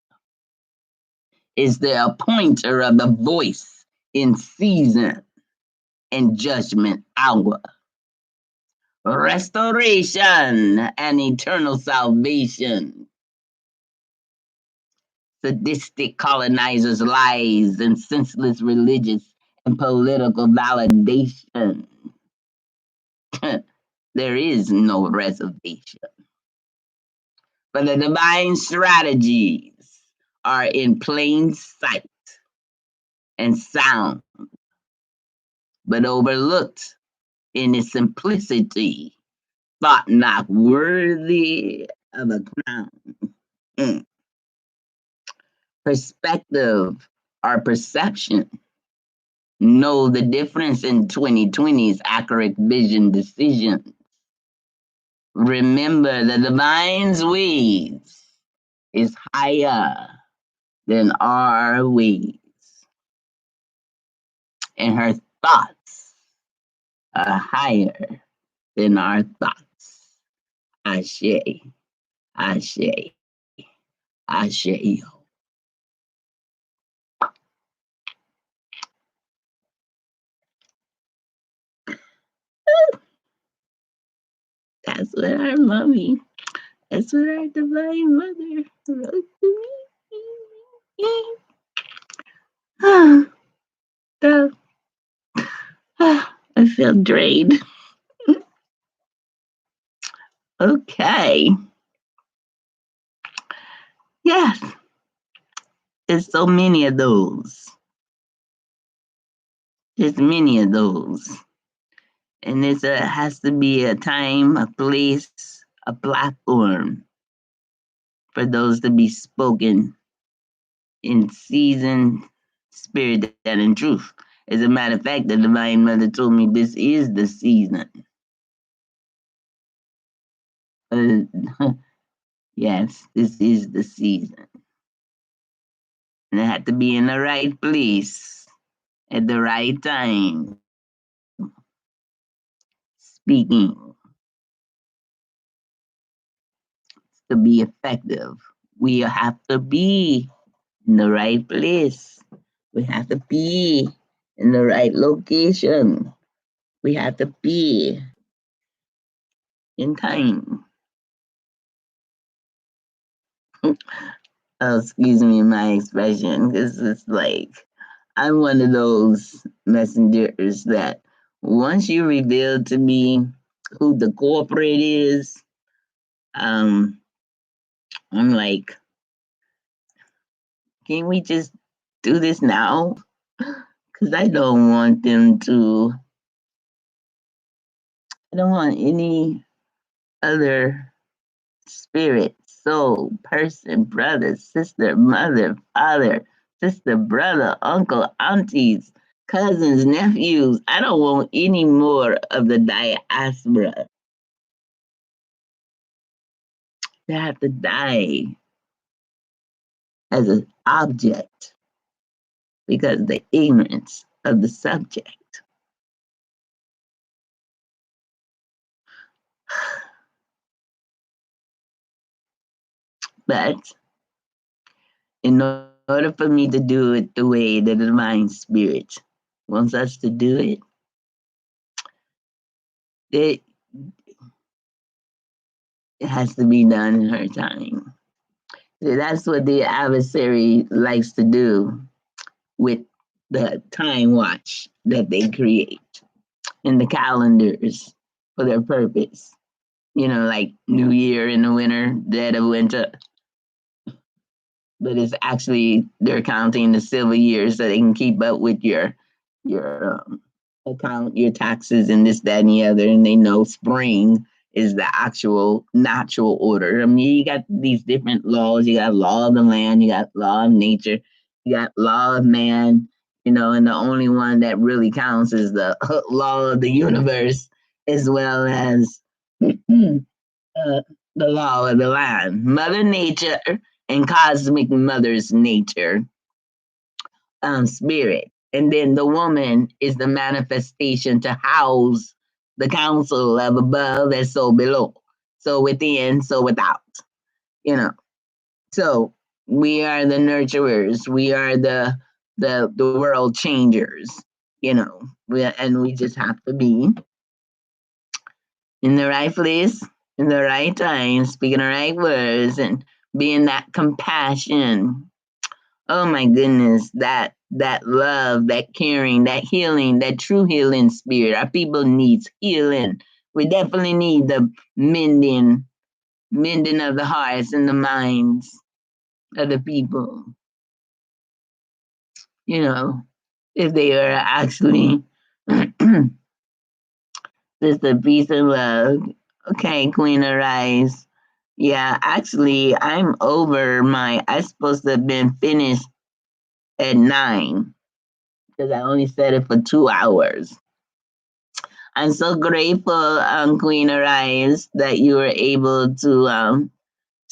is the appointer of the voice in season and judgment hour. Restoration and eternal salvation. Sadistic colonizers' lies and senseless religious and political validation. There is no reservation. But the divine strategies are in plain sight and sound, but overlooked in its simplicity, thought not worthy of a crown. Perspective or perception. Know the difference in 2020's accurate vision decisions. Remember the divine's ways is higher than our ways, and her thoughts are higher than our thoughts. Ashe, ashe, ashe. That's what our mommy, that's what our divine mother wrote to me. So, I feel drained. Okay. Yes. There's so many of those. There's many of those. And has to be a time, a place, a platform for those to be spoken in season, spirit, and in truth. As a matter of fact, the Divine Mother told me this is the season. Yes, this is the season. And it had to be in the right place at the right time. Speaking to be effective, we have to be in the right place. We have to be in the right location. We have to be in time. Oh, excuse me my expression, because it's like I'm one of those messengers that once you reveal to me who the corporate is, um, I'm like, can we just do this now? Because I don't want any other spirit, soul, person, brother, sister, mother, father, sister, brother, uncle, aunties, cousins, nephews. I don't want any more of the diaspora to have to die as an object because of the ignorance of the subject. But in order for me to do it the way the divine spirit wants us to do it, it has to be done in her time. That's what the adversary likes to do with the time watch that they create in the calendars for their purpose. You know, like New Year in the winter, dead of winter. But it's actually they're counting the silver years so they can keep up with your account, your taxes, and this, that, and the other. And they know spring is the actual natural order. I mean, you got these different laws. You got law of the land, you got law of nature, you got law of man, you know, and the only one that really counts is the law of the universe, as well as the law of the land. Mother Nature and cosmic mother's nature, spirit. And then the woman is the manifestation to house the counsel of above and so below. So within, so without, you know. So we are the nurturers. We are the world changers, you know. And we just have to be in the right place, in the right time, speaking the right words, and being that compassion. Oh my goodness, that love, that caring, that healing, that true healing spirit. Our people needs healing. We definitely need the mending of the hearts and the minds of the people. You know, if they are actually just a peace and love. Okay, Queen Arise. Yeah, actually, I'm over my. I supposed to have been finished at 9 because I only set it for 2 hours. I'm so grateful, Queen Arise, that you were able to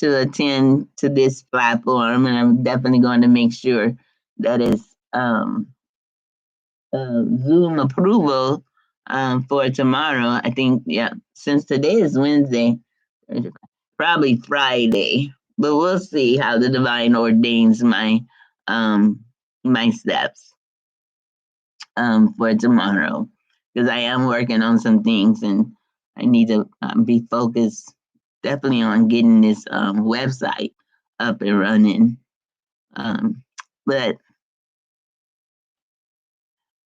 attend to this platform, and I'm definitely going to make sure that it's Zoom approval for tomorrow. I think, yeah, since today is Wednesday, probably Friday, but we'll see how the divine ordains um, my steps for tomorrow because I am working on some things and I need to be focused definitely on getting this website up and running. Um, but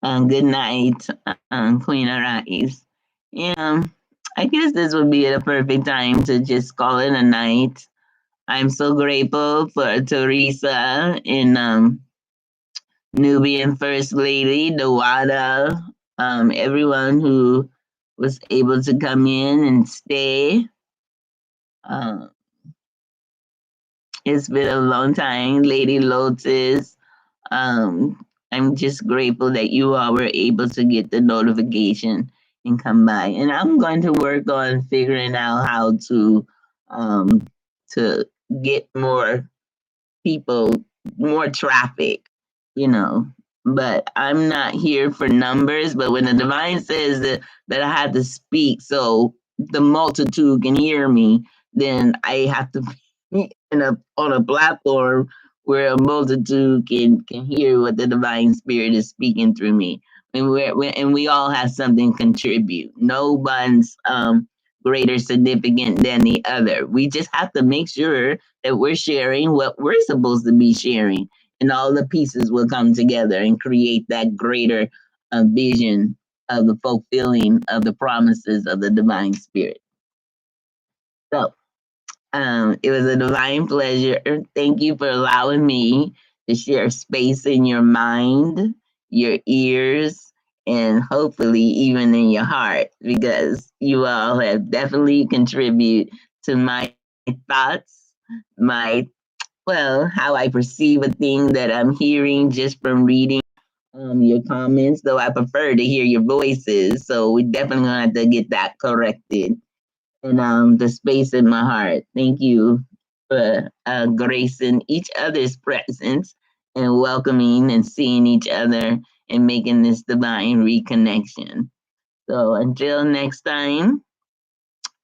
good night, Queen Arise. Yeah, I guess this would be the perfect time to just call it a night. I'm so grateful for Teresa and Nubian First Lady, Dawada, everyone who was able to come in and stay. Uh, it's been a long time, Lady Lotus. I'm just grateful that you all were able to get the notification and come by. And I'm going to work on figuring out how um, to get more people, more traffic, you know. But I'm not here for numbers. But when the divine says that I have to speak so the multitude can hear me, then I have to be on a platform where a multitude can hear what the divine spirit is speaking through me. And we all have something to contribute. No one's greater significant than the other. We just have to make sure that we're sharing what we're supposed to be sharing. and all the pieces will come together and create that greater vision of the fulfilling of the promises of the divine spirit. So, it was a divine pleasure. Thank you for allowing me to share space in your mind, your ears, and hopefully even in your heart, because you all have definitely contributed to my thoughts, my, well, how I perceive a thing that I'm hearing just from reading your comments, though I prefer to hear your voices. So we definitely gonna have to get that corrected. And the space in my heart. Thank you for gracing each other's presence and welcoming and seeing each other and making this divine reconnection. So until next time,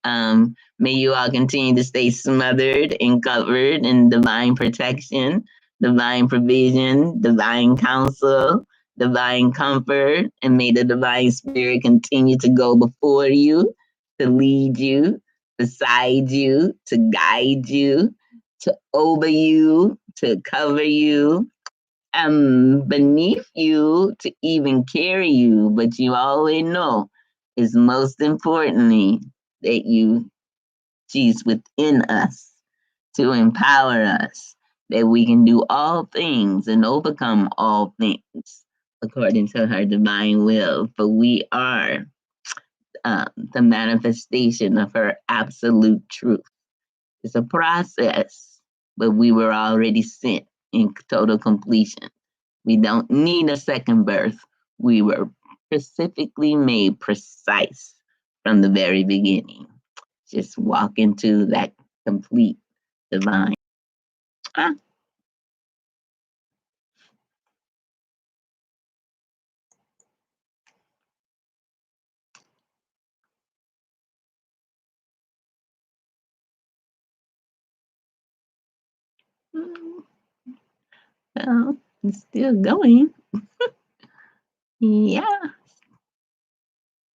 may you all continue to stay smothered and covered in divine protection, divine provision, divine counsel, divine comfort, and may the divine spirit continue to go before you, to lead you, beside you, to guide you, to over you, to cover you, beneath you, to even carry you. But you always know is most importantly that you she's within us to empower us that we can do all things and overcome all things according to her divine will. For we are the manifestation of her absolute truth. It's a process, but we were already sent in total completion. We don't need a second birth. We were specifically made precise from the very beginning. Just walk into that complete divine. Ah, mm, well, it's still going. Yeah.